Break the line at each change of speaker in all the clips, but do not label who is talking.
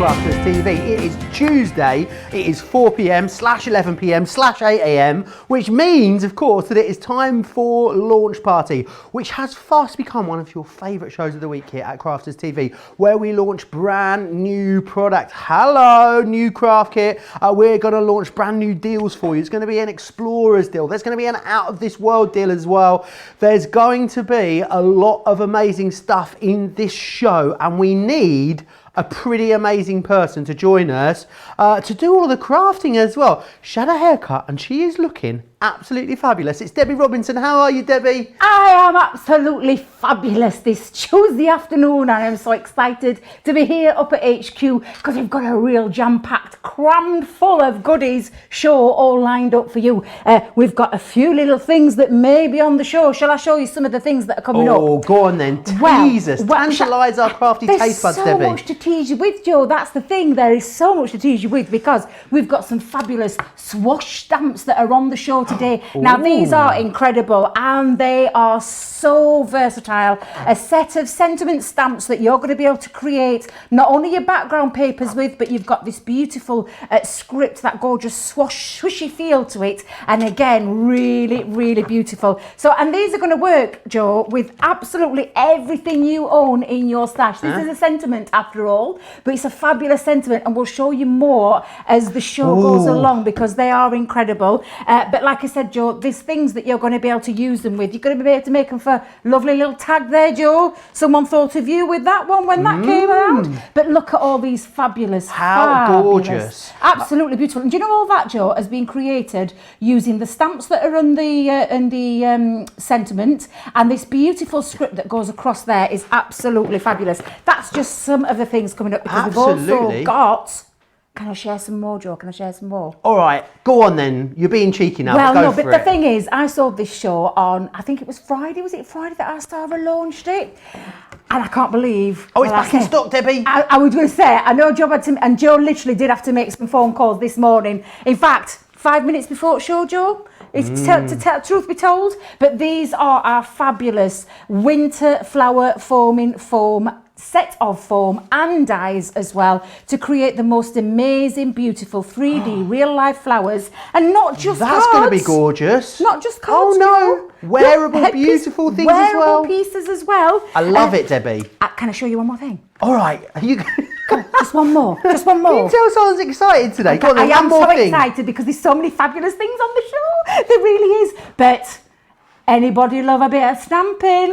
Crafters TV. It is Tuesday, it is 4 p.m/ 11 p.m/ 8 a.m, which means, of course, that it is time for Launch Party, which has fast become one of your favourite shows of the week here at Crafters TV, where we launch brand new product. Hello, new craft kit. We're going to launch brand new deals for you. It's going to be an Explorers deal. There's going to be an Out of This World deal as well. There's going to be a lot of amazing stuff in this show, and we need a pretty amazing person to join us to do all of the crafting as well. She had a haircut and she is looking absolutely fabulous. It's Debbie Robinson. How are you, Debbie?
I am absolutely fabulous this Tuesday afternoon, and I'm so excited to be here up at HQ because we've got a real jam-packed, crammed full of goodies show all lined up for you. We've got a few little things that may be on the show. Shall I show you some of the things that are coming up?
Oh, go on then. Tease us. Tantalise our crafty taste buds, Debbie.
There's so much to tease you with, Joe. That's the thing. There is so much to tease you with because we've got some fabulous swash stamps that are on the show today. Now, these are incredible and they are so versatile. A set of sentiment stamps that you're going to be able to create not only your background papers with, but you've got this beautiful script, that gorgeous swishy feel to it. And again, really, really beautiful. So, and these are going to work, Joe, with absolutely everything you own in your stash. This is a sentiment after all, but it's a fabulous sentiment, and we'll show you more as the show goes along because they are incredible. But like I said, Joe, there's things that you're going to be able to use them with. You're going to be able to make them for lovely little tag there, Joe. Someone thought of you with that one when that came around. But look at all these fabulous,
gorgeous,
absolutely beautiful. And do you know all that, Joe, has been created using the stamps that are on the sentiment, and this beautiful script that goes across there is absolutely fabulous. That's just some of the things coming up because we've also got. Can I share some more, Joe? Can I share some more?
All right, go on then. You're being cheeky now.
Well, no, but the thing is, I saw this show on, I think it was Friday. Was it Friday that Astara launched it? And I can't believe.
Oh, it's back in stock, Debbie.
I was going to say, I know Joe had to, and Joe literally did have to make some phone calls this morning. In fact, 5 minutes before show, Joe. To tell truth be told, but these are our fabulous winter flower foaming foam set of foam and dyes as well to create the most amazing, beautiful 3D real life flowers, and not just
that's going to be gorgeous.
Not just cards.
Oh no, wearable, beautiful things as well.
Wearable pieces as well.
I love it, Debbie.
Can I show you one more thing?
All right, are you?
Come on, just one more. Just one more.
Can you tell someone's excited today? Go on,
I am so excited because there's so many fabulous things on the show. There really is. But anybody love a bit of stamping?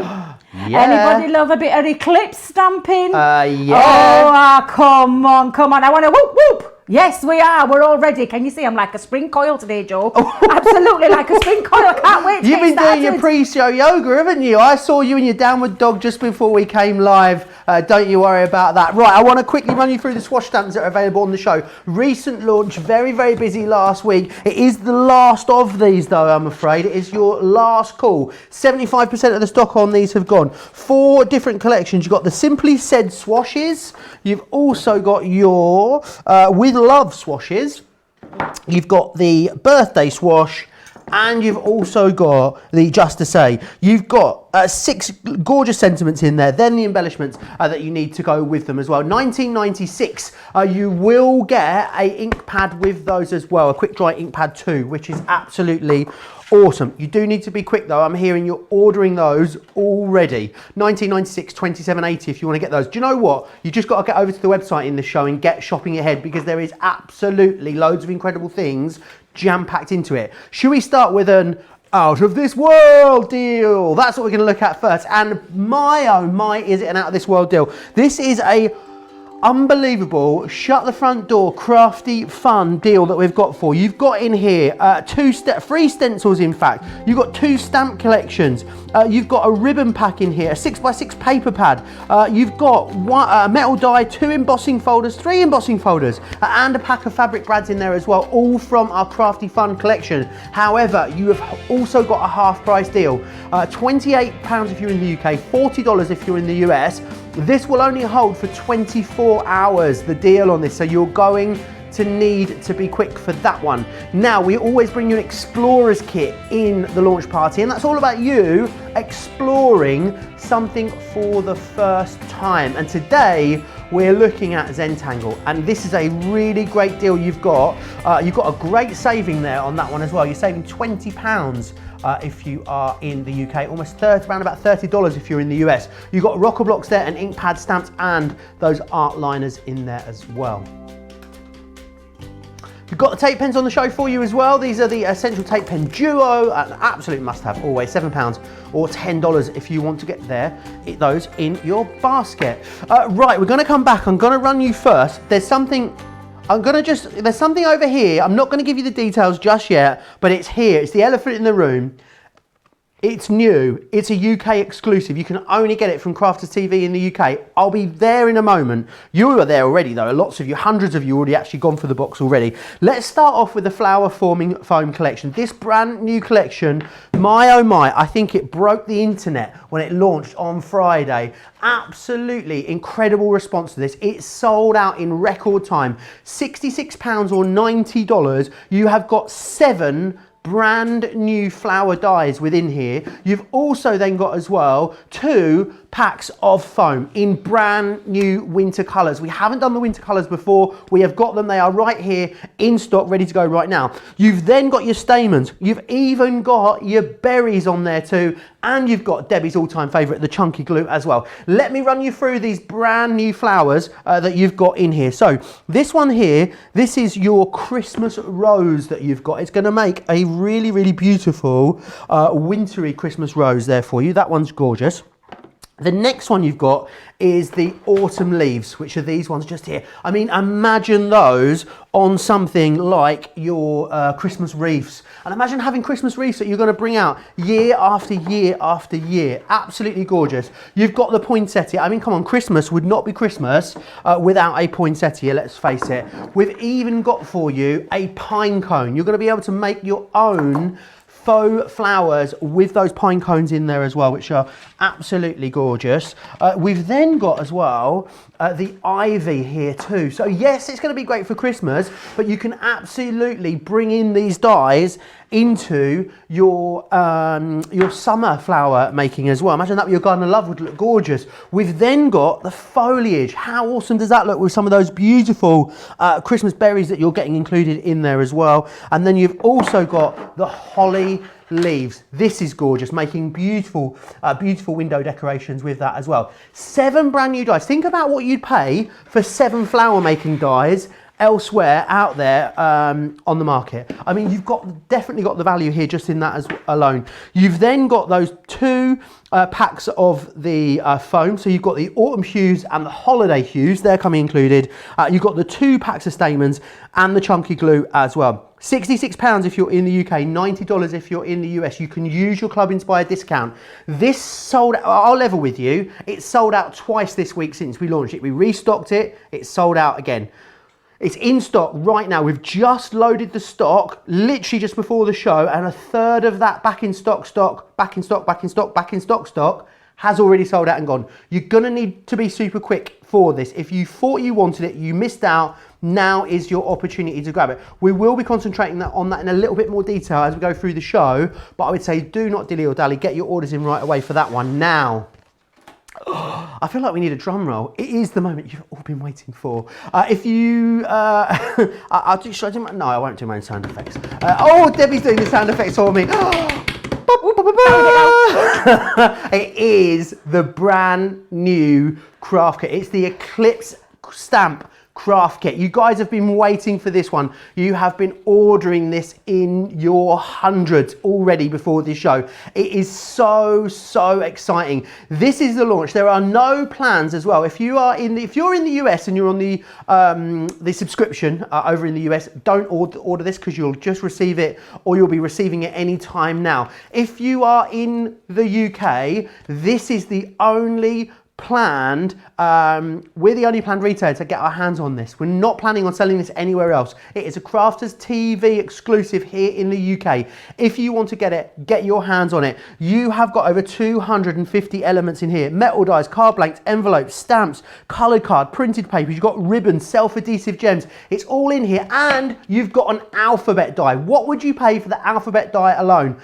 Yeah.
Anybody love a bit of Eclipse stamping?
Yeah.
Oh, come on, come on. I want to whoop, whoop. Yes, we are. We're all ready. Can you see I'm like a spring coil today, Joe? Absolutely like a spring coil. I can't wait to
You've been doing your pre-show yoga, haven't you? I saw you in your downward dog just before we came live. Don't you worry about that. Right, I want to quickly run you through the swash stamps that are available on the show. Recent launch, very, very busy last week. It is the last of these, though, I'm afraid. It is your last call. 75% of the stock on these have gone. 4 different collections. You've got the Simply Said swashes. You've also got your With Love swashes. You've got the birthday swash, and you've also got the Just to Say. You've got 6 gorgeous sentiments in there, then the embellishments that you need to go with them as well. 1996, you will get a ink pad with those as well, a quick dry ink pad too, which is absolutely awesome. You do need to be quick though. I'm hearing you're ordering those already. 1996, 2780 if you want to get those. Do you know what? You just got to get over to the website in the show and get shopping ahead because there is absolutely loads of incredible things jam-packed into it. Should we start with an Out of This World deal? That's what we're going to look at first. And my oh my, is it an Out of This World deal? This is a unbelievable shut the front door crafty fun deal that we've got for you. You've got in here 3 stencils, in fact. You've got 2 stamp collections. You've got a ribbon pack in here, a 6x6 paper pad. You've got one metal die, 2 embossing folders, 3 embossing folders, and a pack of fabric brads in there as well, all from our crafty fun collection. However, you have also got a half price deal. £28 if you're in the UK, $40 if you're in the US. This will only hold for 24 hours, the deal on this, so you're going to need to be quick for that one. Now, we always bring you an Explorers kit in the launch party, and that's all about you exploring something for the first time. And today, we're looking at Zentangle, and this is a really great deal you've got. You've got a great saving there on that one as well. You're saving £20 if you are in the UK, almost around about $30 if you're in the US. You've got rocker blocks there and ink pad stamps and those art liners in there as well. We've got the tape pens on the show for you as well. These are the Essential Tape Pen Duo, an absolute must-have, always £7 or $10 if you want to get those in your basket. Right, we're going to come back. I'm going to run you first. There's something over here. I'm not going to give you the details just yet, but it's here. It's the elephant in the room. It's new. It's a UK exclusive. You can only get it from Crafters TV in the UK. I'll be there in a moment. You are there already though. Lots of you, hundreds of you already actually gone for the box already. Let's start off with the flower forming foam collection. This brand new collection, my oh my, I think it broke the internet when it launched on Friday. Absolutely incredible response to this. It sold out in record time. £66 or $90. You have got 7 brand new flower dies within here. You've also then got as well 2 packs of foam in brand new winter colours. We haven't done the winter colours before. We have got them. They are right here in stock, ready to go right now. You've then got your stamens. You've even got your berries on there too. And you've got Debbie's all-time favourite, the chunky glue as well. Let me run you through these brand new flowers that you've got in here. So this one here, this is your Christmas rose that you've got. It's going to make a really, really beautiful wintry Christmas rose there for you. That one's gorgeous. The next one you've got is the autumn leaves, which are these ones just here. I mean, imagine those on something like your Christmas wreaths. And imagine having Christmas wreaths that you're going to bring out year after year after year. Absolutely gorgeous. You've got the poinsettia. I mean, come on, Christmas would not be Christmas without a poinsettia, let's face it. We've even got for you a pine cone. You're going to be able to make your own faux flowers with those pine cones in there as well, which are absolutely gorgeous. We've then got as well the ivy here too. So yes, it's going to be great for Christmas, but you can absolutely bring in these dies into your summer flower making as well. Imagine that with your garden of love would look gorgeous. We've then got the foliage. How awesome does that look with some of those beautiful Christmas berries that you're getting included in there as well. And then you've also got the holly leaves. This is gorgeous, making beautiful beautiful window decorations with that as well. 7 brand new dies. Think about what you'd pay for 7 flower making dies elsewhere out there on the market. I mean, you've definitely got the value here just in that alone. You've then got those 2 packs of the foam. So you've got the autumn hues and the holiday hues. They're coming included. You've got the 2 packs of stamens and the chunky glue as well. £66 if you're in the UK, $90 if you're in the US. You can use your Club Inspired discount. This sold out, I'll level with you, it's sold out twice this week since we launched it. We restocked it, it's sold out again. It's in stock right now. We've just loaded the stock literally just before the show, and a third of that back in stock has already sold out and gone. You're gonna need to be super quick for this. If you thought you wanted it, you missed out. Now is your opportunity to grab it. We will be concentrating on that in a little bit more detail as we go through the show, but I would say do not dilly or dally. Get your orders in right away for that one now. I feel like we need a drum roll. It is the moment you've all been waiting for. If you, should I do my, no, I won't do my own sound effects. Oh, Debbie's doing the sound effects for me. It is the brand new craft kit. It's the Eclipse stamp craft kit. You guys have been waiting for this one. You have been ordering this in your hundreds already before this show. It is so exciting. This is the launch. There are no plans as well. If you're in the US and you're on the subscription over in the US, don't order this because you'll just receive it, or you'll be receiving it any time now. If you are in the UK, this is the only planned, we're the only planned retailer to get our hands on this. We're not planning on selling this anywhere else. It is a Crafters TV exclusive here in the UK. If you want to get it, get your hands on it. You have got over 250 elements in here. Metal dies, card blanks, envelopes, stamps, coloured card, printed papers. You've got ribbons, self-adhesive gems. It's all in here, and you've got an alphabet die. What would you pay for the alphabet die alone?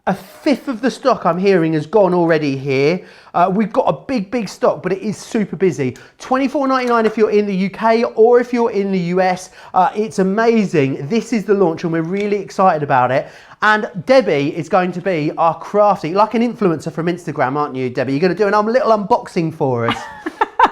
A fifth of the stock I'm hearing has gone already here. We've got a big stock, but it is super busy. $24.99 if you're in the UK or if you're in the US. It's amazing. This is the launch and we're really excited about it. And Debbie is going to be our crafty, like an influencer from Instagram, aren't you, Debbie? You're going to do a little unboxing for us.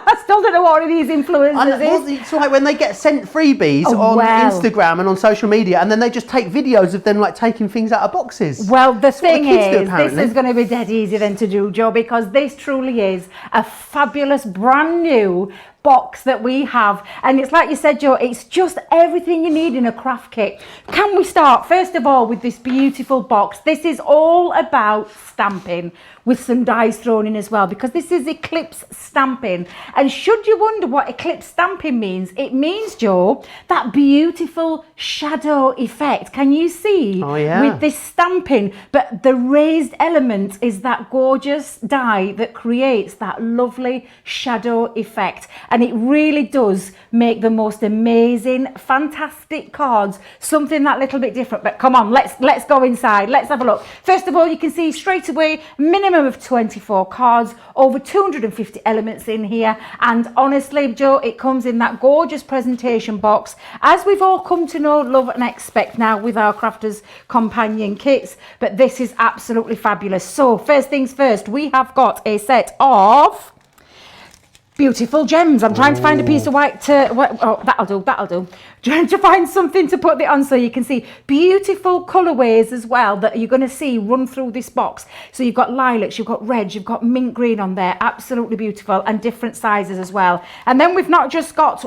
I still don't know what one of these influencers is.
It's like when they get sent freebies on Instagram and on social media, and then they just take videos of them like taking things out of boxes.
Well, the thing is, this is going to be dead easy then to do, Joe, because this truly is a fabulous brand new box that we have, and it's like you said, Joe, it's just everything you need in a craft kit. Can we start first of all with this beautiful box? This is all about stamping with some dies thrown in as well, because this is Eclipse stamping. And should you wonder what Eclipse stamping means, it means, Joe, that beautiful shadow effect. Can you see?
Oh, yeah.
With this stamping, but the raised element is that gorgeous die that creates that lovely shadow effect. And it really does make the most amazing, fantastic cards, something that little bit different. But come on, let's go inside. Let's have a look. First of all, you can see straight away, minimum of 24 cards, over 250 elements in here. And honestly, Joe, it comes in that gorgeous presentation box, as we've all come to know, love and expect now with our Crafters Companion kits. But this is absolutely fabulous. So first things first, we have got a set of beautiful gems. I'm trying to find a piece of white oh, that'll do. Trying to find something to put it on so you can see beautiful colorways as well that you're going to see run through this box. So you've got lilacs, you've got reds, you've got mint green on there, absolutely beautiful, and different sizes as well. And then we've not just got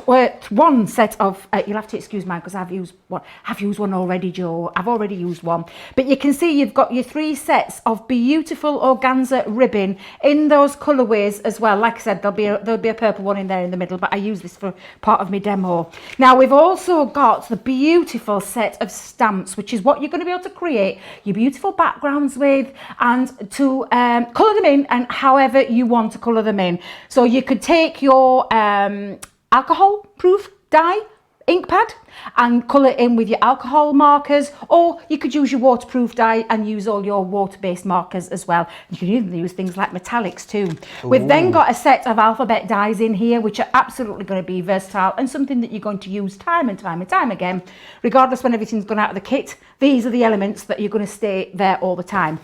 one set of you'll have to excuse me because I've used one already, Joe. I've already used one, but you can see you've got your 3 sets of beautiful organza ribbon in those colorways as well. Like I said, there'll be a purple one in there in the middle, but I use this for part of my demo. Now we've also got the beautiful set of stamps, which is what you're going to be able to create your beautiful backgrounds with, and to colour them in and however you want to colour them in. So you could take your alcohol proof die ink pad and colour it in with your alcohol markers, or you could use your waterproof die and use all your water-based markers as well. You can even use things like metallics too. Ooh. We've then got a set of alphabet dies in here, which are absolutely going to be versatile and something that you're going to use time and time and time again, regardless when everything's gone out of the kit. These are the elements that you're going to stay there all the time.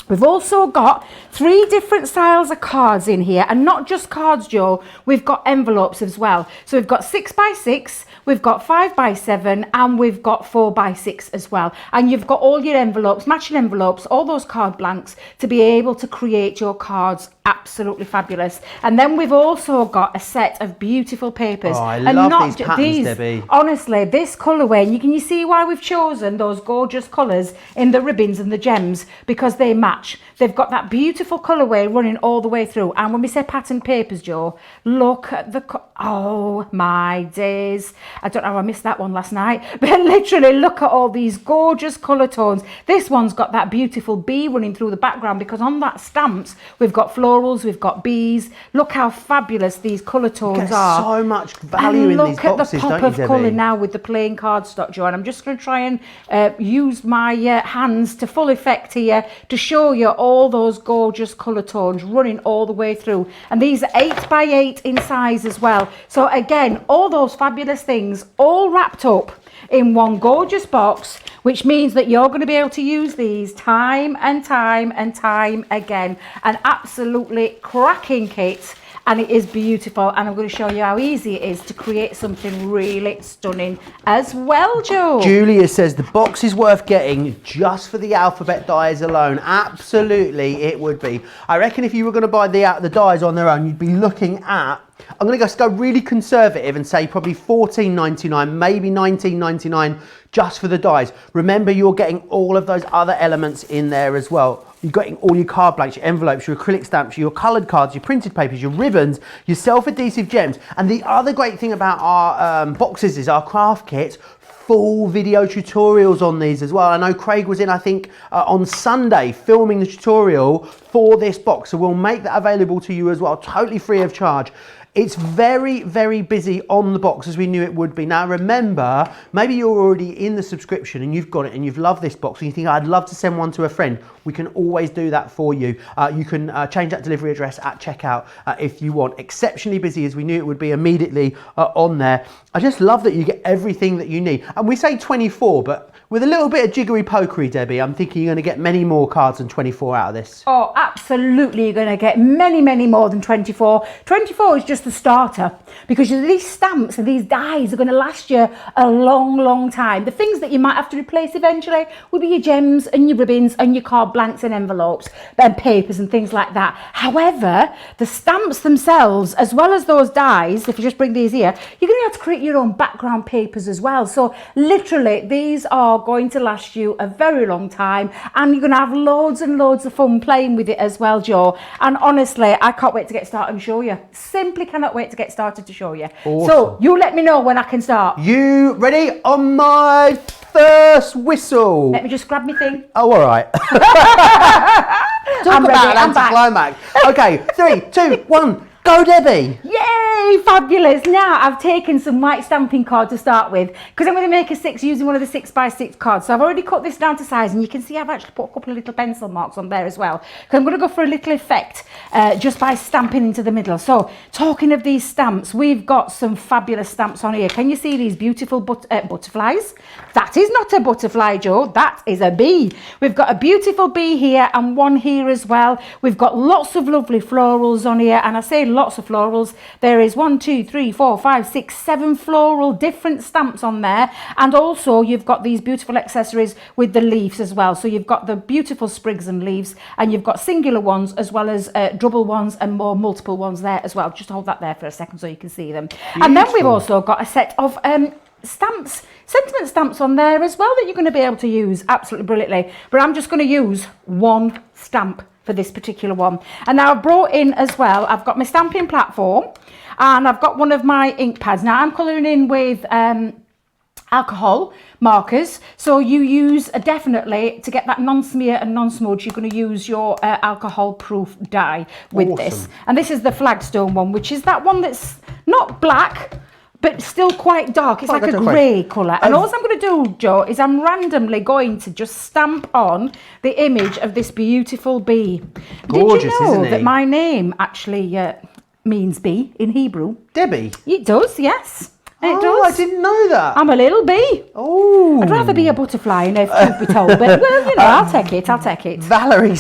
We've also got 3 different styles of cards in here, and not just cards, Joe, we've got envelopes as well. So we've got 6x6, we've got 5x7, and we've got 4x6 as well. And you've got all your envelopes, matching envelopes, all those card blanks to be able to create your cards. Absolutely fabulous. And then we've also got a set of beautiful papers. Oh,
I love these patterns, Debbie.
Honestly, this colourway, and you see why we've chosen those gorgeous colours in the ribbons and the gems, because they match. They've got that beautiful colourway running all the way through. And when we say pattern papers, Joe, look at the oh my days, I don't know how I missed that one last night, but literally look at all these gorgeous colour tones. This one's got that beautiful bee running through the background, because on that stamps we've got florals, we've got bees. Look how fabulous these colour tones are.
So much value in these boxes, don't you, Debbie?
Look at the pop of colour now with the plain cardstock, Joe, and I'm just going to try and use my hands to full effect here to show you all those gorgeous colour tones running all the way through. And these are 8x8 in size as well. So again, all those fabulous things all wrapped up in one gorgeous box, which means that you're going to be able to use these time and time and time again. An absolutely cracking kit. And it is beautiful, and I'm going to show you how easy it is to create something really stunning as well, Joe.
Julia says the box is worth getting just for the alphabet dies alone. Absolutely, it would be. I reckon if you were going to buy the dies on their own, you'd be looking at, I'm going to go really conservative and say probably $14.99, maybe $19.99 just for the dies. Remember, you're getting all of those other elements in there as well. You're getting all your card blanks, your envelopes, your acrylic stamps, your coloured cards, your printed papers, your ribbons, your self-adhesive gems. And the other great thing about our boxes is our craft kits, full video tutorials on these as well. I know Craig was in, I think, on Sunday filming the tutorial for this box, so we'll make that available to you as well, totally free of charge. It's very, very busy on the box, as we knew it would be. Now remember, maybe you're already in the subscription and you've got it and you've loved this box and you think, I'd love to send one to a friend. We can always do that for you. You can change that delivery address at checkout if you want. Exceptionally busy, as we knew it would be, immediately on there. I just love that you get everything that you need. And we say 24, but with a little bit of jiggery pokery, Debbie, I'm thinking you're going to get many more cards than 24 out of this.
Oh, absolutely. You're going to get many, many more than 24. 24 is just the starter, because these stamps and these dies are going to last you a long, long time. The things that you might have to replace eventually will be your gems and your ribbons and your card blanks and envelopes and papers and things like that. However, the stamps themselves, as well as those dies, if you just bring these here, you're going to have to create your own background papers as well. So literally, these are going to last you a very long time, and you're going to have loads and loads of fun playing with it as well, Joe. And honestly, I can't wait to get started and show you. Simply cannot wait to get started to show you.
Awesome.
So you let me know when I can start.
You ready? On my first whistle.
Let me just grab my thing.
Oh, all right. Talk
I'm
about
ready,
an
I'm back.
anticlimax. Okay, 3, 2, 1. Go, Debbie.
Yay, fabulous. Now I've taken some white stamping card to start with, because I'm going to make a 6 using one of the 6x6 cards. So I've already cut this down to size, and you can see I've actually put a couple of little pencil marks on there as well, because I'm going to go for a little effect just by stamping into the middle. So talking of these stamps, we've got some fabulous stamps on here. Can you see these beautiful butterflies? That is not a butterfly, Joe. That is a bee. We've got a beautiful bee here and one here as well. We've got lots of lovely florals on here, and I say lots of florals. There is 1, 2, 3, 4, 5, 6, 7 floral different stamps on there, and also you've got these beautiful accessories with the leaves as well. So you've got the beautiful sprigs and leaves, and you've got singular ones as well as double ones and more multiple ones there as well. Just hold that there for a second so you can see them. Beautiful. And then we've also got a set of stamps, sentiment stamps on there as well that you're going to be able to use absolutely brilliantly. But I'm just going to use one stamp for this particular one. And now I've brought in as well, I've got my stamping platform, and I've got one of my ink pads. Now I'm colouring in with alcohol markers, so you use definitely to get that non-smear and non-smudge, you're going to use your alcohol proof dye with this. And this is the Flagstone one, which is that one that's not black but still quite dark. It's like a grey colour. And all I'm going to do, Joe, is I'm randomly going to just stamp on the image of this beautiful bee.
Gorgeous,
did you know
isn't it?
that my name actually means bee in Hebrew?
Debbie.
It does, yes. It
Oh,
does.
I didn't know that.
I'm a little bee.
Oh.
I'd rather be a butterfly, and if truth be told, but well, you know, I'll take it. I'll take it.
Valerie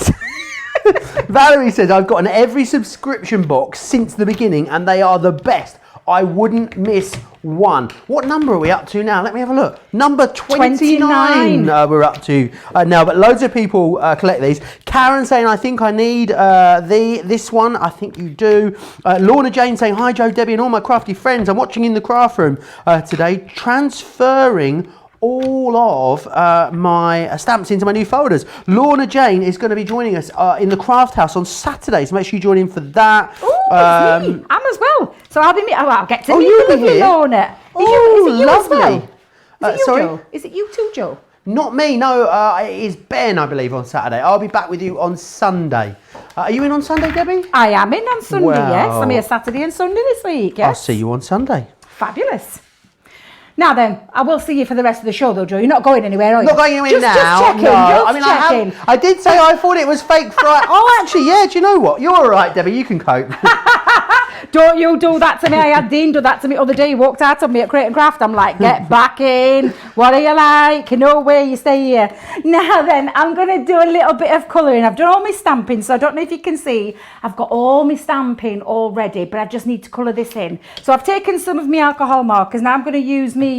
says, I've gotten every subscription box since the beginning, and they are the best. I wouldn't miss one. What number are we up to now? Let me have a look. Number 29 we're up to now, but loads of people collect these. Karen saying, I think I need this one. I think you do. Lorna Jane saying, hi Joe, Debbie and all my crafty friends. I'm watching in the craft room today, transferring all of my stamps into my new folders. Lorna Jane is going to be joining us in the craft house on Saturday, so make sure you join in for that.
Oh, it's me. I'm as well. So I'll get to meet
you'll
you,
be here?
Lorna.
Oh,
is it you
lovely.
as well? Is it you,
sorry?
Joe? Is it you too, Joe?
Not me, no. It is Ben, I believe, on Saturday. I'll be back with you on Sunday. Are you in on Sunday, Debbie?
I am in on Sunday,
Well,
yes. I'm here Saturday and Sunday this week, yes.
I'll see you on Sunday.
Fabulous. Now then, I will see you for the rest of the show though, Joe. You're not going anywhere, are you?
Not going anywhere
just,
now.
Just checking,
No.
checking.
I did say I thought it was fake Friday. Oh, actually, yeah. Do you know what? You're all right, Debbie. You can cope.
Don't you do that to me. I had Dean do that to me the other day. He walked out on me at Crate and Craft. I'm like, get back in. What are you like? No way, you stay here. Now then, I'm going to do a little bit of colouring. I've done all my stamping, so I don't know if you can see. I've got all my stamping all ready, but I just need to colour this in. So I've taken some of my alcohol markers. Now I'm going to use my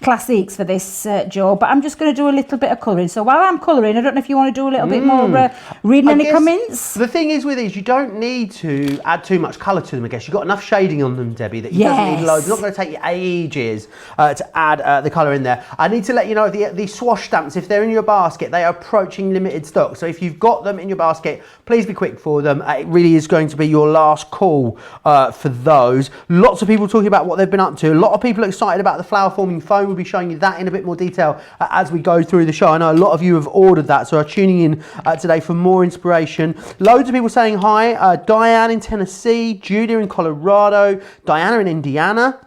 classics for this, Joe, but I'm just going to do a little bit of colouring. So while I'm colouring, I don't know if you want to do a little bit more reading any comments.
The thing is with these, you don't need to add too much colour to them, I guess. You've got enough shading on them, Debbie, that you don't need loads. It's not going to take you ages to add the colour in there. I need to let you know the swash stamps, if they're in your basket, they are approaching limited stock. So if you've got them in your basket, please be quick for them. It really is going to be your last call for those. Lots of people talking about what they've been up to. A lot of people are excited about the flower forming foam. We'll be showing you that in a bit more detail as we go through the show. I know a lot of you have ordered that, so are tuning in today for more inspiration. Loads of people saying hi. Diane in Tennessee, Julia in Colorado, Diana in Indiana.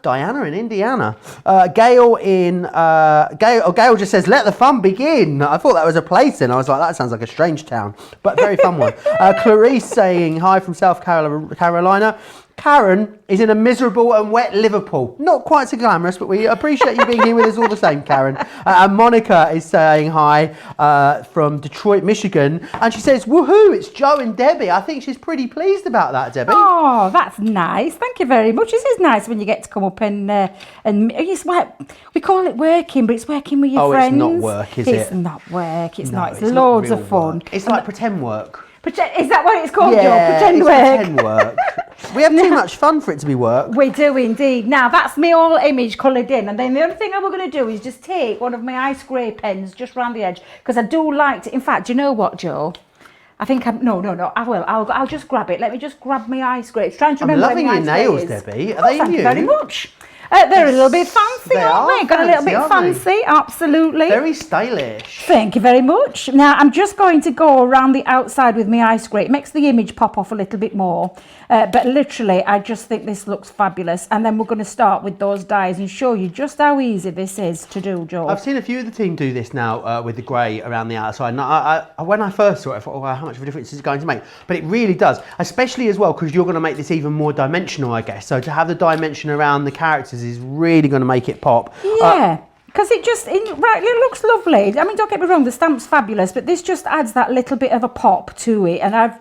Gail in Gail just says, let the fun begin. I thought that was a place, and I was like, that sounds like a strange town, but very fun one. Clarice saying hi from South Carolina. Karen is in a miserable and wet Liverpool. Not quite so glamorous, but we appreciate you being here with us all the same, Karen. And Monica is saying hi from Detroit, Michigan. And she says, woohoo, it's Joe and Debbie. I think she's pretty pleased about that, Debbie.
Oh, that's nice. Thank you very much. This is nice when you get to come up and it's like, we call it working, but it's working with your friends.
Oh, it's not work, is it?
It's not work. It's not. It's loads of fun.
Work. It's like pretend work.
Is that what it's called,
yeah,
Joe? Pretend work.
Pretend work. We have too much fun for it to be work.
We do indeed. Now, that's my whole image coloured in. And then the other thing we're going to do is just take one of my ice grey pens just round the edge. Because I do like to... In fact, do you know what, Joe? I think I'm... No, I will. I'll just grab it. Let me just grab my ice grey. Trying to remember
I'm loving your nails, Debbie. Are they
thank
new?
you very much. They're a little bit fancy, aren't they? Got a little bit fancy, absolutely.
Very stylish.
Thank you very much. Now, I'm just going to go around the outside with my ice grate. It makes the image pop off a little bit more. But literally, I just think this looks fabulous. And then we're going to start with those dies and show you just how easy this is to do, Joe.
I've seen a few of the team do this now with the grey around the outside. And when I first saw it, I thought, oh, wow, how much of a difference is it going to make? But it really does, especially as well, because you're going to make this even more dimensional, I guess. So to have the dimension around the characters is really going to make it pop.
Yeah. Because it looks lovely. I mean, don't get me wrong, the stamp's fabulous, but this just adds that little bit of a pop to it. And I've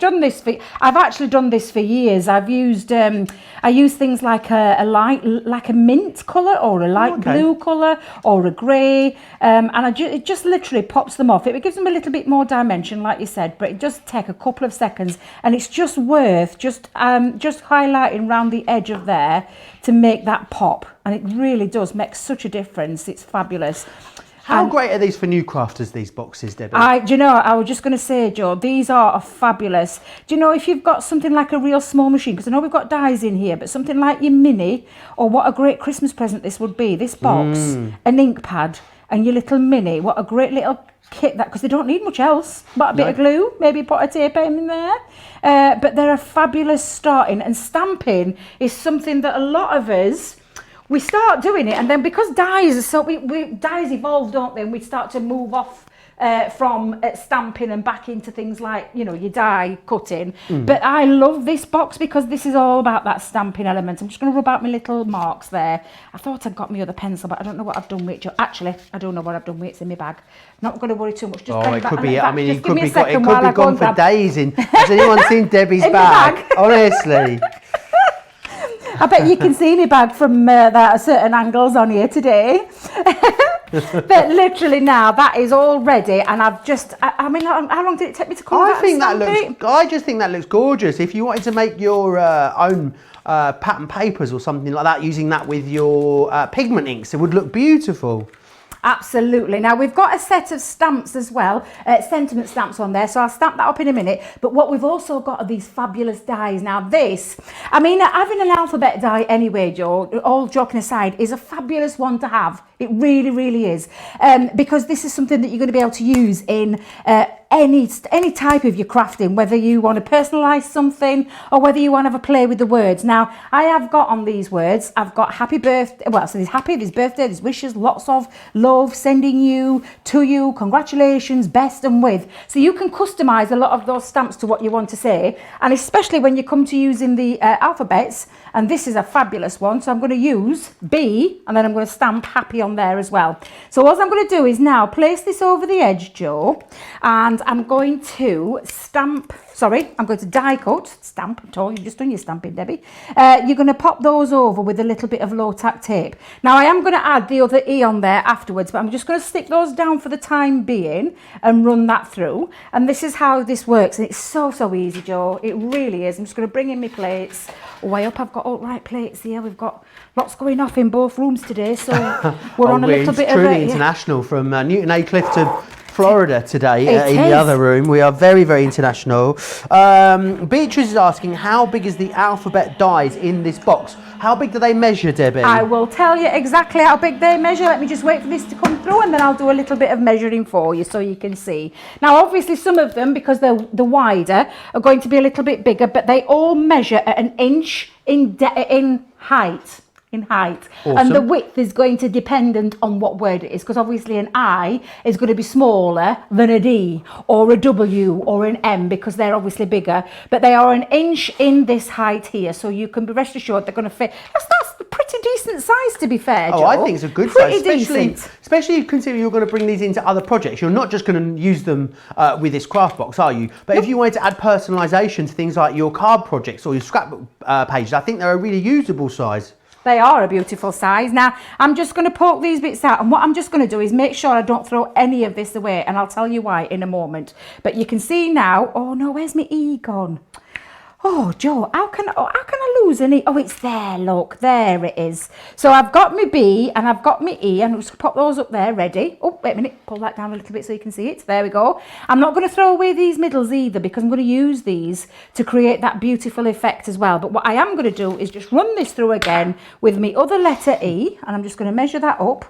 actually done this for years. I use things like a mint colour or a light blue colour or a grey, and it just literally pops them off. It gives them a little bit more dimension, like you said, but it does take a couple of seconds, and it's just worth just highlighting around the edge of there to make that pop. And it really does make such a difference. It's fabulous.
How great are these for new crafters, these boxes, Debbie?
Do you know, I was just going to say, Joe, these are fabulous. Do you know, if you've got something like a real small machine, because I know we've got dies in here, but something like your mini, or what a great Christmas present this would be, this box, an ink pad, and your little mini, what a great little kit that, because they don't need much else but a bit of glue, maybe put a tape in there, but they're a fabulous starting. And stamping is something that a lot of us, we start doing it, and then because dies are so dies evolve, don't they, and we start to move off from stamping and back into things like, you know, your die cutting. But I love this box because this is all about that stamping element. I'm just going to rub out my little marks there. I thought I'd got my other pencil, but I don't know what I've done with it. Actually, I don't know what I've done with it. It's in my bag. Not going to worry too much. Just
it could be. I mean, it could be gone for days. Has anyone seen Debbie's bag? Honestly.
I bet you can see my bag from certain angles on here today. But literally now that is all ready, and I've just, I mean, how long did it take me to colour that?
I just think that looks gorgeous. If you wanted to make your own pattern papers or something like that, using that with your pigment inks, it would look beautiful.
Absolutely. Now we've got a set of stamps as well, sentiment stamps on there, so I'll stamp that up in a minute. But what we've also got are these fabulous dies. Now this, I mean, having an alphabet die anyway, Joe, all joking aside, is a fabulous one to have. It really, really is, because this is something that you're going to be able to use in any type of your crafting, whether you want to personalise something or whether you want to have a play with the words. Now, I have got on these words, I've got happy birthday, well, so there's happy, there's birthday, there's wishes, lots of love, sending you, to you, congratulations, best and with. So you can customise a lot of those stamps to what you want to say, and especially when you come to using the alphabets, and this is a fabulous one, so I'm going to use B, and then I'm going to stamp happy on there as well. So all I'm going to do is now place this over the edge, Joe, and I'm going to I'm going to die cut, stamp, you've just done your stamping, Debbie. You're going to pop those over with a little bit of low tack tape. Now I am going to add the other E on there afterwards, but I'm just going to stick those down for the time being and run that through. And this is how this works, and it's so easy, Joe. It really is. I'm just going to bring in my plates. Way up, I've got all right plates here. We've got lots going off in both rooms today, so we're on a little bit of
truly international, from Newton Eclipse to Florida today in the
is.
other room. We are very, very international. Beatrice is asking, how big is the alphabet dies in this box? How big do they measure, Debbie?
I will tell you exactly how big they measure. Let me just wait for this to come through and then I'll do a little bit of measuring for you so you can see. Now, obviously, some of them, because they're the wider, are going to be a little bit bigger, but they all measure at an inch in height.
Awesome.
And the width is going to dependent on what word it is, because obviously an I is going to be smaller than a D or a W or an M, because they're obviously bigger, but they are an inch in this height here, so you can be rest assured they're going to fit. That's a pretty decent size, to be fair, Joe.
I think it's a good size, especially considering you're going to bring these into other projects. You're not just going to use them with this craft box, are you? But if you wanted to add personalisation to things like your card projects or your scrapbook pages, I think they're a really usable size.
They are a beautiful size. Now, I'm just going to poke these bits out, and what I'm just going to do is make sure I don't throw any of this away, and I'll tell you why in a moment. But you can see now, oh no, where's my E gone? Oh, Joe, how can I lose an E? Oh, it's there, look, there it is. So I've got my B and I've got my E, and I'll just pop those up there, ready. Oh, wait a minute, pull that down a little bit so you can see it. There we go. I'm not going to throw away these middles either, because I'm going to use these to create that beautiful effect as well. But what I am going to do is just run this through again with my other letter E, and I'm just going to measure that up.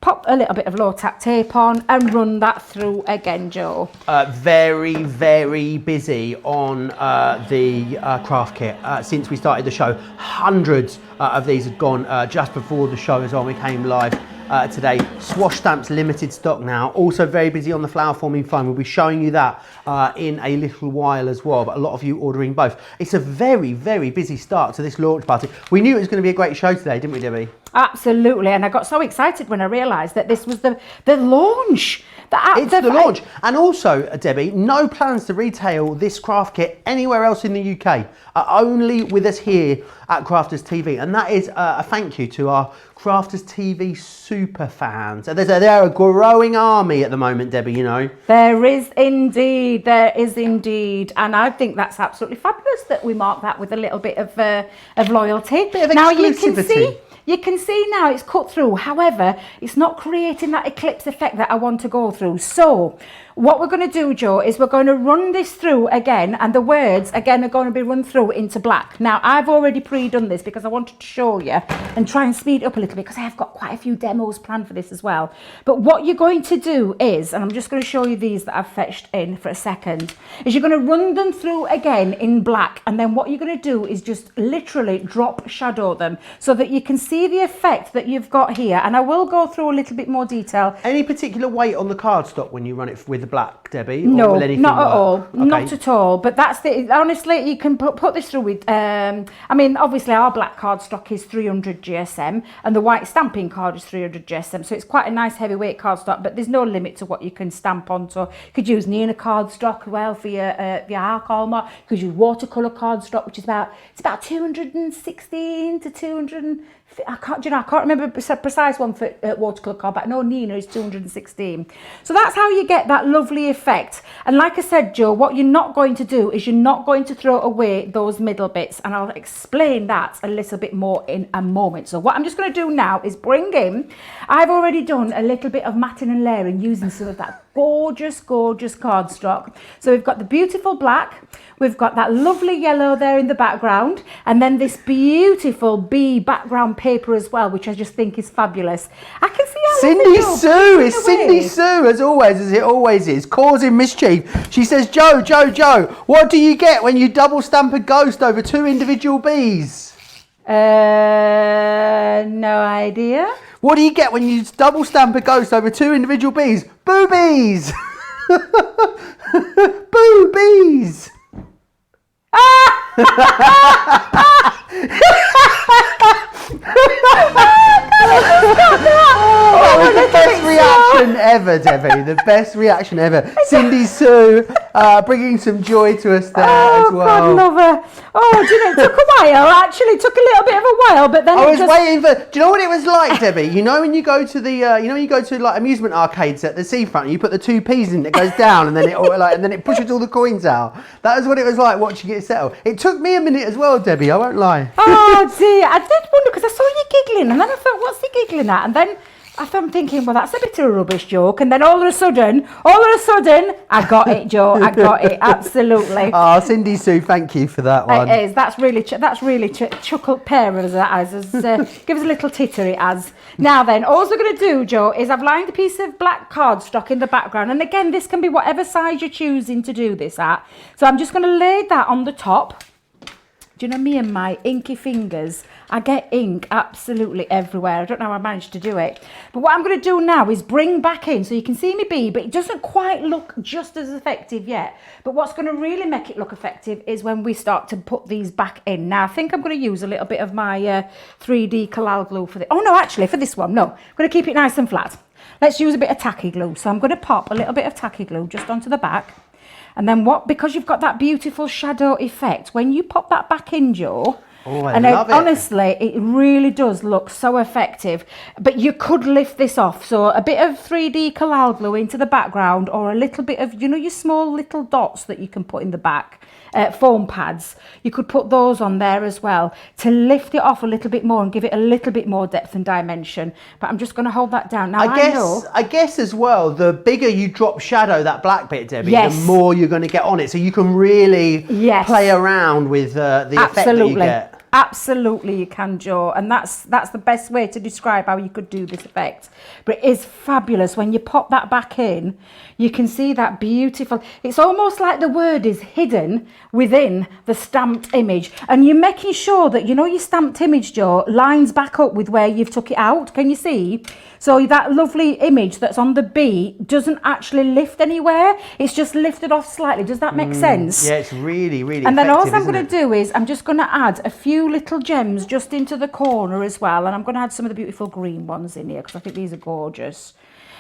Pop a little bit of low tack tape on and run that through again, Joe.
Very, very busy on the craft kit since we started the show. Hundreds of these had gone just before the show as well. We came live today. Swash stamps limited stock now. Also very busy on the flower forming foam. We'll be showing you that in a little while as well, but a lot of you ordering both. It's a very, very busy start to this launch party. We knew it was going to be a great show today, didn't we, Debbie?
Absolutely, and I got so excited when I realised that this was the launch.
It's the launch. And also, Debbie, no plans to retail this craft kit anywhere else in the UK. Only with us here at Crafters TV. And that is a thank you to our Crafters TV super fans. They're a growing army at the moment, Debbie, you know.
There is indeed. And I think that's absolutely fabulous that we mark that with a little bit of loyalty.
Bit of
now
exclusivity.
You can see now it's cut through. However, it's not creating that eclipse effect that I want to go through. So what we're going to do, Joe, is we're going to run this through again, and the words again are going to be run through into black. Now, I've already pre-done this because I wanted to show you and try and speed up a little bit, because I have got quite a few demos planned for this as well. But what you're going to do is, and I'm just going to show you these that I've fetched in for a second, is you're going to run them through again in black, and then what you're going to do is just literally drop shadow them so that you can see the effect that you've got here. And I will go through a little bit more detail.
Any particular weight on the cardstock when you run it with the black, Debbie?
No,
not
at all. Okay. Not at all. But that's honestly, you can put this through with, I mean, obviously our black cardstock is 300 GSM and the white stamping card is 300 GSM. So it's quite a nice heavyweight cardstock, but there's no limit to what you can stamp on. So you could use Nina cardstock well for your alcohol mark. You could use watercolour cardstock, which is about 216 to 200. I can't remember a precise one for watercolour card, but I know Nina is 216. So that's how you get that lovely effect. And like I said, Joe, what you're not going to do is you're not going to throw away those middle bits, and I'll explain that a little bit more in a moment. So what I'm just going to do now is bring in, I've already done a little bit of matting and layering using some of that gorgeous cardstock. So we've got the beautiful black, we've got that lovely yellow there in the background, and then this beautiful bee background paper as well, which I just think is fabulous. I can see how
Cindy Sue, as always, as it always is, causing mischief. She says, Joe, what do you get when you double stamp a ghost over two individual bees?
No idea.
What do you get when you double stamp a ghost over two individual bees? Boobies! Boobies! The best reaction ever, Debbie. The best reaction ever. Cindy Sue bringing some joy to us there as well.
God love her. Oh, do you know, it took a while. Actually, it took a little bit of a while, but then
I was waiting for. Do you know what it was like, Debbie? You know when you go to the, when you go to like amusement arcades at the seafront, and you put the 2 P's in, it goes down, and then it pushes all the coins out. That was what it was like watching it settle. It took me a minute as well, Debbie. I won't lie.
Oh dear, I did wonder because I saw you giggling, and then I thought, what's he giggling at? And then I'm thinking, well, that's a bit of a rubbish joke. And then all of a sudden, I got it, Joe. I got it. Absolutely.
Oh, Cindy Sue, thank you for that one.
It is. That's really chuckle pair of us. Give us a little titter, it has. Now then, all we're going to do, Joe, is I've lined a piece of black cardstock in the background. And again, this can be whatever size you're choosing to do this at. So I'm just going to lay that on the top. Do you know me and my inky fingers? I get ink absolutely everywhere. I don't know how I managed to do it. But what I'm going to do now is bring back in, so you can see me bee, but it doesn't quite look just as effective yet. But what's going to really make it look effective is when we start to put these back in. Now, I think I'm going to use a little bit of my 3D collal glue for this. Oh, no, actually, for this one, no. I'm going to keep it nice and flat. Let's use a bit of tacky glue. So I'm going to pop a little bit of tacky glue just onto the back. And then because you've got that beautiful shadow effect, when you pop that back in, Joe,
I love it.
Honestly, it really does look so effective. But you could lift this off. So a bit of 3D collal glue into the background, or a little bit of, your small little dots that you can put in the back, foam pads. You could put those on there as well to lift it off a little bit more and give it a little bit more depth and dimension. But I'm just going to hold that down. Now, I guess
as well, the bigger you drop shadow, that black bit, Debbie,
yes,
the more you're going to get on it. So you can really play around with the effect that you get.
Absolutely, you can, Joe, and that's the best way to describe how you could do this effect. But it is fabulous when you pop that back in. You can see that beautiful. It's almost like the word is hidden within the stamped image, and you're making sure that your stamped image, Joe, lines back up with where you've took it out. Can you see? So that lovely image that's on the bee doesn't actually lift anywhere. It's just lifted off slightly. Does that make sense?
Yeah, it's really, really
and then all
effective,
I'm going to do is I'm just going to add a few little gems just into the corner as well. And I'm going to add some of the beautiful green ones in here because I think these are gorgeous.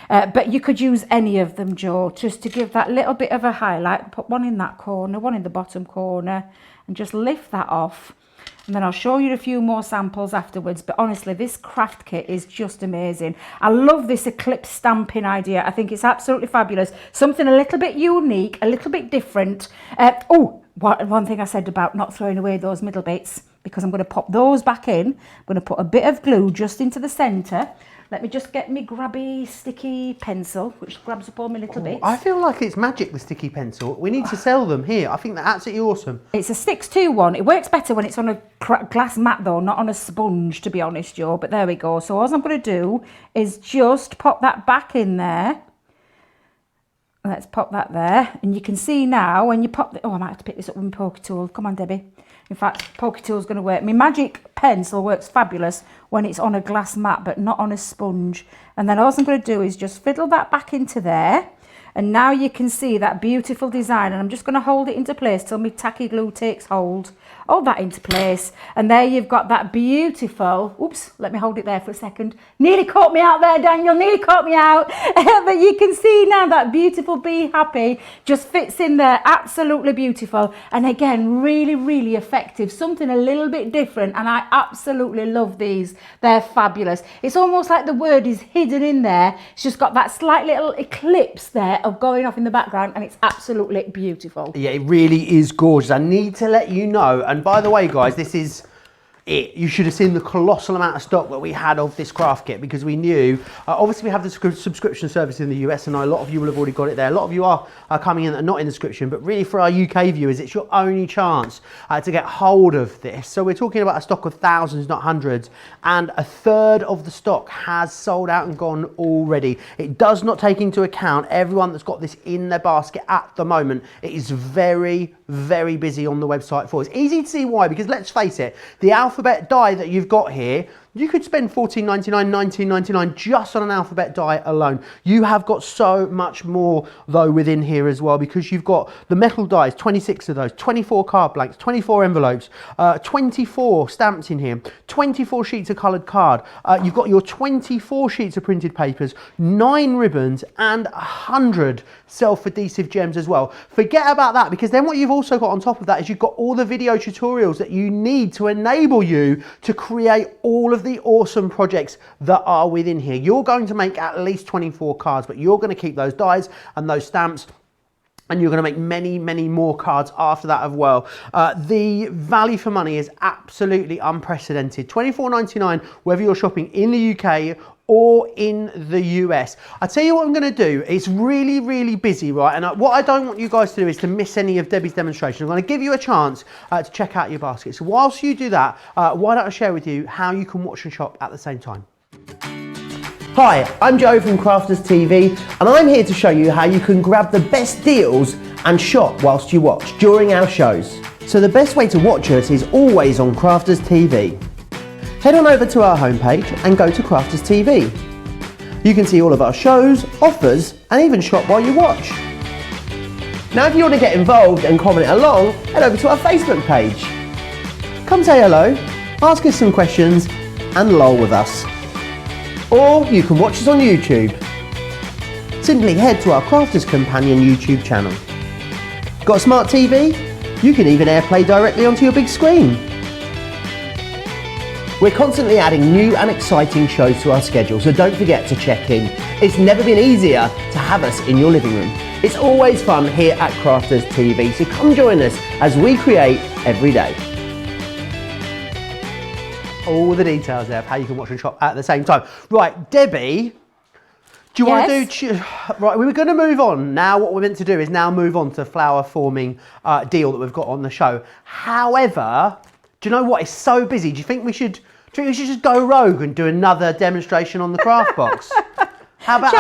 But you could use any of them, Joe, just to give that little bit of a highlight. Put one in that corner, one in the bottom corner, and just lift that off. And then I'll show you a few more samples afterwards. But honestly, this craft kit is just amazing. I love this Eclipse stamping idea. I think it's absolutely fabulous. Something a little bit unique, a little bit different. One thing I said about not throwing away those middle bits, because I'm going to pop those back in. I'm going to put a bit of glue just into the centre. Let me just get me grabby sticky pencil, which grabs up all my little bits.
I feel like it's magic, the sticky pencil. We need to sell them here. I think they're absolutely awesome.
It's a 6-2 one. It works better when it's on a glass mat though, not on a sponge, to be honest, Joe. But there we go. So all I'm going to do is just pop that back in there. Let's pop that there. And you can see now when you pop I might have to pick this up with my poker tool. Come on, Debbie. In fact, poker tool is going to work. My magic pencil works fabulous when it's on a glass mat, but not on a sponge. And then all I'm going to do is just fiddle that back into there. And now you can see that beautiful design. And I'm just going to hold it into place till my tacky glue takes hold. Hold that into place. And there you've got that beautiful, oops, let me hold it there for a second. Nearly caught me out there, Daniel, nearly caught me out. But you can see now that beautiful Be Happy just fits in there. Absolutely beautiful. And again, really, really effective. Something a little bit different. And I absolutely love these. They're fabulous. It's almost like the word is hidden in there. It's just got that slight little eclipse there of going off in the background, and it's absolutely beautiful.
Yeah, it really is gorgeous. I need to let you know, and by the way, guys, this is it. You should have seen the colossal amount of stock that we had of this craft kit, because we knew, obviously we have the subscription service in the US, and a lot of you will have already got it there. A lot of you are coming in that are not in the subscription, but really for our UK viewers, it's your only chance to get hold of this. So we're talking about a stock of thousands, not hundreds, and a third of the stock has sold out and gone already. It does not take into account everyone that's got this in their basket at the moment. It is very, very busy on the website for us. Easy to see why, because let's face it, the alphabet die that you've got here, you could spend $14.99, $19.99 just on an alphabet die alone. You have got so much more though within here as well, because you've got the metal dies, 26 of those, 24 card blanks, 24 envelopes, 24 stamps in here, 24 sheets of coloured card. You've got your 24 sheets of printed papers, 9 ribbons, and 100 self-adhesive gems as well. Forget about that, because then what you've also got on top of that is you've got all the video tutorials that you need to enable you to create all of the awesome projects that are within here. You're going to make at least 24 cards, but you're going to keep those dies and those stamps, and you're going to make many, many more cards after that as well. The value for money is absolutely unprecedented. $24.99, whether you're shopping in the UK or in the US. I tell you what I'm going to do. It's really, really busy, right? And what I don't want you guys to do is to miss any of Debbie's demonstrations. I'm going to give you a chance to check out your basket. So whilst you do that, why don't I share with you how you can watch and shop at the same time? Hi, I'm Joe from Crafters TV, and I'm here to show you how you can grab the best deals and shop whilst you watch during our shows. So the best way to watch us is always on Crafters TV. Head on over to our homepage and go to Crafters TV. You can see all of our shows, offers, and even shop while you watch. Now if you want to get involved and comment along, head over to our Facebook page. Come say hello, ask us some questions, and lol with us. Or you can watch us on YouTube. Simply head to our Crafters Companion YouTube channel. Got a smart TV? You can even AirPlay directly onto your big screen. We're constantly adding new and exciting shows to our schedule, so don't forget to check in. It's never been easier to have us in your living room. It's always fun here at Crafters TV, so come join us as we create every day. All the details there of how you can watch and shop at the same time. Right, Debbie, do you want to do... Right, we were going to move on. Now what we're meant to do is now move on to the flower forming deal that we've got on the show. However, do you know what? It's so busy. Do you think we should just go rogue and do another demonstration on the craft box? How about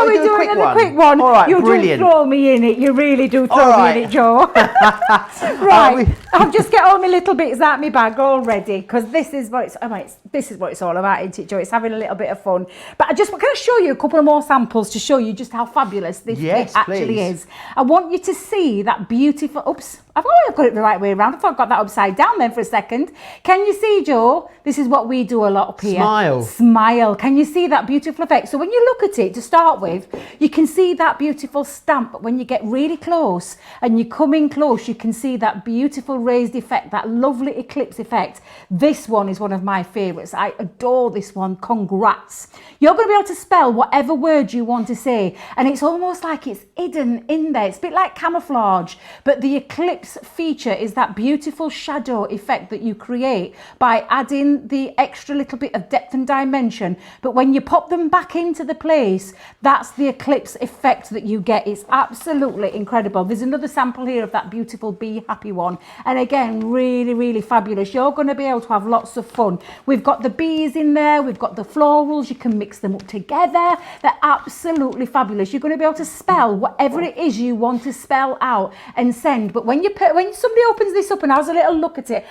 we do a quick one? All right, brilliant.
You do throw me in it. You really do throw me in it, Joe. Right, I'll just get all my little bits out of my bag already, because this is what it's all about, isn't it, Joe? It's having a little bit of fun. But can I show you a couple of more samples to show you just how fabulous this kit actually is? I want you to see that beautiful. Oops. I've got it the right way around. I thought I got that upside down then for a second. Can you see, Joe? This is what we do a lot up here. Smile. Can you see that beautiful effect? So when you look at it to start with, you can see that beautiful stamp. But when you get really close and you come in close, you can see that beautiful raised effect, that lovely eclipse effect. This one is one of my favourites. I adore this one. Congrats. You're going to be able to spell whatever word you want to say. And it's almost like it's hidden in there. It's a bit like camouflage. But the eclipse feature is that beautiful shadow effect that you create by adding the extra little bit of depth and dimension. But when you pop them back into the place, that's the eclipse effect that you get. It's absolutely incredible. There's another sample here of that beautiful Be Happy one. And again, really, really fabulous. You're going to be able to have lots of fun. We've got the bees in there. We've got the florals. You can mix them up together. They're absolutely fabulous. You're going to be able to spell whatever it is you want to spell out and send. But when somebody opens this up and has a little look at it,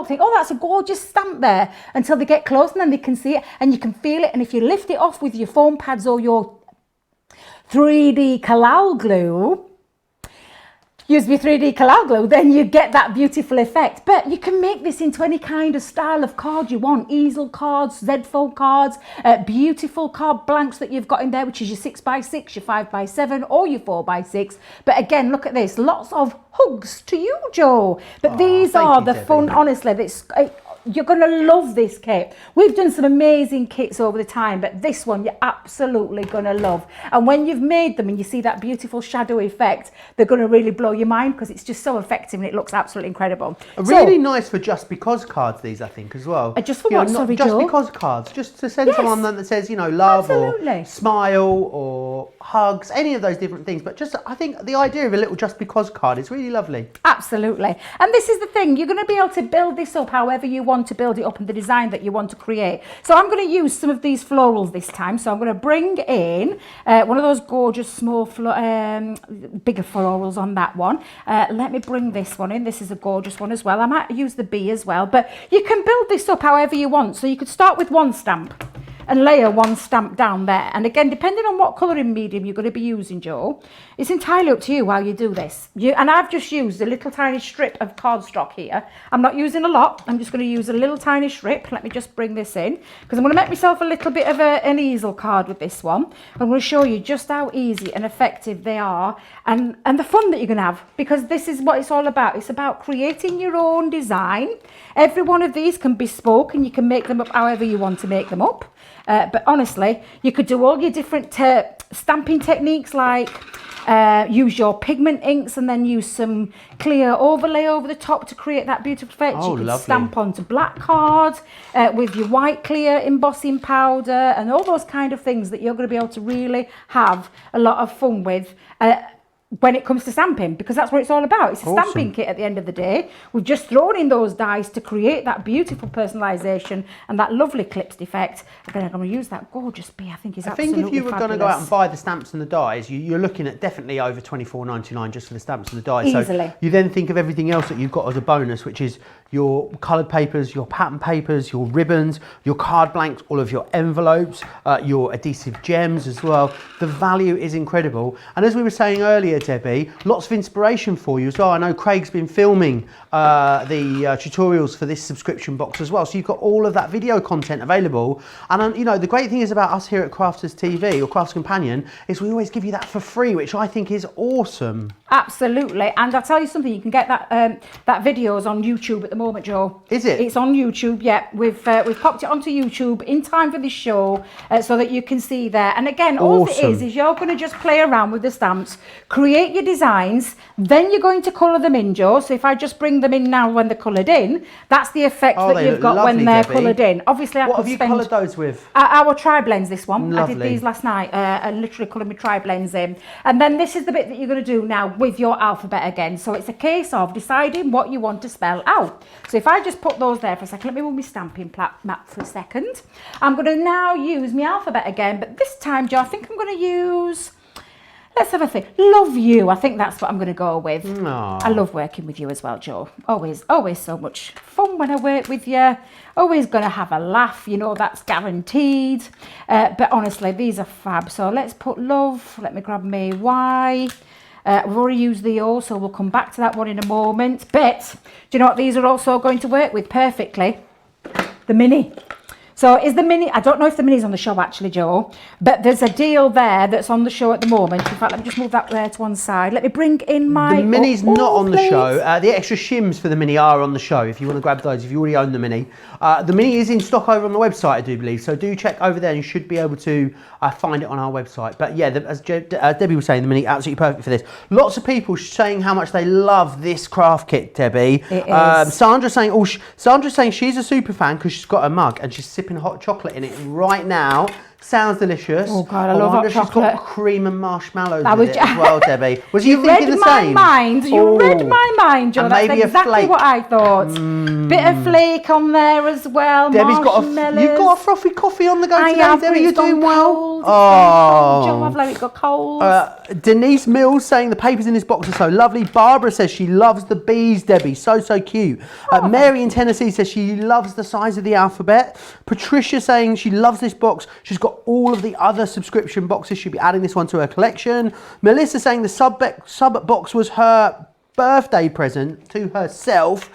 think, oh, that's a gorgeous stamp there, until they get close and then they can see it and you can feel it. And if you lift it off with your foam pads or your 3D Kalal glue, use your 3D Kalal glue, then you get that beautiful effect. But you can make this into any kind of style of card you want. Easel cards, Z-fold cards, beautiful card blanks that you've got in there, which is your 6x6, your 5x7 or your 4x6. But again, look at this. Lots of hugs to you, Joe. But these are the fun, honestly. You're going to love this kit. We've done some amazing kits over the time, but this one you're absolutely going to love. And when you've made them and you see that beautiful shadow effect, they're going to really blow your mind, because it's just so effective and it looks absolutely incredible.
Really nice for just because cards, these, I think, as well.
Just for what, sorry, Joe?
Just because cards. Just to send someone that says, love or smile or hugs, any of those different things. But just, I think the idea of a little just because card is really lovely.
Absolutely. And this is the thing. You're going to be able to build this up however you want to build it up and the design that you want to create. So I'm going to use some of these florals this time. So I'm going to bring in one of those gorgeous small bigger florals on that one. Let me bring this one in. This is a gorgeous one as well. I might use the bee as well, but you can build this up however you want. So you could start with one stamp and layer one stamp down there. And again, depending on what colouring medium you're going to be using, Joe, it's entirely up to you while you do this. And I've just used a little tiny strip of cardstock here. I'm not using a lot. I'm just going to use a little tiny strip. Let me just bring this in, because I'm going to make myself a little bit of an easel card with this one. I'm going to show you just how easy and effective they are, and the fun that you're going to have, because this is what it's all about. It's about creating your own design. Every one of these can be bespoke, and you can make them up however you want to make them up. But honestly, you could do all your different stamping techniques, like use your pigment inks and then use some clear overlay over the top to create that beautiful effect.
Oh,
you can
lovely.
stamp onto black card with your white clear embossing powder and all those kind of things that you're going to be able to really have a lot of fun with when it comes to stamping, because that's what it's all about. It's a stamping kit at the end of the day. We've just thrown in those dies to create that beautiful personalisation and that lovely Eclipse effect. Again, I'm going to use that gorgeous bee. I think is absolutely
I think if you were going to go out and
fabulous.
buy the stamps and the dies, you're looking at definitely over $24.99 just for the stamps and the dies.
Easily.
So you then think of everything else that you've got as a bonus, which is your coloured papers, your pattern papers, your ribbons, your card blanks, all of your envelopes, your adhesive gems as well. The value is incredible. And as we were saying earlier, Debbie, lots of inspiration for you as well. I know Craig's been filming the tutorials for this subscription box as well. So you've got all of that video content available. And you know, the great thing is about us here at Crafters TV or Crafts Companion is we always give you that for free, which I think is awesome.
Absolutely, and I'll tell you something. You can get that videos on YouTube at the moment, Joe.
Is it?
It's on YouTube. Yeah, we've popped it onto YouTube in time for this show, so that you can see there. And again, all it is you're going to just play around with the stamps, create your designs, then you're going to colour them in, Joe. So if I just bring them in now when they're coloured in, that's the effect that you've got
lovely,
when they're
Debbie.
coloured in. Obviously,
What have you coloured those with?
Our tri-blends, this one.
Lovely.
I did these last night. I literally coloured my tri-blends in. And then this is the bit that you're going to do now with your alphabet again. So it's a case of deciding what you want to spell out. So if I just put those there for a second, let me move my stamping map for a second. I'm going to now use my alphabet again, but this time, Joe, I think I'm going to use... Let's have a think. Love you. I think that's what I'm going to go with.
Aww.
I love working with you as well, Joe. Always so much fun when I work with you. Always going to have a laugh. You know, that's guaranteed. But honestly, these are fab. So let's put love. Let me grab my Y. We've already used the O, so we'll come back to that one in a moment. But do you know what these are also going to work with perfectly? The mini. So is the mini, I don't know if the mini's on the show actually, Joe, but there's a deal there that's on the show at the moment. In fact, let me just move that there to one side. Let me bring in my...
The mini's not on the
please.
show. The extra shims for the mini are on the show if you want to grab those, if you already own the mini. The mini is in stock over on the website, I do believe, so do check over there and you should be able to find it on our website. But yeah, as Debbie was saying, the mini absolutely perfect for this. Lots of people saying how much they love this craft kit, Debbie.
It is.
Sandra's saying she's a super fan because she's got a mug and she's sipping hot chocolate in it right now. Sounds delicious.
Oh God, I love hot chocolate.
She's got cream and marshmallows in it as well, Debbie. Was you
read
thinking the
my
same?
Mind. You read my mind, Joe.
And
That's
maybe a
exactly
flake.
what I thought. Bit of flake on there as well.
Debbie's
Marshmallows.
you've got a frothy coffee on the go
I
today,
have,
Debbie.
but
You're
it's gone
doing well.
cold. It's gone cold, Joe, I've let it go cold.
Denise Mills saying the papers in this box are so lovely. Barbara says she loves the bees, Debbie. So cute. Mary in Tennessee says she loves the size of the alphabet. Patricia saying she loves this box. She's got all of the other subscription boxes. She'll be adding this one to her collection. Melissa saying the sub box was her birthday present to herself.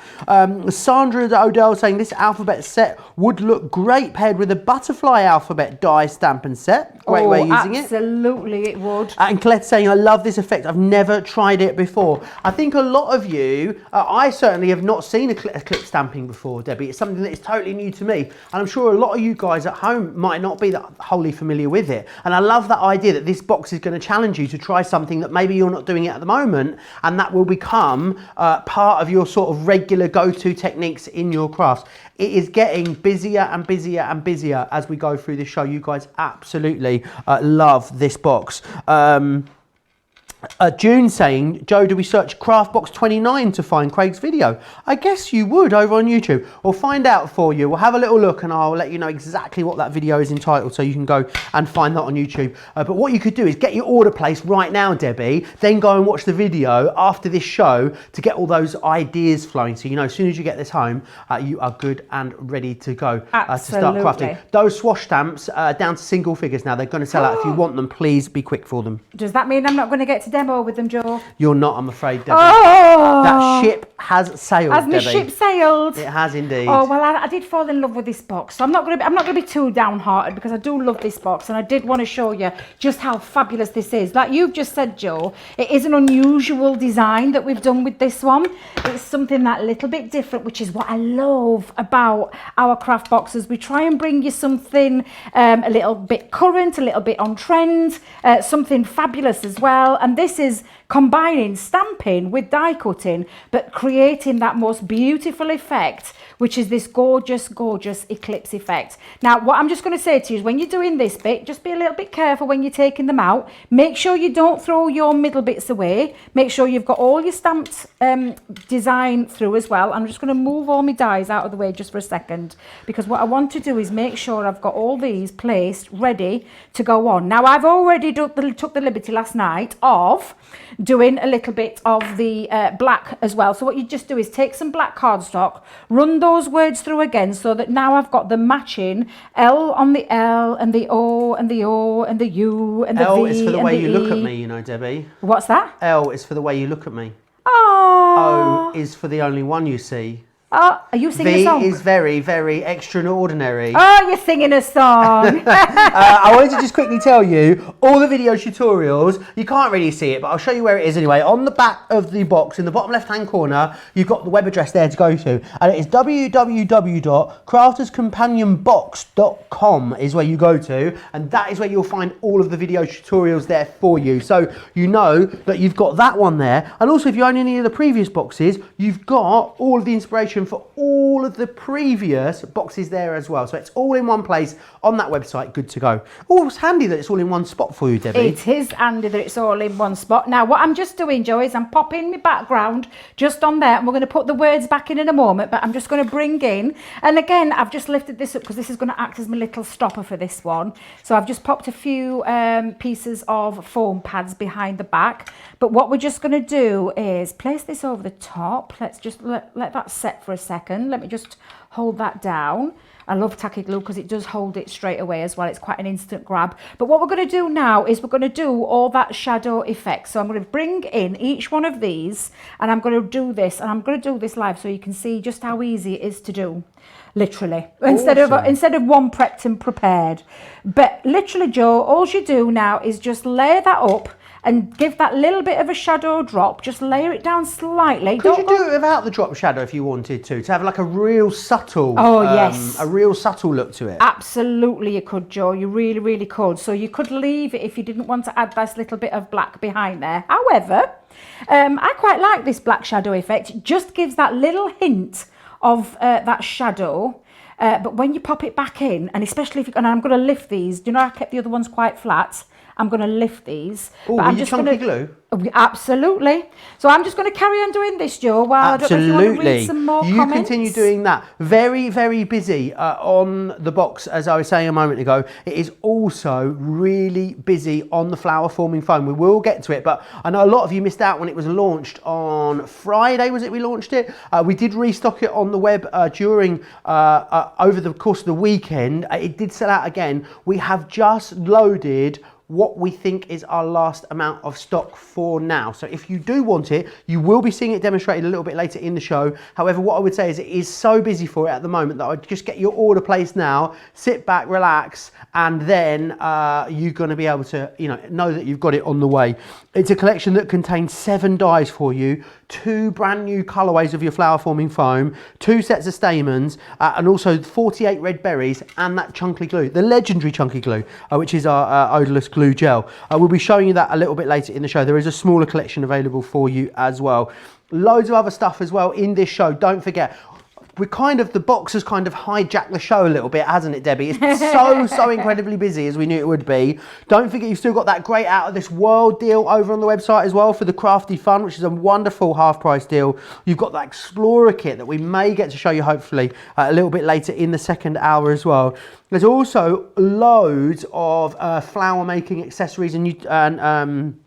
Sandra Odell saying this alphabet set would look great paired with a butterfly alphabet die stamp and set. Great way of using it.
Absolutely, it would.
And Colette saying, I love this effect. I've never tried it before. I think a lot of you, I certainly have not seen Eclipse stamping before, Debbie. It's something that is totally new to me. And I'm sure a lot of you guys at home might not be that wholly familiar with it. And I love that idea that this box is going to challenge you to try something that maybe you're not doing it at the moment. And that will become part of your sort of regular go-to techniques in your crafts. It is getting busier and busier and busier as we go through this show. You guys absolutely love this box. June saying, Joe, do we search Craft Box 29 to find Craig's video? I guess you would over on YouTube. We'll find out for you. We'll have a little look and I'll let you know exactly what that video is entitled so you can go and find that on YouTube. But what you could do is get your order placed right now, Debbie, then go and watch the video after this show to get all those ideas flowing. So, you know, as soon as you get this home, you are good and ready to go to start crafting. Those swash stamps down to single figures now. They're going to sell out. If you want them, please be quick for them.
Does that mean I'm not going to get to demo with them, Joe?
You're not, I'm afraid, Debbie.
Oh!
That ship has sailed,
Has
Debbie.
my ship sailed?
It has indeed.
Oh well, I did fall in love with this box, so I'm not going to be too downhearted because I do love this box, and I did want to show you just how fabulous this is. Like you've just said, Joe, it is an unusual design that we've done with this one. It's something that little bit different, which is what I love about our craft boxes. We try and bring you something a little bit current, a little bit on trend, something fabulous as well. And this is combining stamping with die cutting, but creating that most beautiful effect, which is this gorgeous, gorgeous eclipse effect. Now, what I'm just going to say to you is when you're doing this bit, just be a little bit careful when you're taking them out. Make sure you don't throw your middle bits away. Make sure you've got all your stamped design through as well. I'm just going to move all my dies out of the way just for a second, because what I want to do is make sure I've got all these placed ready to go on. Now, I've already took the liberty last night of doing a little bit of the black as well. So what you just do is take some black cardstock, run those words through again, so that now I've got the matching L on the L and the O and the O and the U and the
L
V
is for the way you look at
E.
me, you know, Debbie.
What's that?
L is for the way you look at me.
Oh.
O is for the only one you see.
Oh, are you singing a song?
V is very, very extraordinary.
Oh, you're singing a song.
I wanted to just quickly tell you, all the video tutorials, you can't really see it, but I'll show you where it is anyway. On the back of the box, in the bottom left-hand corner, you've got the web address there to go to. And it is www.crafterscompanionbox.com is where you go to. And that is where you'll find all of the video tutorials there for you. So you know that you've got that one there. And also, if you own any of the previous boxes, you've got all of the inspiration for all of the previous boxes there as well. So it's all in one place on that website, good to go. Oh, it's handy that it's all in one spot for you, Debbie.
It is handy that it's all in one spot. Now, what I'm just doing, Joe, is I'm popping my background just on there, and we're going to put the words back in a moment, but I'm just going to bring in, and again, I've just lifted this up because this is going to act as my little stopper for this one. So I've just popped a few pieces of foam pads behind the back, but what we're just going to do is place this over the top. Let's just let that set for a second. Let me just hold that down. I love tacky glue because it does hold it straight away as well. It's quite an instant grab. But what we're going to do now is we're going to do all that shadow effect. So I'm going to bring in each one of these, and I'm going to do this, and I'm going to do this live so you can see just how easy it is to do. Literally,
Awesome.
instead of one prepped and prepared. But literally, Joe, all you do now is just layer that up and give that little bit of a shadow drop. Just layer it down slightly.
Could you do it without the drop shadow if you wanted to have like a real subtle,
yes,
a real subtle look to it?
Absolutely, you could, Joe. You really, really could. So you could leave it if you didn't want to add this little bit of black behind there. However, I quite like this black shadow effect. It just gives that little hint of that shadow. But when you pop it back in, and especially if you, and I'm going to lift these. Do you know I kept the other ones quite flat? I'm going to lift these.
Oh,
I'm
just chunky glue?
Absolutely. So I'm just going to carry on doing this, Joe, while I don't know if you want to read some more comments.
You continue doing that. Very, very busy on the box, as I was saying a moment ago. It is also really busy on the flower forming foam. We will get to it, but I know a lot of you missed out when it was launched on Friday, was it we launched it? We did restock it on the web during, over the course of the weekend. It did sell out again. We have just loaded what we think is our last amount of stock for now. So if you do want it, you will be seeing it demonstrated a little bit later in the show. However, what I would say is it is so busy for it at the moment that I'd just get your order placed now, sit back, relax, and then you're going to be able to know that you've got it on the way. It's a collection that contains 7 dies for you, 2 brand new colorways of your flower forming foam, 2 sets of stamens, and also 48 red berries and that chunky glue, the legendary chunky glue, which is our odorless glue gel. We'll be showing you that a little bit later in the show. There is a smaller collection available for you as well. Loads of other stuff as well in this show. Don't forget, the box has kind of hijacked the show a little bit, hasn't it, Debbie? It's so incredibly busy, as we knew it would be. Don't forget, you've still got that great out of this world deal over on the website as well for the Crafty Fun, which is a wonderful half price deal. You've got that Explorer kit that we may get to show you hopefully a little bit later in the second hour as well. There's also loads of flower making accessories and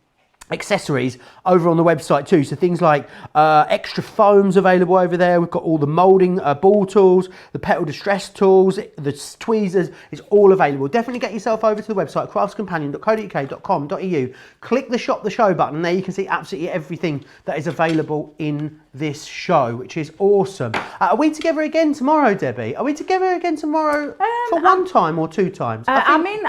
accessories over on the website too. So things like extra foams available over there. We've got all the moulding ball tools, the petal distress tools, the tweezers. It's all available. Definitely get yourself over to the website, craftscompanion.co.uk.com.au. Click the shop the show button. There you can see absolutely everything that is available in this show, which is awesome. Are we together again tomorrow, Debbie? Are we together again tomorrow for one time or 2 times?
I'm in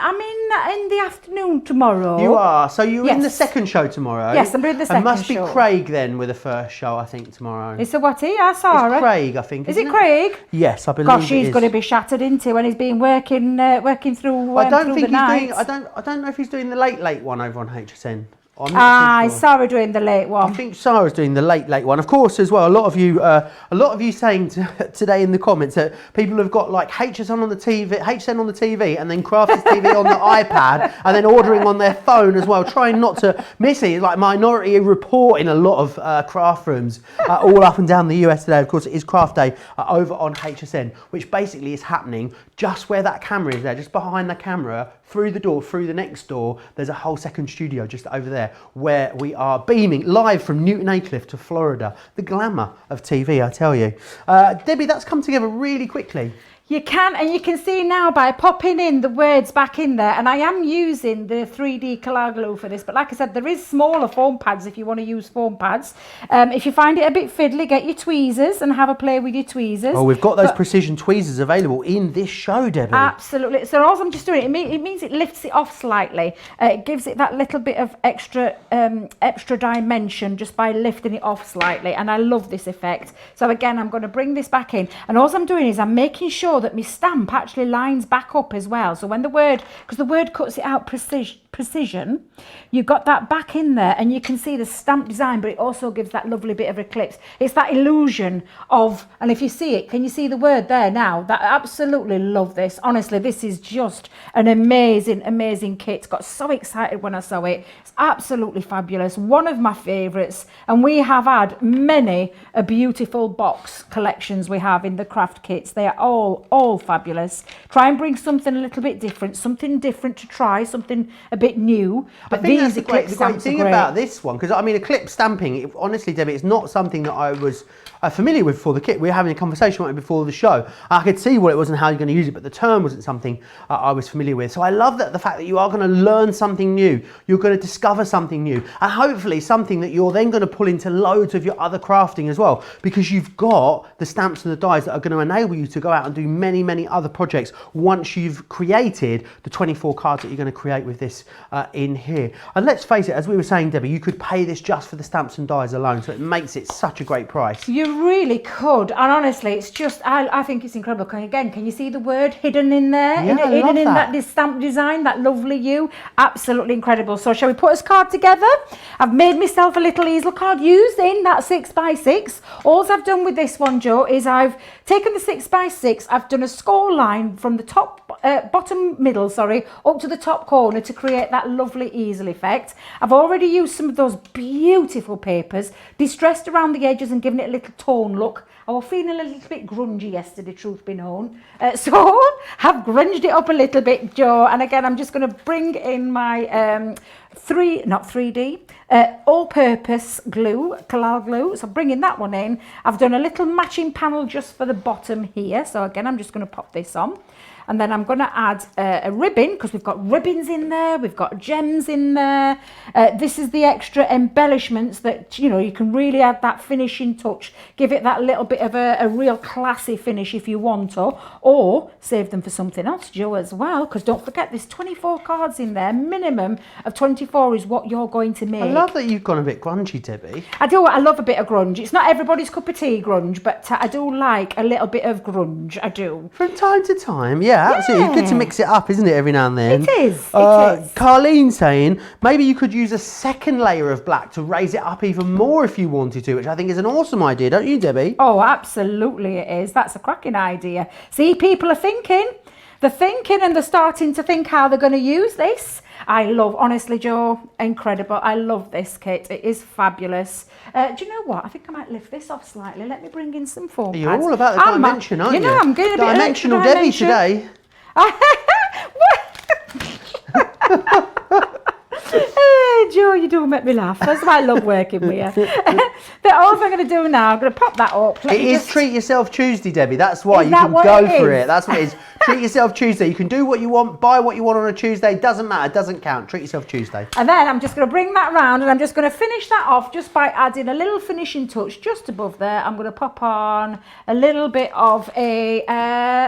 the afternoon tomorrow.
You are. So you're in the second show tomorrow.
Yes, I'm doing the second show.
It must be Craig then with the first show, I think, tomorrow.
It's a what? I saw
It's Craig, I think.
Is it Craig?
Yes, I believe
Gosh,
it is.
he's going to be shattered into when he's been working through.
I don't
through
think
the
he's
night.
doing. I don't know if he's doing the late one over on HSN I'm not too
Is
sure.
Sarah doing the late
I
one?
think Sarah's doing the late one. Of course, as well, a lot of you saying today in the comments that people have got like HSN on the TV, and then Crafters TV on the iPad, and then ordering on their phone as well, trying not to miss it. It's like Minority Report in a lot of craft rooms all up and down the US today. Of course, it is Craft Day over on HSN, which basically is happening just where that camera is there, just behind the camera, through the door, through the next door. There's a whole second studio just over there where we are beaming live from Newton Eclipse to Florida. The glamour of TV, I tell you. Debbie, that's come together really quickly.
You can, and you can see now by popping in the words back in there, and I am using the 3D collage glue for this, but like I said, there is smaller foam pads if you want to use foam pads. If you find it a bit fiddly, get your tweezers and have a play with your tweezers.
Oh, we've got those precision tweezers available in this show, Debbie.
Absolutely. So all I'm just doing, it means it lifts it off slightly. It gives it that little bit of extra dimension just by lifting it off slightly, and I love this effect. So again, I'm going to bring this back in, and all I'm doing is I'm making sure that my stamp actually lines back up as well. So when the word, because the word cuts it out precision, you've got that back in there, and you can see the stamp design, but it also gives that lovely bit of eclipse. It's that illusion of, and if you see it, can you see the word there now? That I absolutely love this. Honestly, this is just an amazing kit. Got so excited when I saw it. It's absolutely fabulous. One of my favourites, and we have had many a beautiful box collections we have in the craft kits. They are all fabulous. Try and bring something a little bit different, something different to try, something a bit new. But
I think
these
that's
Eclipse
the great
stamps
thing
are great.
about this one, because I mean, Eclipse stamping, honestly, Debbie, it's not something that I was familiar with for the kit. We were having a conversation about it before the show. I could see what it was and how you're going to use it, but the term wasn't something I was familiar with. So I love that, the fact that you are going to learn something new, you're going to discover something new, and hopefully something that you're then going to pull into loads of your other crafting as well, because you've got the stamps and the dies that are going to enable you to go out and do many other projects once you've created the 24 cards that you're going to create with this in here. And let's face it, as we were saying, Debbie, you could pay this just for the stamps and dies alone, so it makes it such a great price.
You really could, and honestly, it's just, I think it's incredible. Can you see the word hidden in there?
Yeah,
hidden in that stamp design, that lovely U. Absolutely incredible. So shall we put this card together? I've made myself a little easel card using that 6x6. All I've done with this one, Joe, is I've taken the 6x6, I've done a score line from the bottom middle, up to the top corner to create that lovely easel effect. I've already used some of those beautiful papers, distressed around the edges and given it a little tone look. I was feeling a little bit grungy yesterday, truth be known. So I've grunged it up a little bit, Joe. And again, I'm just going to bring in my all-purpose glue, collage glue. So bringing that one in. I've done a little matching panel just for the bottom here. So again, I'm just going to pop this on. And then I'm going to add a ribbon, because we've got ribbons in there, we've got gems in there. This is the extra embellishments that, you can really add that finishing touch, give it that little bit of a real classy finish if you want to, or save them for something else, Joe, as well, because don't forget there's 24 cards in there. Minimum of 24 is what you're going to make.
I love that you've gone a bit grungy, Debbie.
I love a bit of grunge. It's not everybody's cup of tea, grunge, but I do like a little bit of grunge. I do.
From time to time, yeah, absolutely. Good to mix it up, isn't it, every now and then?
It is.
Carlene saying maybe you could use a second layer of black to raise it up even more if you wanted to, which I think is an awesome idea, don't you, Debbie?
Oh, absolutely it is. That's a cracking idea. See, people are thinking. They're thinking, and they're starting to think how they're going to use this. Honestly, Joe, incredible. I love this kit. It is fabulous. Do you know what? I think I might lift this off slightly. Let me bring in some foam pads.
You're all about the dimension, aren't you?
I'm getting a bit
dimensional Debbie today.
Joe, you do make me laugh. That's why I love working with you. But all I'm going to do now, I'm going to pop that up.
It is Treat Yourself Tuesday, Debbie. That's why. You can go for it. That's what it is. Treat Yourself Tuesday. You can do what you want, buy what you want on a Tuesday. Doesn't matter. Doesn't count. Treat Yourself Tuesday.
And then I'm just going to bring that round, and I'm just going to finish that off just by adding a little finishing touch just above there. I'm going to pop on a little bit of a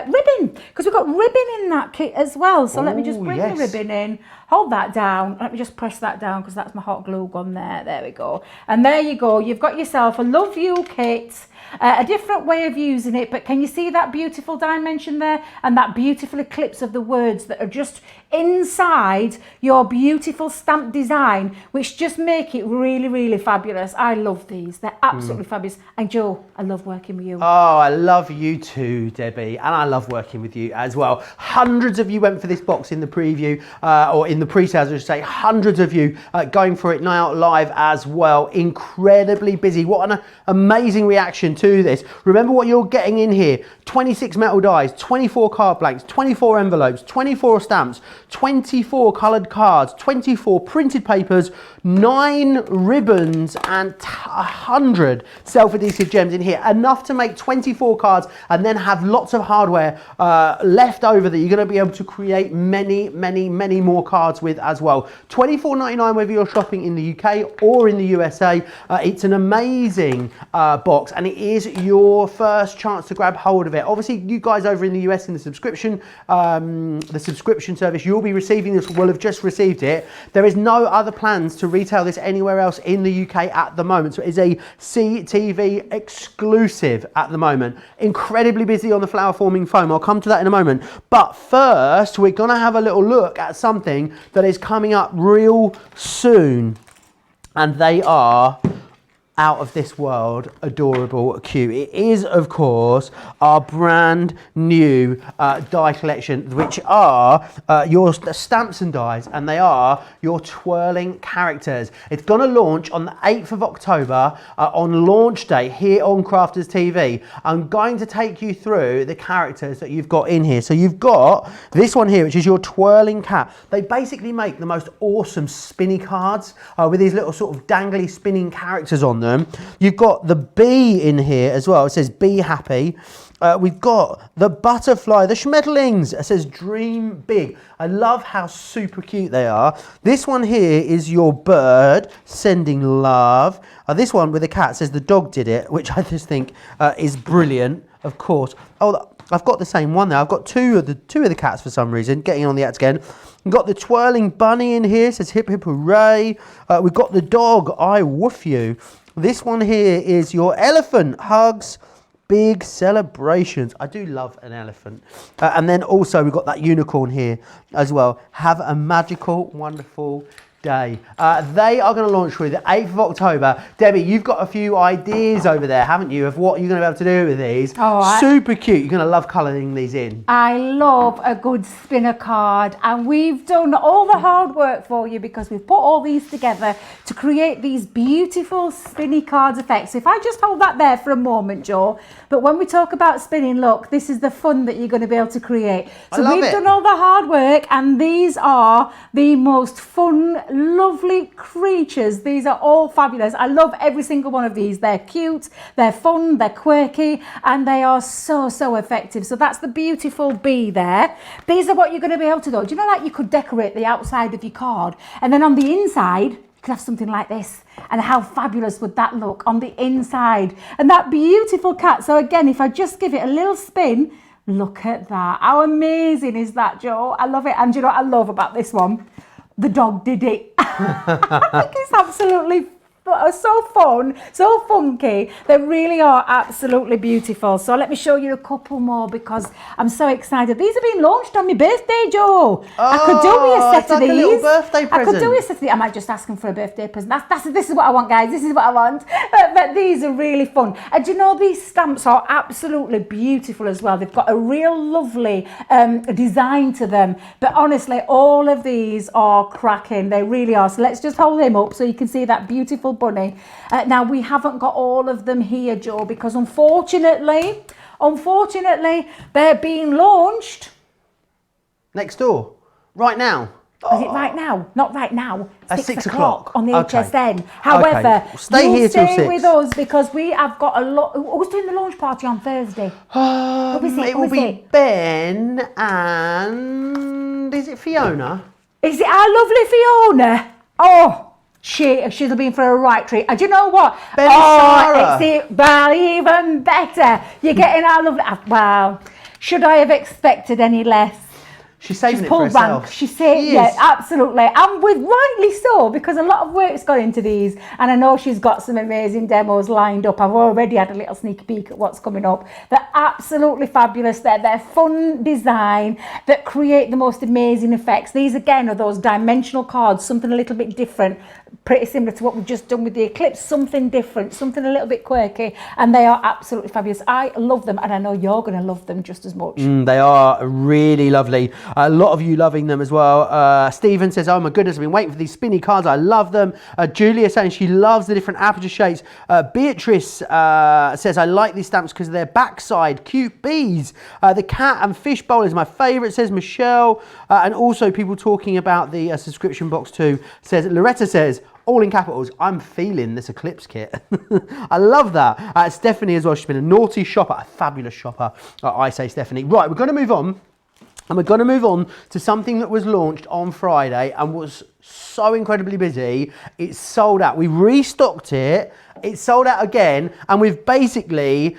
ribbon, because we've got ribbon in that kit as well. So let me just bring the ribbon in. hold that down. Let me just press that down because that's my hot glue gun there. There we go. And there you go. You've got yourself a Love You kit. A different way of using it, but can you see that beautiful dimension there and that beautiful eclipse of the words that are just inside your beautiful stamp design, which just make it really, really fabulous. I love these. They're absolutely fabulous. And Joe, I love working with you.
Oh, I love you too, Debbie, and I love working with you as well. Hundreds of you went for this box in the preview, or in the pre-sales, I should say. Hundreds of you going for it now live as well. Incredibly busy. What an amazing reaction to this. Remember what you're getting in here. 26 metal dies, 24 card blanks, 24 envelopes, 24 stamps, 24 coloured cards, 24 printed papers, 9 ribbons and 100 self-adhesive gems in here. Enough to make 24 cards and then have lots of hardware left over that you're going to be able to create many, many, many more cards with as well. $24.99 whether you're shopping in the UK or in the USA. It's an amazing box, and it is your first chance to grab hold of it. Obviously, you guys over in the US in the subscription service, you'll be receiving this, will have just received it. There is no other plans to retail this anywhere else in the UK at the moment, so it is a CTV exclusive at the moment. Incredibly busy on the flower forming foam. I'll come to that in a moment, but first we're gonna have a little look at something that is coming up real soon, and they are out of this world, adorable, cute. It is, of course, our brand new die collection, which are your stamps and dies, and they are your twirling characters. It's going to launch on the 8th of October on launch day here on Crafters TV. I'm going to take you through the characters that you've got in here. So you've got this one here, which is your twirling cat. They basically make the most awesome spinny cards with these little sort of dangly spinning characters on them. You've got the bee in here as well. It says be happy. We've got the butterfly, the schmetterlings. It says dream big. I love how super cute they are. This one here is your bird sending love. This one with the cat says the dog did it, which I just think is brilliant, of course. Oh, I've got the same one there. I've got two of the cats for some reason. Getting on the ads again. We've got the twirling bunny in here. It says hip hip hooray. We've got the dog, I woof you. This one here is your elephant, hugs, big celebrations. I do love an elephant. And then also we've got that unicorn here as well. Have a magical, wonderful day. They are going to launch through the 8th of October. Debbie, you've got a few ideas over there, haven't you, of what you're going to be able to do with these. Oh, super cute. You're going to love colouring these in.
I love a good spinner card, and we've done all the hard work for you because we've put all these together to create these beautiful spinny cards effects. If I just hold that there for a moment, Joe, but when we talk about spinning, look, this is the fun that you're going to be able to create. So we've done all the hard work, and these are the most fun, lovely creatures. These are all fabulous. I love every single one of these. They're cute, they're fun, they're quirky, and they are so effective. So that's the beautiful bee there. These are what you're going to be able to do. Do you know, like, you could decorate the outside of your card, and then on the inside you could have something like this, and how fabulous would that look on the inside? And that beautiful cat. So again, if I just give it a little spin, look at that. How amazing is that, Joe? I love it. And do you know what I love about this one? The dog did it. I think it's absolutely so fun, so funky. They really are absolutely beautiful. So let me show you a couple more because I'm so excited. These are being launched on my birthday, Joe. I could do with a set of these. A little birthday present. I could do with a set of these. I might just ask them for a birthday present. This is what I want, guys. This is what I want. But these are really fun. And do you know, these stamps are absolutely beautiful as well. They've got a real lovely design to them. But honestly, all of these are cracking. They really are. So let's just hold them up so you can see that beautiful bunny. Now, we haven't got all of them here, Joe, because unfortunately, they're being launched
next door, right now.
Is it right now? Not right now.
At 6 o'clock
on the HSN. However,
stay here till 6.
With us because we have got a lot. Who's doing the launch party on Thursday?
It will be Ben and is it Fiona?
Is it our lovely Fiona? Oh. She's been for a right treat. And do you know what?
Ben Sarah.
Well, even better. You're getting our lovely... Wow. Should I have expected any less?
She's saving
She's
it for
pulled
herself.
rank. She's saying, yeah, absolutely. And with rightly so, because a lot of work's gone into these. And I know she's got some amazing demos lined up. I've already had a little sneak peek at what's coming up. They're absolutely fabulous. They're fun design that create the most amazing effects. These, again, are those dimensional cards, something a little bit different, pretty similar to what we've just done with the Eclipse, something different, something a little bit quirky. And they are absolutely fabulous. I love them, and I know you're going to love them just as much.
They are really lovely. A lot of you loving them as well. Stephen says, oh my goodness, I've been waiting for these spinny cards. I love them. Julia saying she loves the different aperture shapes. Beatrice says, I like these stamps because of their backside. Cute bees. The cat and fish bowl is my favourite, says Michelle. And also people talking about the subscription box too. Says Loretta says, all in capitals, I'm feeling this Eclipse kit. I love that. Stephanie as well, she's been a naughty shopper, a fabulous shopper, I say Stephanie. Right, we're going to move on. And we're going to move on to something that was launched on Friday and was so incredibly busy. It's sold out. We restocked it. It's sold out again. And we've basically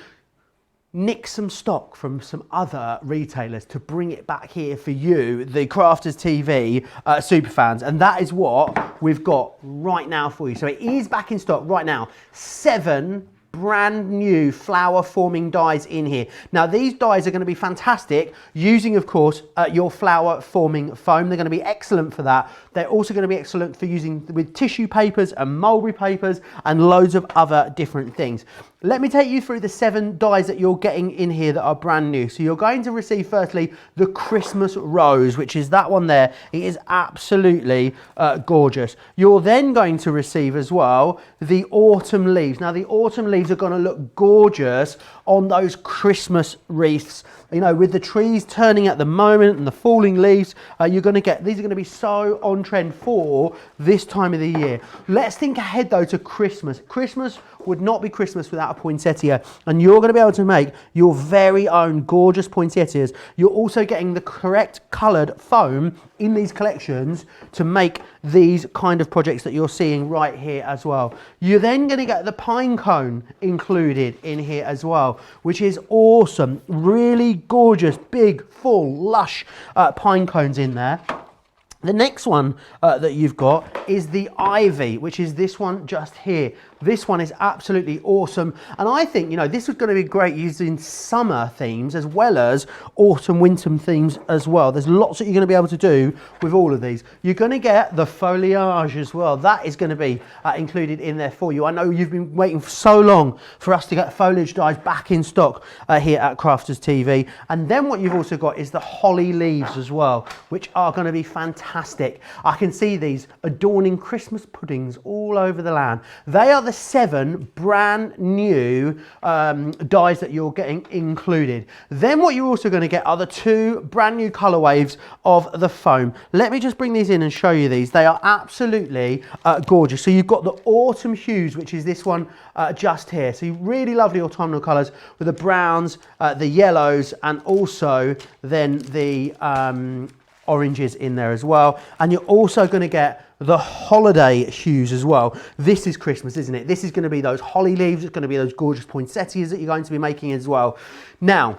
nicked some stock from some other retailers to bring it back here for you, the Crafters TV superfans. And that is what we've got right now for you. So it is back in stock right now. 7 brand new flower forming dies in here. Now these dies are going to be fantastic using, of course, your flower forming foam. They're going to be excellent for that. They're also going to be excellent for using with tissue papers and mulberry papers and loads of other different things. Let me take you through the 7 dies that you're getting in here that are brand new. So you're going to receive firstly the Christmas Rose, which is that one there. It is absolutely gorgeous. You're then going to receive as well the Autumn Leaves. Now the Autumn Leaves are going to look gorgeous on those Christmas wreaths. You know, with the trees turning at the moment and the falling leaves, you're going to get, these are going to be so on trend for this time of the year. Let's think ahead though to Christmas. Christmas would not be Christmas without a poinsettia, and you're going to be able to make your very own gorgeous poinsettias. You're also getting the correct coloured foam in these collections to make these kind of projects that you're seeing right here as well. You're then going to get the pine cone included in here as well, which is awesome. Really gorgeous, big, full, lush pine cones in there. The next one that you've got is the Ivy, which is this one just here. This one is absolutely awesome. And I think, you know, this is going to be great using summer themes as well as autumn, winter themes as well. There's lots that you're going to be able to do with all of these. You're going to get the foliage as well. That is going to be included in there for you. I know you've been waiting for so long for us to get foliage dies back in stock here at Crafters TV. And then what you've also got is the holly leaves as well, which are going to be fantastic. I can see these adorning Christmas puddings all over the land. They are the 7 brand new dies that you're getting included. Then what you're also going to get are the 2 brand new colour waves of the foam. Let me just bring these in and show you these. They are absolutely gorgeous. So you've got the autumn hues, which is this one just here. So really lovely autumnal colours with the browns, the yellows, and also then the oranges in there as well. And you're also going to get the holiday hues as well. This is Christmas, isn't it? This is going to be those holly leaves. It's going to be those gorgeous poinsettias that you're going to be making as well. Now,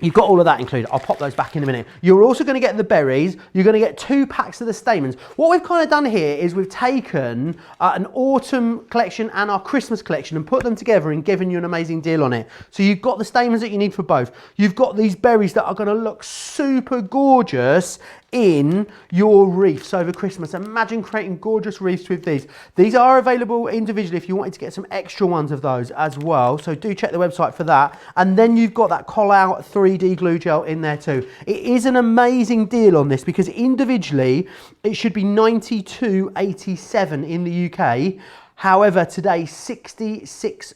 you've got all of that included. I'll pop those back in a minute. You're also going to get the berries. You're going to get 2 packs of the stamens. What we've kind of done here is we've taken an autumn collection and our Christmas collection and put them together and given you an amazing deal on it. So you've got the stamens that you need for both. You've got these berries that are going to look super gorgeous in your wreaths over Christmas. Imagine creating gorgeous wreaths with these. These are available individually if you wanted to get some extra ones of those as well. So do check the website for that. And then you've got that Call Out 3D glue gel in there too. It is an amazing deal on this because individually it should be £92.87 in the UK. However, today £66.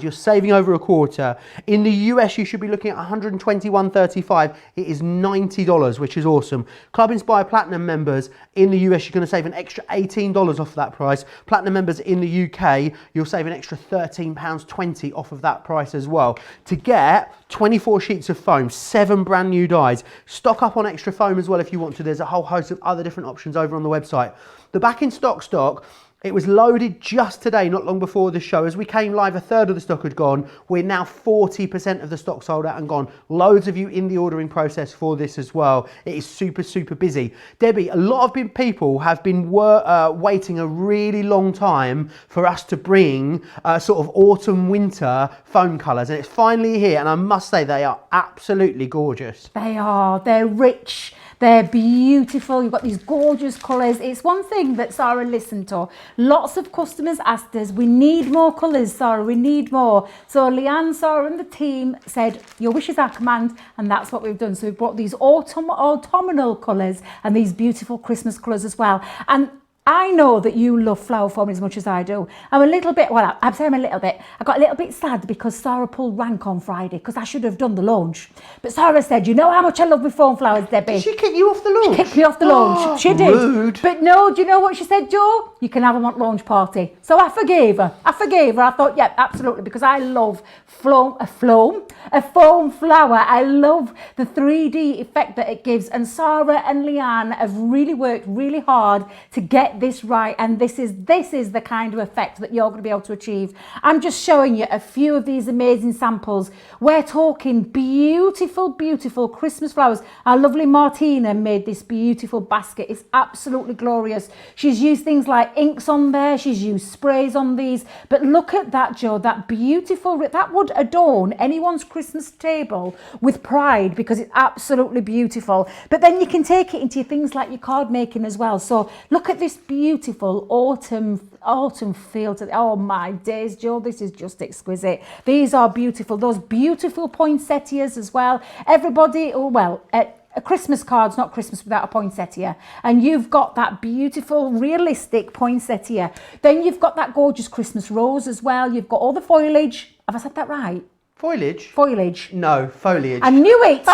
You're saving over a quarter. In the US, you should be looking at $121.35. It is $90, which is awesome. Club Inspire Platinum members in the US, you're going to save an extra $18 off that price. Platinum members in the UK, you'll save an extra £13.20 off of that price as well. To get 24 sheets of foam, 7 brand new dies. Stock up on extra foam as well if you want to. There's a whole host of other different options over on the website. The back in stock It was loaded just today, not long before the show. As we came live, a third of the stock had gone. We're now 40% of the stock sold out and gone. Loads of you in the ordering process for this as well. It is super, super busy. Debbie, a lot of people have been waiting a really long time for us to bring sort of autumn, winter foam colours. And it's finally here. And I must say, they are absolutely gorgeous.
They are. They're rich. They're beautiful. You've got these gorgeous colours. It's one thing that Sarah listened to. Lots of customers asked us, we need more colours, Sarah, we need more. So Leanne, Sarah and the team said, your wish is our command, and that's what we've done. So we've brought these autumnal colours and these beautiful Christmas colours as well. And I know that you love flower foam as much as I do. I'm a little bit, well, I'm saying a little bit. I got a little bit sad because Sarah pulled rank on Friday because I should have done the launch. But Sarah said, you know how much I love my foam flowers, Debbie.
Did she kick you off the launch?
She kicked me off the launch. She did.
Rude.
But no, do you know what she said, Joe? You can have them at launch party. So I forgave her. I thought, yeah, absolutely, because I love a foam flower. I love the 3D effect that it gives. And Sarah and Leanne have really worked really hard to get this right, and this is the kind of effect that you're going to be able to achieve. I'm just showing you a few of these amazing samples. We're talking beautiful Christmas flowers. Our lovely Martina made this beautiful basket. It's absolutely glorious. She's used things like inks on there, she's used sprays on these, but look at that, Joe, that beautiful, that would adorn anyone's Christmas table with pride because it's absolutely beautiful. But then you can take it into things like your card making as well. So look at this beautiful autumn feel to oh my days, Joe, this is just exquisite. These are beautiful. Those beautiful poinsettias as well. Everybody, a Christmas card's not Christmas without a poinsettia, and you've got that beautiful realistic poinsettia. Then you've got that gorgeous Christmas rose as well. You've got all the foliage. Have I said that right?
Foliage? No, foliage.
I knew it. I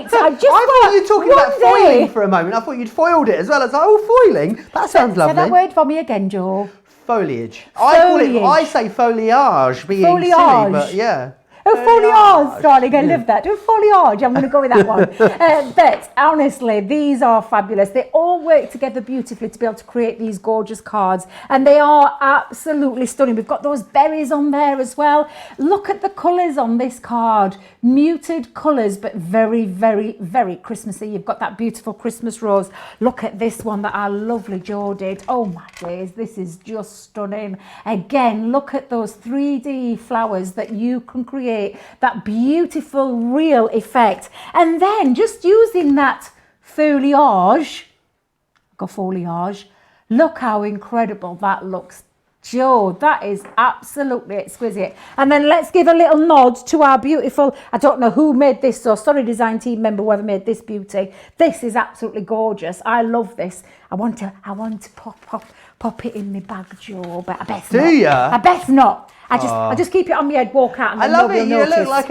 thought
you were talking about foiling for a moment. I thought you'd foiled it as well. I was like, oh, foiling? That sounds lovely.
Say that word for me again, Joe.
Foliage. I say foliage, being silly, but yeah.
Oh, foliage, darling, I love that. Oh, foliage, I'm going to go with that one. But honestly, these are fabulous. They all work together beautifully to be able to create these gorgeous cards. And they are absolutely stunning. We've got those berries on there as well. Look at the colours on this card. Muted colours, but very, very, very Christmassy. You've got that beautiful Christmas rose. Look at this one that our lovely Joe did. Oh, my days, this is just stunning. Again, look at those 3D flowers that you can create. That beautiful real effect, and then just using that foliage, look how incredible that looks, Joe. That is absolutely exquisite. And then let's give a little nod to our beautiful, I don't know who made this, so sorry design team member whoever made this beauty. This is absolutely gorgeous. I love this. I want to pop it in my bag, Joe, but I best not.
Do ya?
I best not. I just keep it on my head, walk out, and
I
then
love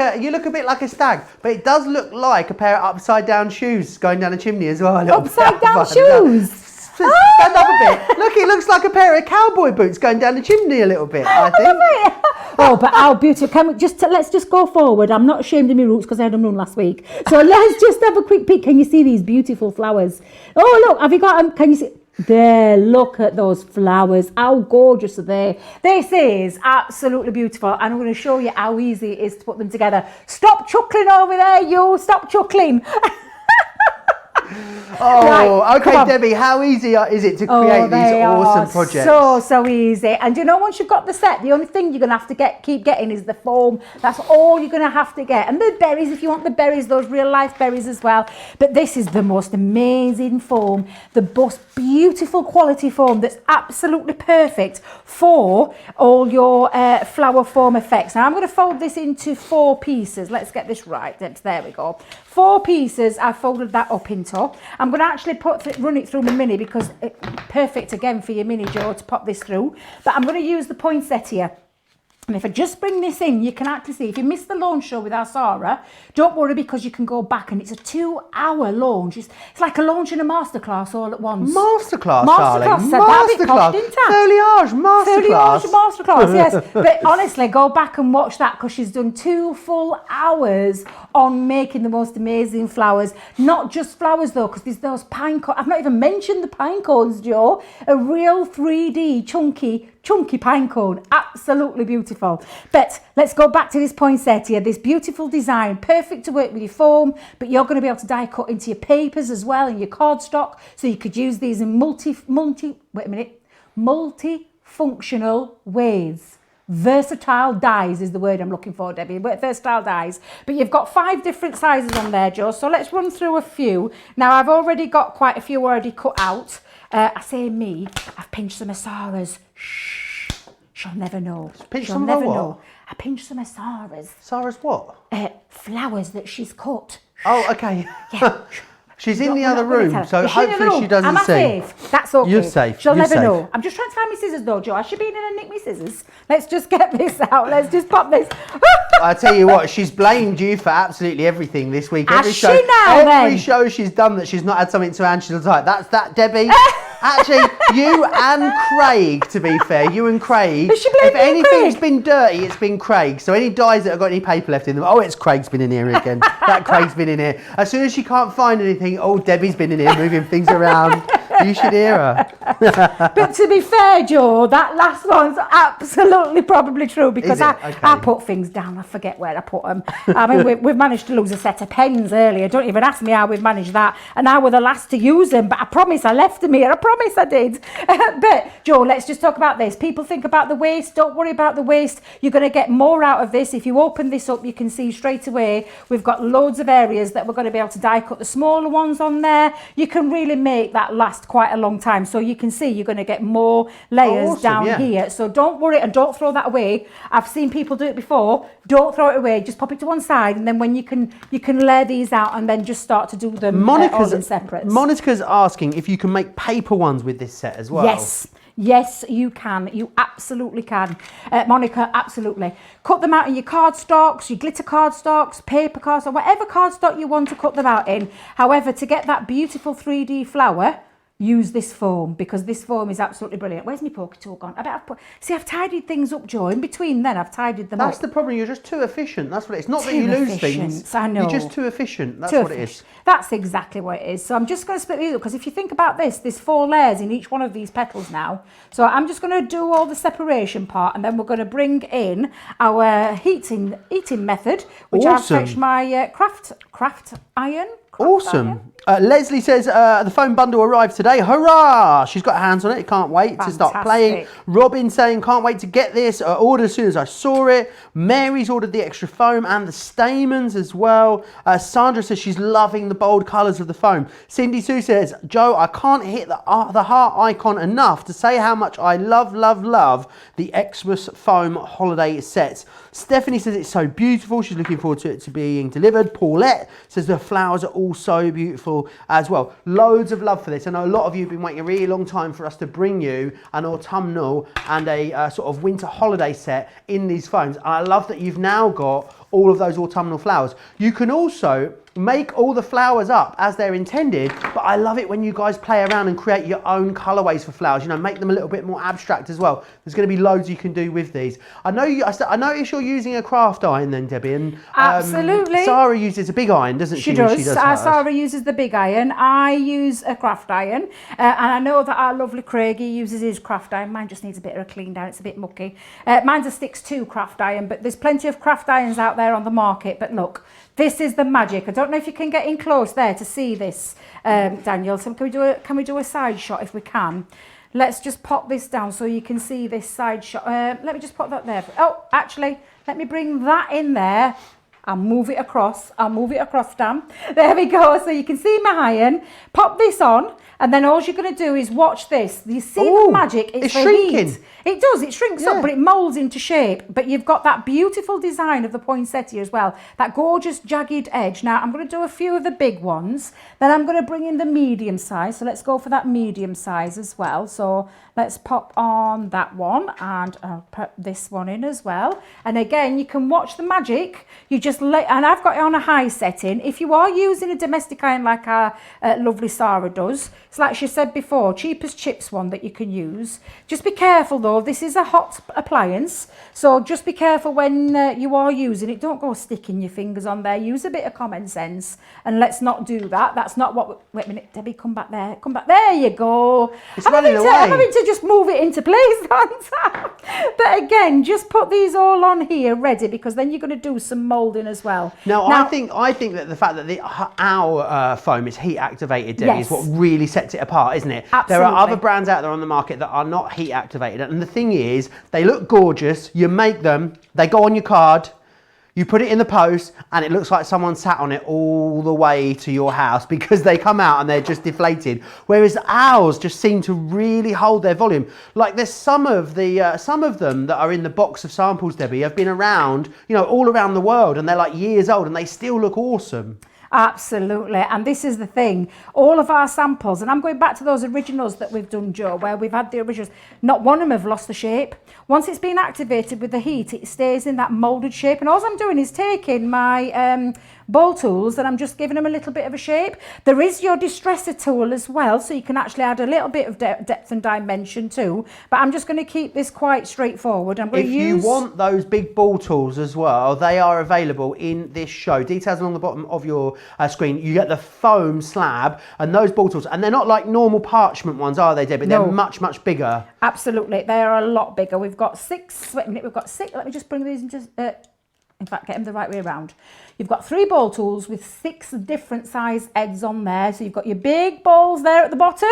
it.
You
look a bit like a stag, but it does look like a pair of upside down shoes going down a chimney as well.
Upside down shoes.
Stand up a bit. Look, it looks like a pair of cowboy boots going down the chimney a little bit, I think.
Oh, but how beautiful. Can we let's just go forward. I'm not ashamed of my roots because I had them run last week. So let's just have a quick peek. Can you see these beautiful flowers? Oh, look, have you got them? Can you see? There, look at those flowers. How gorgeous are they? This is absolutely beautiful. And I'm going to show you how easy it is to put them together. Stop chuckling over there, you. Stop chuckling.
Oh, right, okay, Debbie, how easy is it to create these awesome projects?
So easy. And you know, once you've got the set, the only thing you're going to have to keep getting is the foam. That's all you're going to have to get. And the berries, if you want the berries, those real life berries as well. But this is the most amazing foam, the most beautiful quality foam that's absolutely perfect for all your flower foam effects. Now I'm going to fold this into 4 pieces. Let's get this right. There we go. 4 pieces. I folded that up into. I'm going to actually run it through my mini because it's perfect again for your mini, Joe, to pop this through. But I'm going to use the poinsettia. And if I just bring this in, you can actually see, if you missed the launch show with our Sarah, don't worry, because you can go back and it's a 2-hour launch. It's like a launch and a masterclass all at once.
Masterclass, darling.
Masterclass, said that a bit posh, didn't I?
Masterclass.
Masterclass, yes. But honestly, go back and watch that, because she's done 2 full hours on making the most amazing flowers. Not just flowers though, because there's those pine cones. I've not even mentioned the pine cones, Joe. A real 3D chunky pine cone, absolutely beautiful. But let's go back to this poinsettia, this beautiful design, perfect to work with your foam, but you're going to be able to die cut into your papers as well and your cardstock, so you could use these in multifunctional ways. Versatile dies is the word I'm looking for, Debbie. Versatile dies. But you've got 5 different sizes on there, Joe, so let's run through a few. Now, I've already got quite a few already cut out. I say me, I've pinched some of Sarah's. Shh, she'll never know. She'll never know. I pinched some of Sarah's.
Sarah's what?
Flowers that she's cut.
Oh, okay.
Yeah.
She's in the other room, so hopefully she doesn't see.
Am I safe? That's okay.
You're safe.
She'll never know. I'm just trying to find my scissors though, Joe. I should be in and nick my scissors. Let's just get this out. Let's just pop this.
I tell you what, she's blamed you for absolutely everything this week.
Every
show she's done that she's not had something to hand, she's like, that's that, Debbie. Actually, you and Craig, to be fair, if anything's been dirty, it's been Craig. So any dyes that have got any paper left in them, oh, it's Craig's been in here again. That Craig's been in here. As soon as she can't find anything, oh, Debbie's been in here moving things around. You should hear her.
But to be fair, Joe, that last one's absolutely probably true, because I put things down. I forget where I put them. I mean, we've managed to lose a set of pens earlier. Don't even ask me how we've managed that. And I were the last to use them, but I promise I left them here. I promise I did. But Joe, let's just talk about this. People think about the waste. Don't worry about the waste. You're going to get more out of this. If you open this up, you can see straight away we've got loads of areas that we're going to be able to die cut the smaller ones on there. You can really make that last quite a long time. So you can see you're going to get more layers down here. So don't worry and don't throw that away. I've seen people do it before. Don't throw it away. Just pop it to one side, and then when you can layer these out and then just start to do them all in separate.
Monica's asking if you can make paper ones with this set as well.
Yes, you can. You absolutely can. Monica, absolutely. Cut them out in your cardstocks, your glitter cardstocks, paper cardstock, whatever cardstock you want to cut them out in. However, to get that beautiful 3D flower, use this foam, because this foam is absolutely brilliant. Where's my poker tool gone? I've tidied things up, Joe. In between then, I've tidied them up.
That's the problem. You're just too efficient. That's what it is. Not that you lose things.
I know.
You're just too efficient. That's what it is.
That's exactly what it is. So I'm just going to split these up, because if you think about this, there's 4 layers in each one of these petals now. So I'm just going to do all the separation part, and then we're going to bring in our heating method, which I've fetched my craft iron.
Awesome. Leslie says the foam bundle arrived today. Hurrah! She's got her hands on it. Can't wait to start playing. Robin saying can't wait to get this. Ordered as soon as I saw it. Mary's ordered the extra foam and the stamens as well. Sandra says she's loving the bold colours of the foam. Cindy Sue says, Joe, I can't hit the heart icon enough to say how much I love the Xmas foam holiday sets. Stephanie says it's so beautiful. She's looking forward to it to being delivered. Paulette says the flowers are all so beautiful as well. Loads of love for this. I know a lot of you have been waiting a really long time for us to bring you an autumnal and a sort of winter holiday set in these foams. I love that you've now got all of those autumnal flowers. You can also make all the flowers up as they're intended, but I love it when you guys play around and create your own colorways for flowers. You know, make them a little bit more abstract as well. There's going to be loads you can do with these. I notice you're using a craft iron then, Debbie, and
absolutely.
Sarah uses a big iron, doesn't she?
She does. Sarah uses the big iron. I use a craft iron, and I know that our lovely Craigie uses his craft iron. Mine just needs a bit of a clean down. It's a bit mucky. Mine's a 6-2 craft iron, but there's plenty of craft irons out there on the market. But look, this is the magic. I don't know if you can get in close there to see this, Daniel. So can we do a side shot if we can? Let's just pop this down so you can see this side shot. Let me just put that there. Oh, actually, let me bring that in there. I'll move it across, Dan. There we go. So you can see my iron. Pop this on. And then all you're going to do is watch this. You see
Ooh,
the magic?
it's
the
shrinking.
Heat. It does. It shrinks up, but it molds into shape. But you've got that beautiful design of the poinsettia as well. That gorgeous jagged edge. Now, I'm going to do a few of the big ones. Then I'm going to bring in the medium size. So let's go for that medium size as well. So let's pop on that one, and I'll put this one in as well. And again, you can watch the magic. You just and I've got it on a high setting. If you are using a domestic iron like our lovely Sarah does, it's like she said before, cheap as chips one that you can use. Just be careful though, this is a hot appliance, so just be careful when you are using it. Don't go sticking your fingers on there. Use a bit of common sense, and let's not do that. That's not what wait a minute, Debbie, come back there. Come back, there you go.
It's running away.
I'm having to just move it into place, aren't I? But again, just put these all on here ready, because then you're going to do some moulding as well.
Now I think that the fact that our foam is heat activated, Debbie, is what really sets it apart, isn't it?
Absolutely.
There are other brands out there on the market that are not heat activated, and the thing is, they look gorgeous. You make them, they go on your card. You put it in the post and it looks like someone sat on it all the way to your house, because they come out and they're just deflated. Whereas ours just seem to really hold their volume. Like there's some of them that are in the box of samples, Debbie, have been around, all around the world, and they're like years old and they still look awesome.
Absolutely. And this is the thing, all of our samples, and I'm going back to those originals that we've done, Joe, where we've had the originals, not one of them have lost the shape. Once it's been activated with the heat, it stays in that moulded shape. And all I'm doing is taking my bowl tools and I'm just giving them a little bit of a shape. There is your distresser tool as well, so you can actually add a little bit of depth and dimension too. But I'm just going to keep this quite straightforward.
If you want those big ball tools as well, they are available in this show. Details along the bottom of your screen. You get the foam slab and those ball tools, and they're not like normal parchment ones, are they, Debbie?
No.
They're much, much bigger.
Absolutely, they are a lot bigger. We've got 6. Wait a minute, we've got 6. Let me just bring these into. In fact, get them the right way around. You've got 3 ball tools with 6 different size heads on there. So you've got your big balls there at the bottom,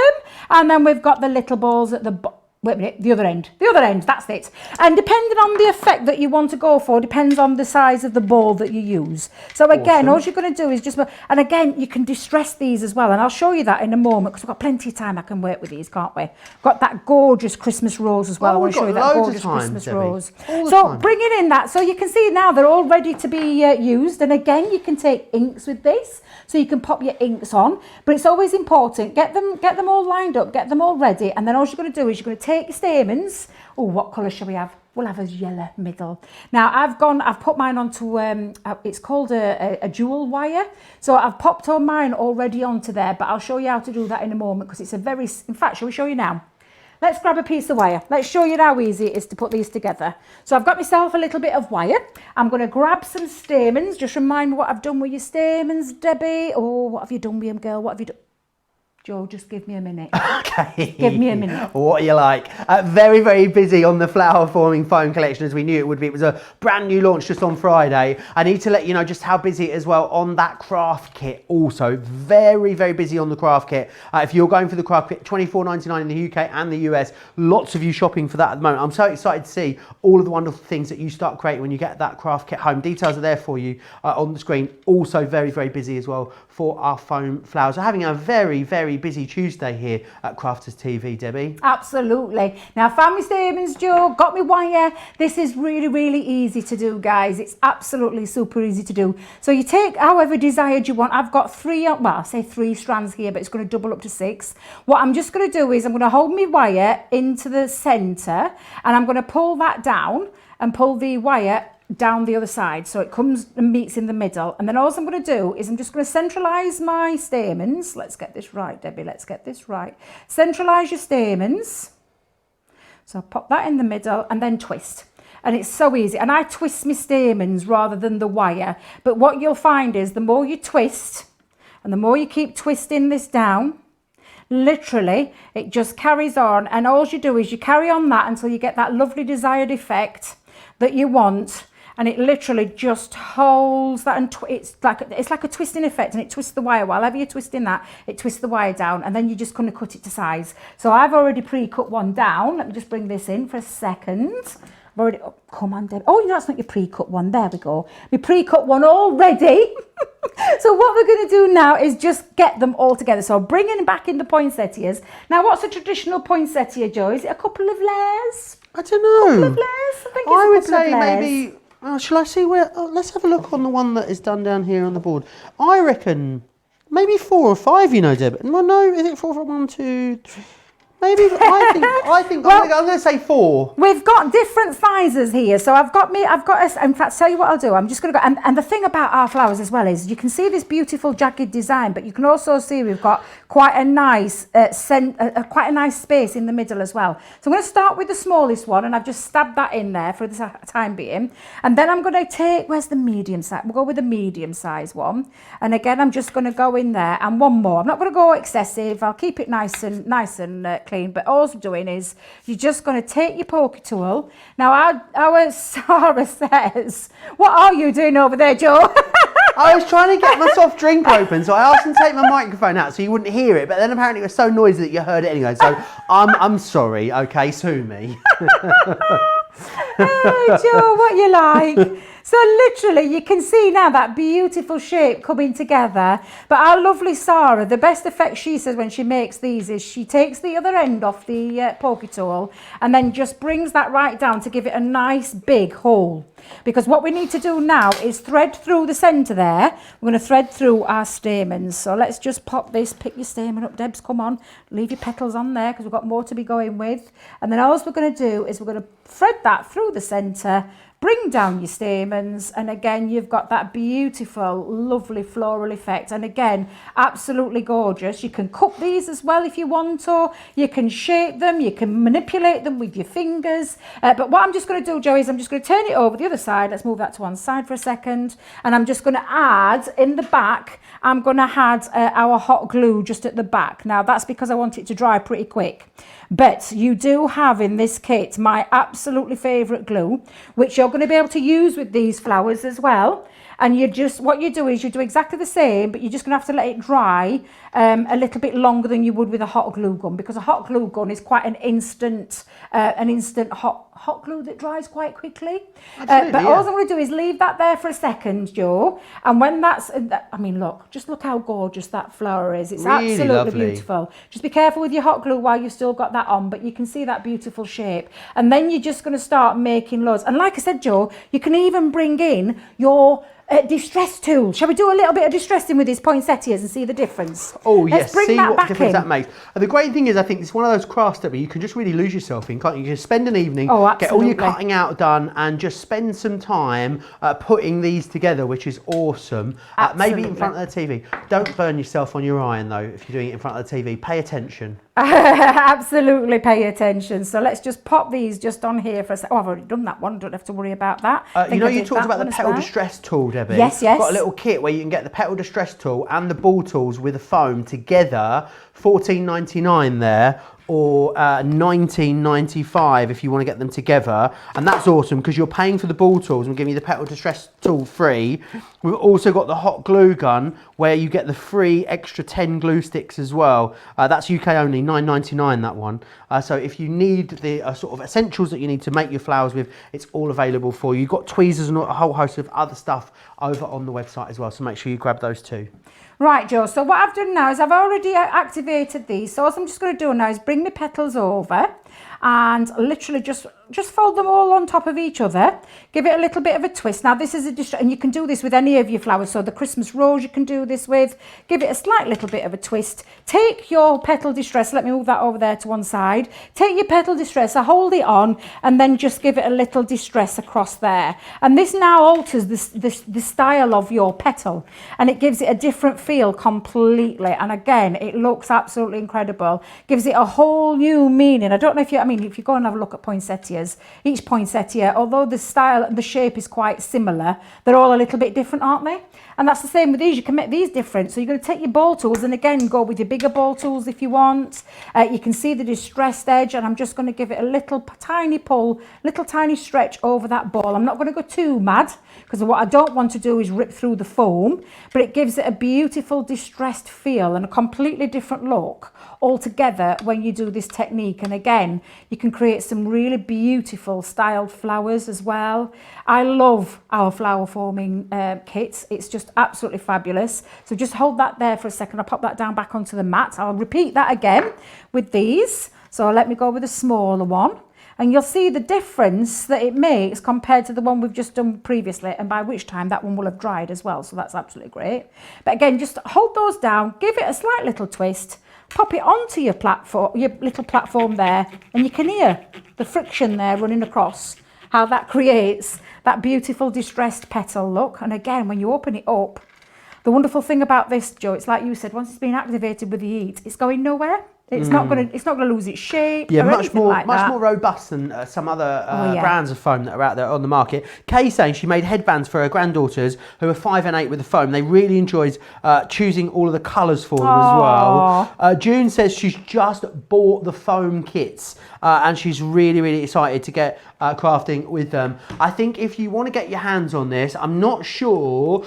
and then we've got the little balls at the wait a minute, the other end, that's it. And depending on the effect that you want to go for, depends on the size of the ball that you use. So again, all you're going to do is just, and again, you can distress these as well. And I'll show you that in a moment, because we've got plenty of time. I can work with these, can't we? Got that gorgeous Christmas rose as well. I want to show you that gorgeous Christmas rose. So bringing in that, so you can see now they're all ready to be used. And again, you can take inks with this, so you can pop your inks on. But it's always important, get them all lined up, get them all ready. And then all you're going to do is you're going to take your stamens. Oh, what colour shall we have? We'll have a yellow middle. Now I've put mine onto, it's called a jewel wire. So I've popped on mine already onto there, but I'll show you how to do that in a moment, because it's in fact, shall we show you now? Let's grab a piece of wire. Let's show you how easy it is to put these together. So I've got myself a little bit of wire. I'm going to grab some stamens. Just remind me what I've done with your stamens, Debbie. Oh, what have you done with them, girl? What have you done? Joe, just give me a minute.
Okay.
Give me a minute.
What you like. Very, very busy on the flower forming foam collection, as we knew it would be. It was a brand new launch just on Friday. I need to let you know just how busy as well on that craft kit also. Very, very busy on the craft kit. If you're going for the craft kit, $24.99 in the UK and the US. Lots of you shopping for that at the moment. I'm so excited to see all of the wonderful things that you start creating when you get that craft kit home. Details are there for you on the screen. Also very, very busy as well for our foam flowers. We're having a very, very busy Tuesday here at Crafters TV, Debbie.
Absolutely. Now, found my stamens, Joe, got me wire. This is really, really easy to do, guys. It's absolutely super easy to do. So you take however desired you want. I've got 3, well, I say 3 strands here, but it's going to double up to 6. What I'm just going to do is I'm going to hold my wire into the centre, and I'm going to pull that down and pull the wire down the other side, so it comes and meets in the middle. And then all I'm going to do is I'm just going to centralise my stamens. Let's get this right, Debbie, let's get this right. Centralise your stamens. So I'll pop that in the middle and then twist. And it's so easy. And I twist my stamens rather than the wire. But what you'll find is the more you twist and the more you keep twisting this down, literally it just carries on. And all you do is you carry on that until you get that lovely desired effect that you want. And it literally just holds that, and it's like a twisting effect, and it twists the wire. While you're twisting that, it twists the wire down, and then you just kind of cut it to size. So I've already pre-cut one down. Let me just bring this in for a second. I've already, oh, come on, Deb. Oh, you know, that's not your pre-cut one. There we go. My pre-cut one all ready. So what we're going to do now is just get them all together. So bringing back in the poinsettias. Now, what's a traditional poinsettia, Joe? Is it a couple of layers?
I don't know.
A couple of layers? I think it's
I
a
would
couple of
say
layers.
maybe. Shall I see where? Let's have a look on the one that is done down here on the board. I reckon maybe 4 or 5. You know, Deb. Well, no, is it 4? 1, 2, 3. Maybe I think
Well,
I'm going to say 4.
We've got different sizes here. So in fact, tell you what I'll do. I'm just going to go, and the thing about our flowers as well is you can see this beautiful jagged design, but you can also see we've got quite a nice quite a nice space in the middle as well. So I'm going to start with the smallest one, and I've just stabbed that in there for the time being. And then I'm going to take, where's the medium size? We'll go with the medium size one. And again, I'm just going to go in there, and one more. I'm not going to go excessive. I'll keep it nice and clean. But all I'm doing is you're just going to take your poker tool. Now, our Sarah says, what are you doing over there, Joe?
I was trying to get my soft drink open, so I asked him to take my microphone out so you wouldn't hear it. But then apparently it was so noisy that you heard it anyway. So I'm sorry. Okay, sue me.
Oh, Joe, what you like? So literally, you can see now that beautiful shape coming together. But our lovely Sarah, the best effect she says when she makes these is she takes the other end off the poker tool and then just brings that right down to give it a nice big hole. Because what we need to do now is thread through the centre there. We're going to thread through our stamens. So let's just pop this, pick your stamen up, Debs, come on. Leave your petals on there because we've got more to be going with. And then all we're going to do is we're going to thread that through the centre, bring down your stamens, and again you've got that beautiful lovely floral effect, and again absolutely gorgeous. You can cut these as well if you want to, you can shape them, you can manipulate them with your fingers, but what I'm just going to do, Joe, is I'm just going to turn it over the other side. Let's move that to one side for a second, and I'm just going to add in the back, I'm going to add our hot glue just at the back. Now that's because I want it to dry pretty quick. But you do have in this kit my absolutely favourite glue, which you're going to be able to use with these flowers as well. And what you do is you do exactly the same, but you're just going to have to let it dry a little bit longer than you would with a hot glue gun, because a hot glue gun is quite an instant hot glue that dries quite quickly. But all I'm going to do is leave that there for a second, Joe. And when that's, I mean, look how gorgeous that flower is. It's really absolutely lovely. Beautiful. Just be careful with your hot glue while you've still got that on, but you can see that beautiful shape. And then you're just going to start making loads. And like I said, Joe, you can even bring in your distress tool. Shall we do a little bit of distressing with these poinsettias and see the difference?
Oh yes,
Let's bring
see
that
what
back
difference
in.
that makes. And the great thing is, I think it's one of those crafts that you can just really lose yourself in, can't you? You just spend an evening, get all your cutting out done, and just spend some time putting these together, which is awesome. Maybe in front of the TV. Don't burn yourself on your iron though if you're doing it in front of the TV. Pay attention.
Absolutely pay attention. So let's just pop these just on here for a second. Oh, I've already done that one. Don't have to worry about that.
You know, you talked about the petal distress tool, Debbie.
Yes.
I've got a little kit where you can get the petal distress tool and the ball tools with the foam together, $14.99 there, or $19.95 if you want to get them together. And that's awesome because you're paying for the ball tools and giving you the petal distress tool free. We've also got the hot glue gun where you get the free extra 10 glue sticks as well. That's UK only, $9.99 that one. So if you need the sort of essentials that you need to make your flowers with, it's all available for you. You've got tweezers and a whole host of other stuff over on the website as well, so make sure you grab those too.
Right, Joe, so what I've done now is I've already activated these, so what I'm just going to do now is bring my petals over and literally just fold them all on top of each other, give it a little bit of a twist. Now this is and you can do this with any of your flowers, so the Christmas rose you can do this with, give it a slight little bit of a twist. Take your petal distress, let me move that over there to one side, take your petal distress, hold it on, and then just give it a little distress across there. And this now alters the style of your petal, and it gives it a different feel completely. And again, it looks absolutely incredible, gives it a whole new meaning. I don't know if if you go and have a look at poinsettias, each poinsettia, although the style and the shape is quite similar, they're all a little bit different, aren't they? And that's the same with these. You can make these different. So you're going to take your ball tools and again go with your bigger ball tools if you want. You can see the distressed edge, and I'm just going to give it a little tiny pull, little tiny stretch over that ball. I'm not going to go too mad because what I don't want to do is rip through the foam, but it gives it a beautiful distressed feel and a completely different look altogether when you do this technique. And again, you can create some really beautiful styled flowers as well. I love our flower forming kits. It's just absolutely fabulous. So just hold that there for a second. I'll pop that down back onto the mat. I'll repeat that again with these. So let me go with a smaller one. And you'll see the difference that it makes compared to the one we've just done previously, and by which time that one will have dried as well. So that's absolutely great. But again, just hold those down, give it a slight little twist, pop it onto your platform, your little platform there, and you can hear the friction there running across, how that creates that beautiful distressed petal look. And again, when you open it up, the wonderful thing about this, Joe, it's like you said, once it's been activated with the heat, it's going nowhere. It's not going to lose its shape.
Yeah,
or
much more
like that.
more robust than some other brands of foam that are out there on the market. Kay's saying she made headbands for her granddaughters who are 5 and 8 with the foam. They really enjoyed choosing all of the colours for them as well. June says she's just bought the foam kits and she's really excited to get crafting with them. I think if you want to get your hands on this, I'm not sure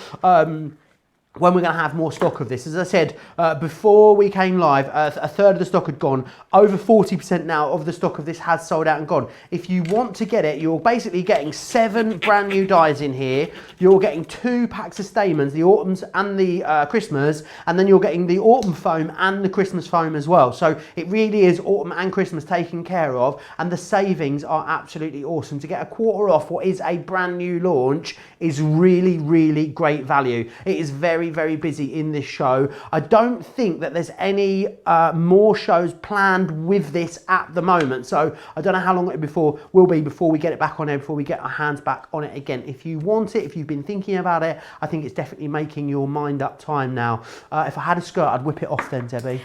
when we're going to have more stock of this. As I said, before we came live, a third of the stock had gone. Over 40% now of the stock of this has sold out and gone. If you want to get it, you're basically getting 7 brand new dies in here. You're getting 2 packs of stamens, the autumns and the Christmas, and then you're getting the autumn foam and the Christmas foam as well. So it really is autumn and Christmas taken care of, and the savings are absolutely awesome. To get a quarter off what is a brand new launch is really great value. It is very busy in this show. I don't think that there's any more shows planned with this at the moment, so I don't know how long it will be before we get it back on air, before we get our hands back on it again. If you want it, if you've been thinking about it, I think it's definitely making your mind up time now. If I had a skirt, I'd whip it off then, Debbie.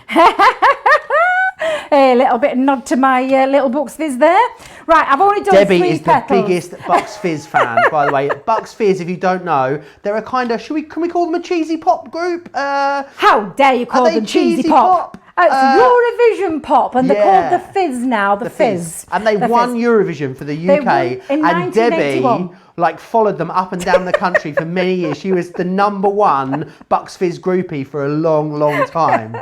A little bit of nod to my little Bucks Fizz there. Right, I've only done
Debbie
3
is
petals.
the biggest Bucks Fizz fan, by the way. Bucks Fizz, if you don't know, they're a kind of, can we call them a cheesy pop group?
How dare you call them cheesy pop? It's Eurovision pop, and they're called the Fizz now, the Fizz.
And they won Eurovision for the UK. And Debbie followed them up and down the country for many years. She was the #1 Bucks Fizz groupie for a long time.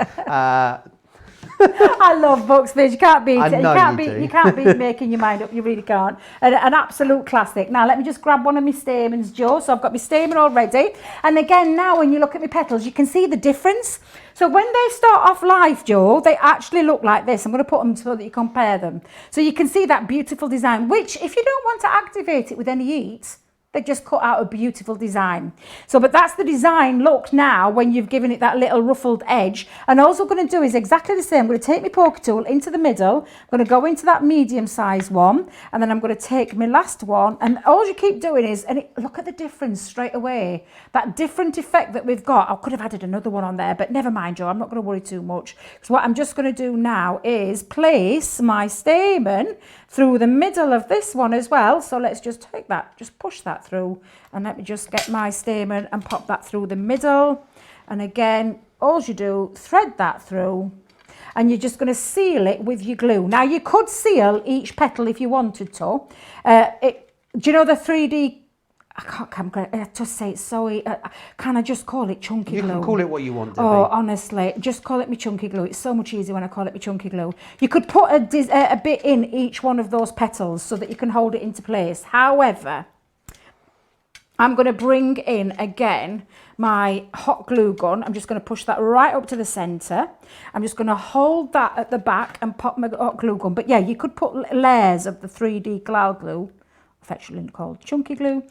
I love Bucks Fizz. You can't beat it.
You
can't beat making your mind up. You really can't. An absolute classic. Now let me just grab one of my stamens, Joe. So I've got my stamen already. And again, now when you look at my petals, you can see the difference. So when they start off live, Joe, they actually look like this. I'm going to put them so that you compare them. So you can see that beautiful design, which if you don't want to activate it with any heat, they just cut out a beautiful design. So, but that's the design look now when you've given it that little ruffled edge. And all I'm going to do is exactly the same. I'm going to take my poker tool into the middle. I'm going to go into that medium size one. And then I'm going to take my last one. And all you keep doing is, look at the difference straight away. That different effect that we've got. I could have added another one on there, but never mind, Joe. I'm not going to worry too much. So what I'm just going to do now is place my stamen through the middle of this one as well. So let's just take that, just push that through, and let me just get my stamen and pop that through the middle. And again, all you do, thread that through, and you're just going to seal it with your glue. Now you could seal each petal if you wanted to. Do you know the 3D? I just say it's so. Can I just call it chunky glue?
You can call it what you want, Debbie.
Oh, honestly, just call it me chunky glue. It's so much easier when I call it me chunky glue. You could put a bit in each one of those petals so that you can hold it into place. However, I'm going to bring in again my hot glue gun. I'm just going to push that right up to the centre. I'm just going to hold that at the back and pop my hot glue gun. But yeah, you could put layers of the 3D cloud glue, affectionately called chunky glue,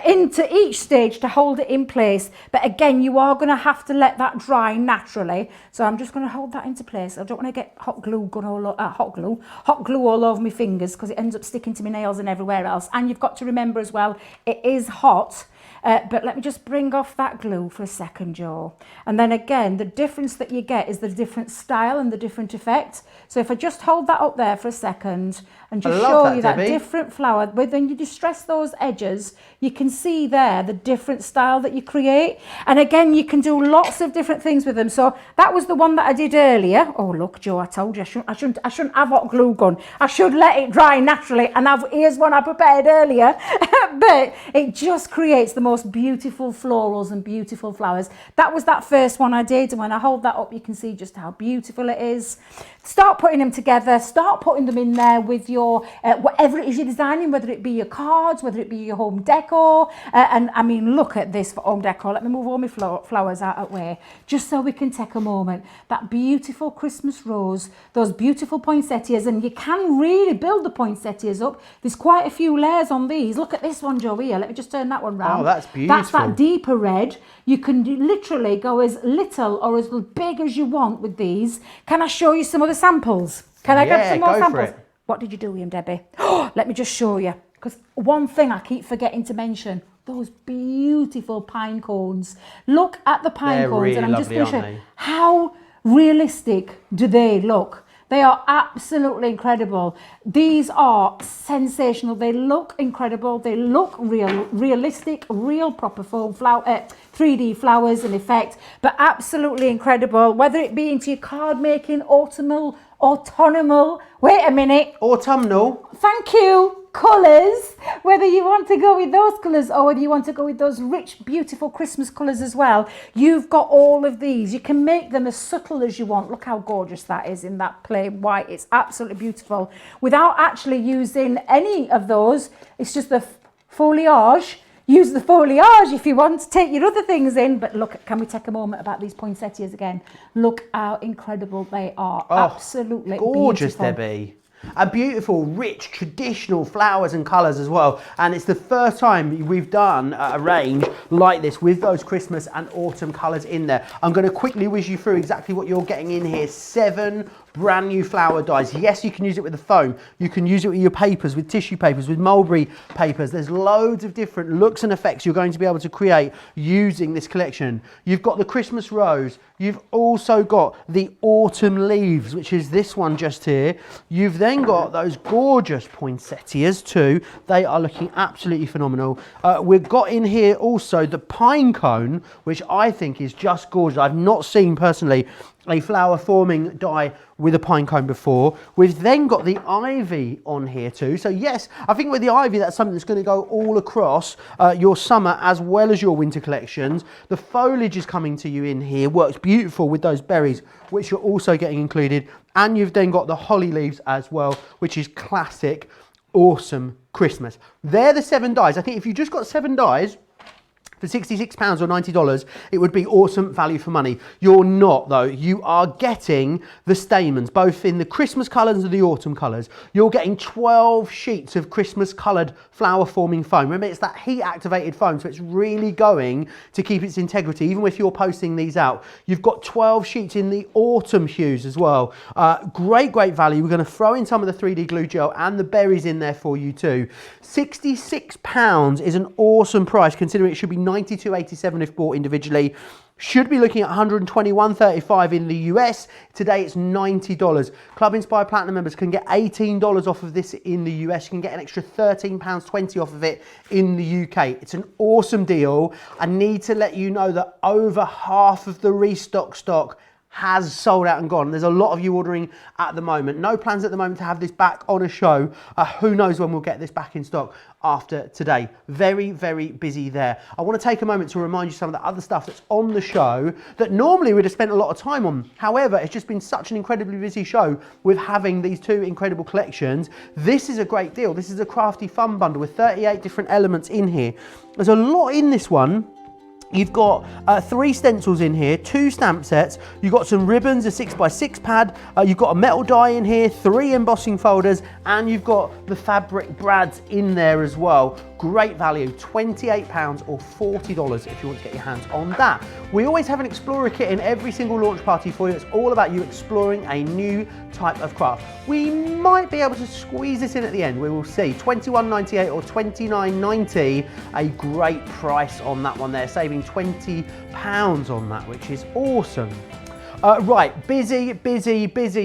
into each stage to hold it in place. But again, you are going to have to let that dry naturally. So I'm just going to hold that into place. I don't want to get hot glue all over my fingers, because it ends up sticking to my nails and everywhere else. And you've got to remember as well, it is hot. But let me just bring off that glue for a second, Joe. And then again, the difference that you get is the different style and the different effect. So if I just hold that up there for a second and just show you that different flower, but when you distress those edges, you can see there the different style that you create. And again, you can do lots of different things with them. So that was the one that I did earlier. Oh, look, Joe, I told you I shouldn't have hot glue gun. I should let it dry naturally. And here's one I prepared earlier. But it just creates the most beautiful florals and beautiful flowers. That was that first one I did. And when I hold that up, you can see just how beautiful it is. Start putting them together. Start putting them in there with your, whatever it is you're designing, whether it be your cards, whether it be your home decor. And I mean, look at this for home decor. Let me move all my flowers out of the way, just so we can take a moment. That beautiful Christmas rose, those beautiful poinsettias, and you can really build the poinsettias up. There's quite a few layers on these. Look at this one, Joe, here. Let me just turn that one round.
Oh, that's beautiful.
That's that deeper red. You can literally go as little or as big as you want with these. Can I show you some other samples? Can I get some more samples? What did you do, William Debbie? Oh, let me just show you. Because one thing I keep forgetting to mention, those beautiful pine cones. Look at the pine cones.
Really
and I'm just going to show
they?
you how realistic do they look. They are absolutely incredible. These are sensational. They look incredible. They look realistic, real proper foam flower, 3D flowers in effect, but absolutely incredible. Whether it be into your card making, autumnal, wait a minute.
Autumnal.
Thank you. Colours, whether you want to go with those colours or whether you want to go with those rich, beautiful Christmas colours as well, you've got all of these. You can make them as subtle as you want. Look how gorgeous that is in that plain white. It's absolutely beautiful. Without actually using any of those, it's just the foliage. Use the foliage if you want to take your other things in. But look, can we take a moment about these poinsettias again? Look how incredible they are. Absolutely
gorgeous,
beautiful.
Debbie. A beautiful, rich, traditional flowers and colours as well. And it's the first time we've done a range like this with those Christmas and autumn colours in there. I'm going to quickly whiz you through exactly what you're getting in here. 7 brand new flower dies. Yes, you can use it with the foam. You can use it with your papers, with tissue papers, with mulberry papers. There's loads of different looks and effects you're going to be able to create using this collection. You've got the Christmas rose. You've also got the autumn leaves, which is this one just here. You've then got those gorgeous poinsettias too. They are looking absolutely phenomenal. We've got in here also the pine cone, which I think is just gorgeous. I've not seen personally a flower forming die with a pine cone before. We've then got the ivy on here too. So yes, I think with the ivy, that's something that's going to go all across your summer as well as your winter collections. The foliage is coming to you in here. Works beautiful with those berries, which you're also getting included. And you've then got the holly leaves as well, which is classic, awesome Christmas. They're the 7 dies. I think if you just got 7 dies, for £66 or $90, it would be awesome value for money. You're not, though. You are getting the stamens, both in the Christmas colours and the autumn colours. You're getting 12 sheets of Christmas coloured flower forming foam. Remember, it's that heat activated foam, so it's really going to keep its integrity, even if you're posting these out. You've got 12 sheets in the autumn hues as well. Great value. We're going to throw in some of the 3D glue gel and the berries in there for you too. £66 is an awesome price, considering it should be $92.87 if bought individually. Should be looking at $121.35 in the US. Today it's $90. Club Inspired Platinum members can get $18 off of this in the US. You can get an extra £13.20 off of it in the UK. It's an awesome deal. I need to let you know that over half of the restock stock has sold out and gone. There's a lot of you ordering at the moment. No plans at the moment to have this back on a show. Who knows when we'll get this back in stock after today. Very busy there. I want to take a moment to remind you some of the other stuff that's on the show that normally we'd have spent a lot of time on. However, it's just been such an incredibly busy show with having these 2 incredible collections. This is a great deal. This is a crafty fun bundle with 38 different elements in here. There's a lot in this one. You've got 3 stencils in here, 2 stamp sets, you've got some ribbons, a 6x6 pad, you've got a metal die in here, 3 embossing folders, and you've got the fabric brads in there as well. Great value, £28 or $40 if you want to get your hands on that. We always have an Explorer kit in every single launch party for you. It's all about you exploring a new type of craft. We might be able to squeeze this in at the end, we will see. £21.98 or $29.90, a great price on that one there, saving £20 on that, which is awesome. Right, busy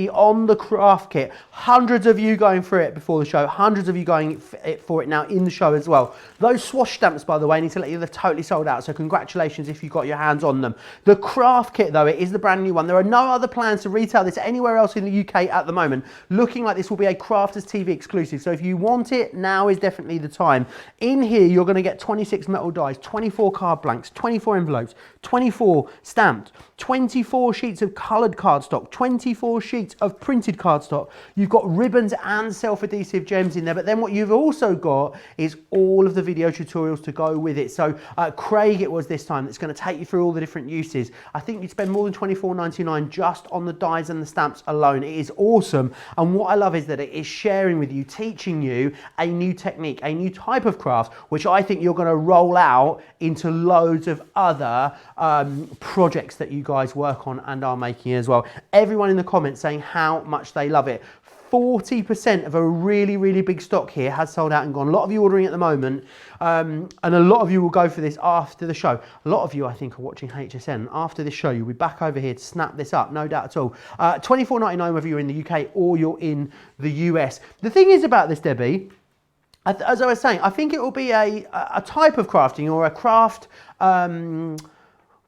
on the craft kit. Hundreds of you going through it before the show, hundreds of you going for it now in the show as well. Those swash stamps, by the way, I need to let you know, they're totally sold out, so congratulations if you got your hands on them. The craft kit, though, it is the brand new one. There are no other plans to retail this anywhere else in the UK at the moment. Looking like this will be a Crafters TV exclusive, so if you want it, now is definitely the time. In here, you're going to get 26 metal dies, 24 card blanks, 24 envelopes, 24 stamped, 24 sheets of coloured cardstock, 24 sheets of printed cardstock. You've got ribbons and self-adhesive gems in there, but then what you've also got is all of the video tutorials to go with it. So Craig, it was this time, that's going to take you through all the different uses. I think you'd spend more than £24.99 just on the dies and the stamps alone. It is awesome, and what I love is that it is sharing with you, teaching you a new technique, a new type of craft, which I think you're going to roll out into loads of other projects that you guys work on and are making as well. Everyone in the comments saying how much they love it. 40% of a really big stock here has sold out and gone. A lot of you ordering at the moment, and a lot of you will go for this after the show. A lot of you, I think, are watching HSN. After this show, you'll be back over here to snap this up, no doubt at all. £24.99 whether you're in the UK or you're in the US. The thing is about this, Debbie, as I was saying, I think it will be a type of crafting or a craft,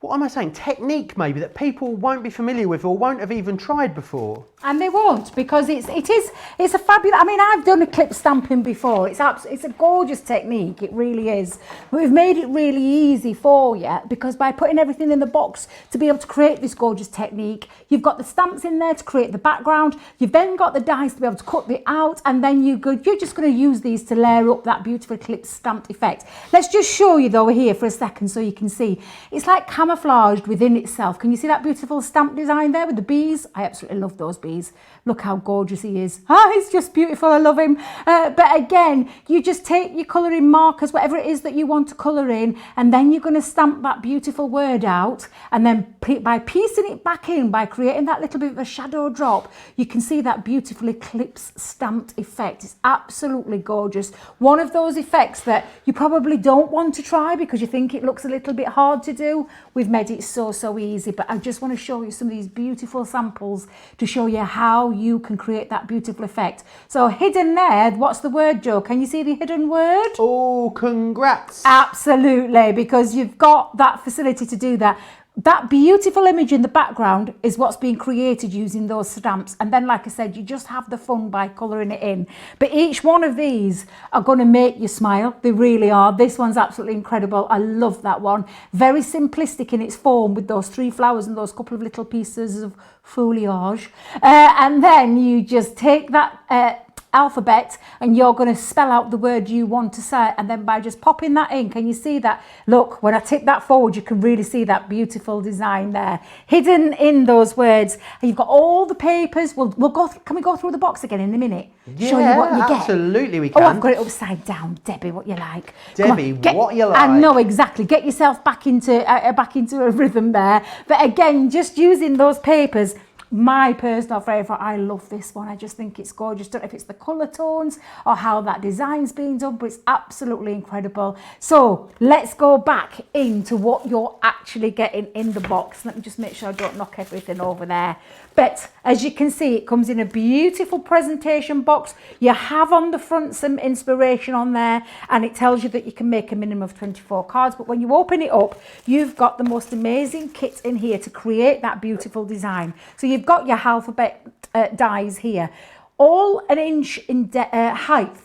what am I saying, technique maybe that people won't be familiar with or won't have even tried before.
And they won't, because it's a fabulous, I mean, I've done Eclipse stamping before. It's a gorgeous technique, it really is. But we've made it really easy for you, because by putting everything in the box to be able to create this gorgeous technique, you've got the stamps in there to create the background, you've then got the dies to be able to cut it out, and then you're just going to use these to layer up that beautiful Eclipse stamped effect. Let's just show you though here for a second so you can see. It's like camouflaged within itself. Can you see that beautiful stamp design there with the bees? I absolutely love those bees. Look how gorgeous he is. He's just beautiful, I love him. But again, you just take your colouring markers, whatever it is that you want to colour in, and then you're going to stamp that beautiful word out, and then by piecing it back in, by creating that little bit of a shadow drop, you can see that beautiful Eclipse stamped effect. It's absolutely gorgeous. One of those effects that you probably don't want to try because you think it looks a little bit hard to do. We've made it so easy, but I just want to show you some of these beautiful samples to show you how you can create that beautiful effect. So hidden there, what's the word, Joe? Can you see the hidden word?
Oh, congrats.
Absolutely, because you've got that facility to do that. That beautiful image in the background is what's being created using those stamps. And then, like I said, you just have the fun by colouring it in. But each one of these are going to make you smile. They really are. This one's absolutely incredible. I love that one. Very simplistic in its form with those 3 flowers and those couple of little pieces of foliage. And then you just take that alphabet and you're going to spell out the word you want to say, and then by just popping that in, can you see that? Look, when I tip that forward, you can really see that beautiful design there hidden in those words. And you've got all the papers. We'll go can we go through the box again in a minute?
Yeah,
show you what you get.
Absolutely we can.
Oh, I've got it upside down. Debbie, what you like?
Debbie, what you like?
I know exactly. Get yourself back into a rhythm there. But again, just using those papers, my personal favourite. I love this one. I just think it's gorgeous. Don't know if it's the colour tones or how that design's being done, but it's absolutely incredible. So let's go back into what you're actually getting in the box. Let me just make sure I don't knock everything over there. But as you can see, it comes in a beautiful presentation box. You have on the front some inspiration on there, and it tells you that you can make a minimum of 24 cards. But when you open it up, you've got the most amazing kit in here to create that beautiful design. So you've got your alphabet dies here, all 1 inch in height.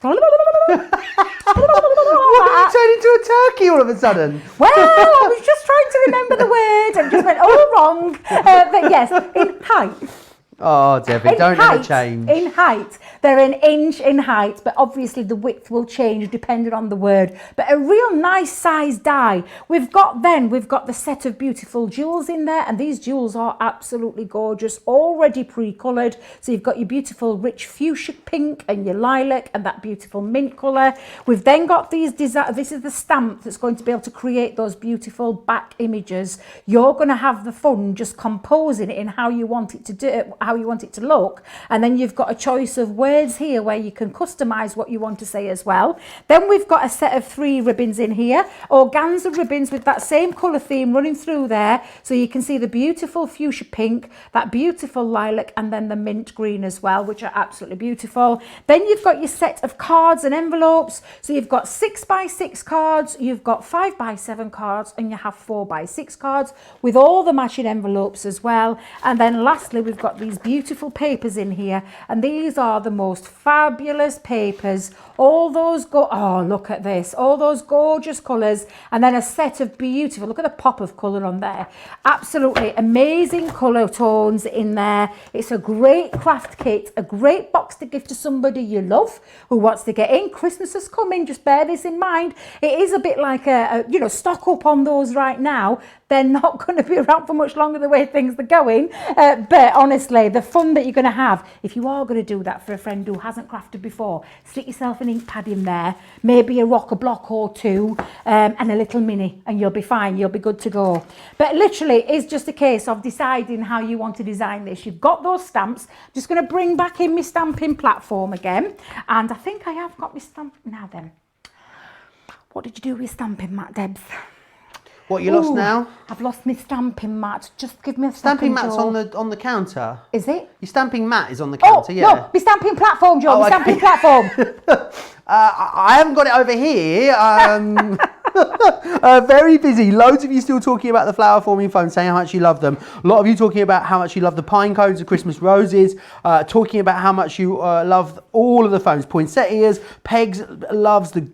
What, you turned into a turkey all of a sudden?
Well, I was just trying to remember the word and just went all wrong. But yes, in height.
Oh, Debbie, don't let it change.
In height, they're an inch in height, but obviously the width will change depending on the word. But a real nice size die. We've got the set of beautiful jewels in there, and these jewels are absolutely gorgeous, already pre-coloured. So you've got your beautiful rich fuchsia pink and your lilac and that beautiful mint colour. We've then got these this is the stamp that's going to be able to create those beautiful back images. You're going to have the fun just composing it in how you want it to do, how you want it to look, and then you've got a choice of words here where you can customize what you want to say as well. Then we've got a set of 3 ribbons in here, organza ribbons with that same color theme running through there, so you can see the beautiful fuchsia pink, that beautiful lilac, and then the mint green as well, which are absolutely beautiful. Then you've got your set of cards and envelopes, so you've got 6x6 cards, you've got 5x7 cards, and you have 4x6 cards with all the matching envelopes as well. And then lastly, we've got these beautiful papers in here, and these are the most fabulous papers. All those look at this, all those gorgeous colours, and then a set of beautiful, look at the pop of colour on there, absolutely amazing colour tones in there. It's a great craft kit, a great box to give to somebody you love who wants to get in. Christmas has come in, just bear this in mind. It is a bit like stock up on those right now. They're not going to be around for much longer the way things are going, but honestly, the fun that you're going to have, if you are going to do that for a friend who hasn't crafted before, stick yourself an ink pad in there, maybe a rocker block or 2, and a little mini, and you'll be fine, you'll be good to go. But literally, it's just a case of deciding how you want to design this. You've got those stamps. I'm just going to bring back in my stamping platform again, and I think I have got my stamp. Now then, what did you do with your stamping mat, Debs?
What, you lost now?
I've lost my stamping mat. Just give me a
stamping
second,
mat's
Joe.
on the counter.
Is it?
Your stamping mat is on the counter, yeah.
No, my stamping platform, Joe. My stamping platform.
I haven't got it over here. Very busy. Loads of you still talking about the flower forming foam, saying how much you love them. A lot of you talking about how much you love the pine cones, the Christmas roses, talking about how much you love all of the foams. Poinsettias, Pegs loves the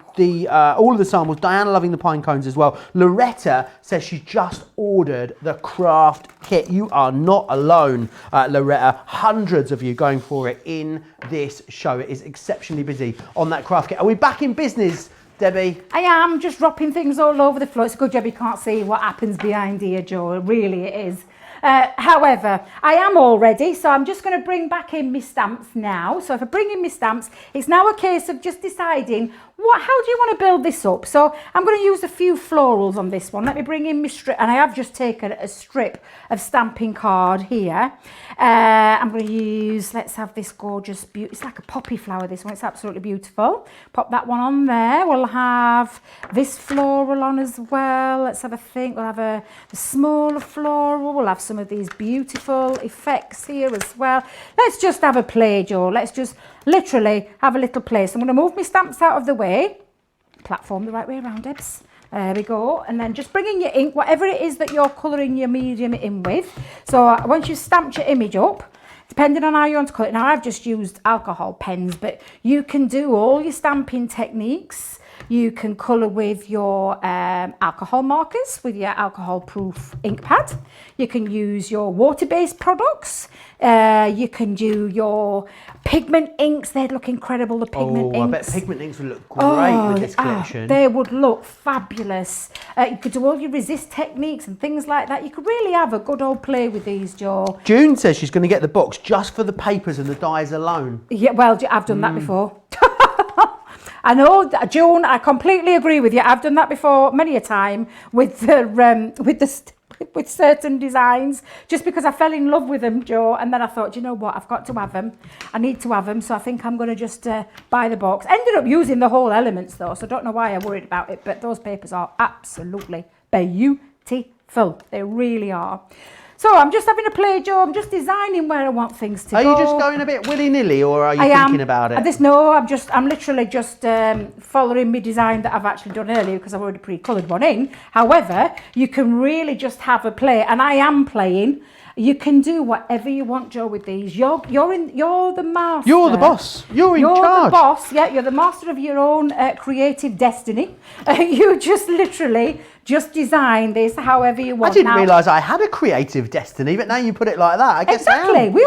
all of the samples. Diana loving the pine cones as well. Loretta says she just ordered the craft kit. You are not alone, Loretta. Hundreds of you going for it in this show. It is exceptionally busy on that craft kit. Are we back in business, Debbie?
I am just dropping things all over the floor. It's good, Debbie can't see what happens behind here, Joe. Really, it is. However, I am all ready, so I'm just going to bring back in my stamps now. So if I bring in my stamps, it's now a case of just deciding how do you want to build this up. So I'm going to use a few florals on this one. Let me bring in my strip, and I have just taken a strip of stamping card here. I'm going to use, let's have this gorgeous, it's like a poppy flower, this one. It's absolutely beautiful. Pop that one on there. We'll have this floral on as well. Let's have a think. We'll have a smaller floral. We'll have some of these beautiful effects here as well. Let's just have a play, Joe. Let's just literally have a little play. So I'm going to move my stamps out of the way. Platform the right way around, Debs. There we go. And then just bring in your ink, whatever it is that you're colouring your medium in with. So once you've stamped your image up, depending on how you want to colour it. Now I've just used alcohol pens, but you can do all your stamping techniques. You can colour with your alcohol markers, with your alcohol-proof ink pad. You can use your water-based products. You can do your pigment inks. They'd look incredible, the pigment inks.
I bet pigment inks would look great with this collection.
They would look fabulous. You could do all your resist techniques and things like that. You could really have a good old play with these, Joe.
June says she's going to get the box just for the papers and the dies alone.
Yeah, well, I've done that before. I know, June, I completely agree with you. I've done that before many a time with certain designs, just because I fell in love with them, Joe, and then I thought, you know what, I've got to have them. I need to have them, so I think I'm going to just buy the box. Ended up using the whole elements though, so I don't know why I worried about it, but those papers are absolutely beautiful. They really are. So I'm just having a play, Joe. I'm just designing where I want things to go.
Are you just going a bit willy-nilly, or are you thinking about it?
No, I'm literally just following my design that I've actually done earlier, because I've already pre-coloured one in. However, you can really just have a play, and I am playing. You can do whatever you want, Joe, with these. You're the master.
You're the boss. You're in charge.
You're the boss. Yeah, you're the master of your own creative destiny. You just literally just design this however you want.
I didn't realise I had a creative destiny, but now you put it like that, I guess
exactly.
I am.
We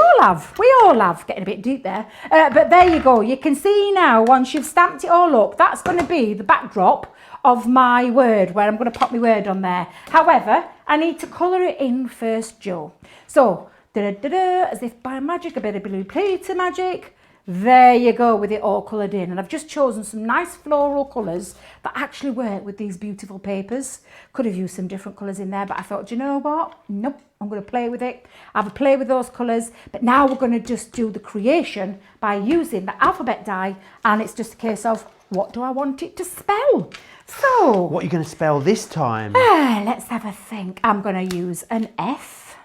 all have. Getting a bit deep there. But there you go. You can see now, once you've stamped it all up, that's going to be the backdrop of my word, where I'm going to pop my word on there. However, I need to colour it in first, Joe. So, as if by magic, a bit of blue glitter magic. There you go, with it all coloured in. And I've just chosen some nice floral colours that actually work with these beautiful papers. Could have used some different colours in there, but I thought, do you know what? Nope, I'm going to play with it. I have a play with those colours, but now we're going to just do the creation by using the alphabet die, and it's just a case of, what do I want it to spell? So,
what are you going to spell this time?
Let's have a think. I'm going to use an F.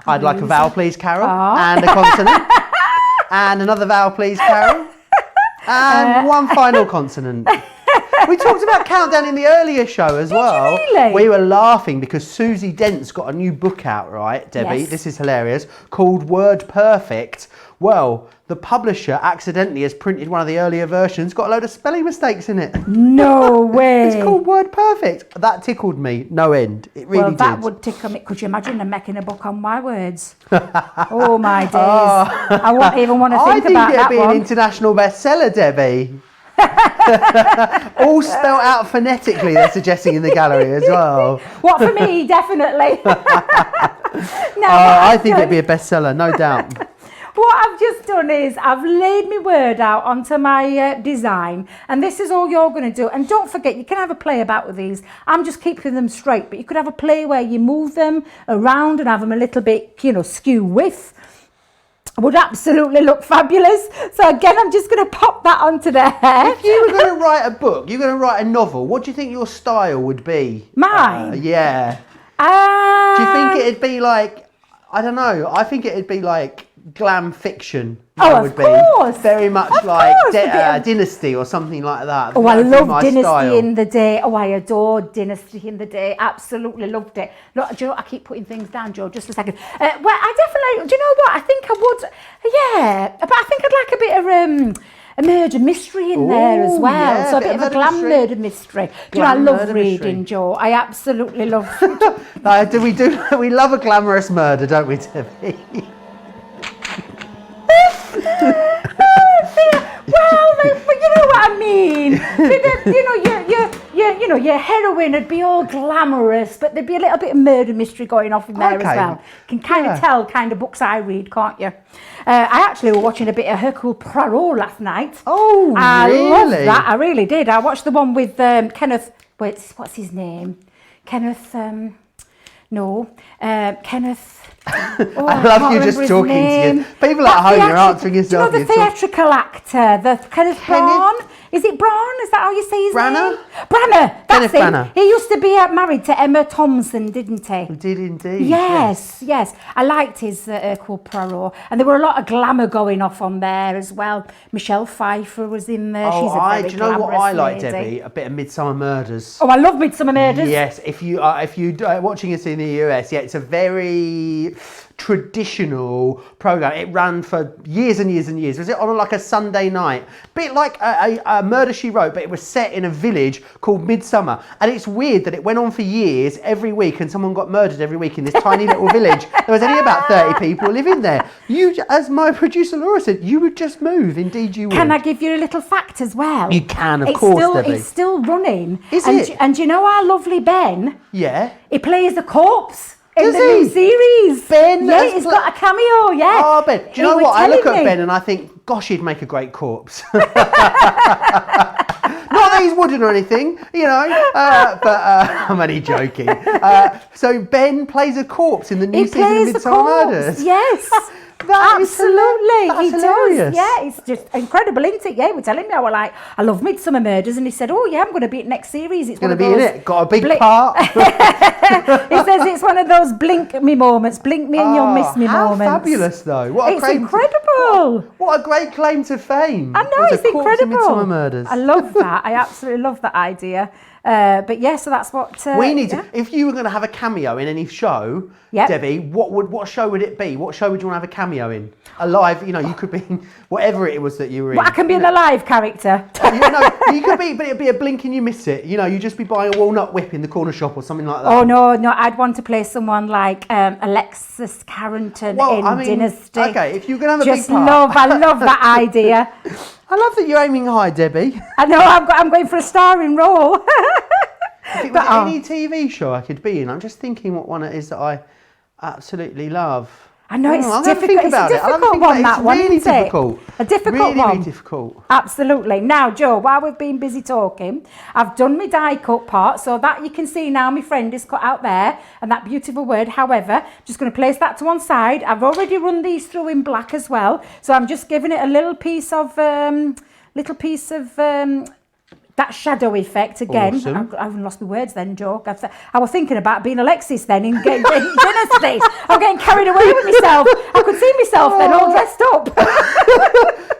I'd like a vowel, please, Carol, and a consonant. And another vowel, please, Carol. And one final consonant. We talked about countdown in the earlier show as well.
Did you really?
We were laughing because Susie Dent's got a new book out, right, Debbie?
Yes.
This is hilarious, called Word Perfect. Well, the publisher accidentally has printed one of the earlier versions, got a load of spelling mistakes in it.
No way.
It's called Word Perfect. That tickled me, no end. It really did.
Well, that would tickle me. Could you imagine them making a book on my words? Oh, my days. I won't even want to think about that one.
I think it'd be an international bestseller, Debbie. All spelt out phonetically, they're suggesting in the gallery as well.
What, for me? Definitely.
I think it'd be a bestseller, no doubt.
What I've just done is I've laid my word out onto my design, and this is all you're going to do. And don't forget, you can have a play about with these. I'm just keeping them straight, but you could have a play where you move them around and have them a little bit, skew width. Would absolutely look fabulous. So again, I'm just going to pop that onto there.
If you were going to write a book, you're going to write a novel, what do you think your style would be?
Mine?
Yeah. Do you think it'd be like, I don't know, I think it'd be like glam fiction.
Of course.
Very much like Dynasty or something like that.
Oh, I love Dynasty in the day. Oh, I adored Dynasty in the day. Absolutely loved it. Look, Joe, I keep putting things down, Joe, just a second. Well, I definitely, do you know what? I think I would, yeah. But I think I'd like a bit of a murder mystery in there as well.
Yeah,
so a bit of a glam murder mystery. Do you know, I love reading, Joe. I absolutely love it.
We love a glamorous murder, don't we, Debbie?
Well, but you know what I mean. Your heroine would be all glamorous, but there'd be a little bit of murder mystery going off in there as well. You can kind of tell kind of books I read, can't you? I actually was watching a bit of Hercule Poirot last night.
Oh, really?
I loved that. I really did. I watched the one with Kenneth. What's his name? Kenneth. Kenneth. Oh,
I love you just talking to you. People at home, you're answering yourself.
Do you know the theatrical actor, the Kenneth Branagh? Is it Braun? Is that how you say his name? Branagh. That's it. He used to be married to Emma Thompson, didn't he?
He did indeed.
Yes. I liked his Hercule Poirot, and there were a lot of glamour going off on there as well. Michelle Pfeiffer was in there. She's a very
do you know what I like,
lady.
Debbie? A bit of Midsummer Murders.
Oh, I love Midsummer Murders.
Yes, if you watching us in the US, yeah, it's a very traditional program. It ran for years and years and years. Was it on like a Sunday night? Bit like a Murder, She Wrote, but it was set in a village called Midsummer. And it's weird that it went on for years, every week, and someone got murdered every week in this tiny little village. There was only about 30 people living there. You, as my producer Laura said, you would just move. Indeed you would.
Can I give you a little fact as well?
You can, of course, Debbie.
It's still running.
Is it?
And you know our lovely Ben?
Yeah.
He plays the corpse. In
Does
the
he?
new series.
Ben?
Yeah, he's got a cameo, yeah.
Oh, Ben. Do you know what? I look at Ben and I think, gosh, he'd make a great corpse. Not that he's wooden or anything, but I'm only joking. So Ben plays a corpse in the new season of Midsummer Murders.
Yes. Absolutely, he does. Yeah, it's just incredible, isn't it? Yeah, he was telling me, I love Midsummer Murders, and he said, oh yeah, I'm going to be in next series. It's going to
be in it. Got a big part.
He says it's one of those blink me moments, blink me and you'll miss me moments.
How fabulous, though!
It's incredible.
What a great claim to fame!
I know, it's incredible.
Midsummer Murders.
I love that. I absolutely love that idea. But yeah, so that's what
we need to. If you were going to have a cameo in any show, Debbie, what show would it be? What show would you want to have a cameo in? A live, you could be whatever it was that you were in.
Well, I can be an alive character.
You could be, but it'd be a blink and you miss it. You just be buying a walnut whip in the corner shop or something like that.
Oh no, I'd want to play someone like Alexis Carrington Dynasty.
Okay, if you're going to have a big part.
I love that idea.
I love that you're aiming high, Debbie.
I know, I'm going for a starring role.
If it was any TV show I could be in, I'm just thinking what one it is that I absolutely love.
I know it's difficult. It's a difficult one, that one, isn't it? A difficult one.
Really difficult.
Absolutely. Now, Joe, while we've been busy talking, I've done my die cut part, so that you can see now my friend is cut out there, and that beautiful word. However, just going to place that to one side. I've already run these through in black as well, so I'm just giving it a little piece of that shadow effect again.
Awesome.
I've lost my words then, Joe. I was thinking about being Alexis then in Dynasty. I'm getting carried away with myself. I could see myself then all dressed up.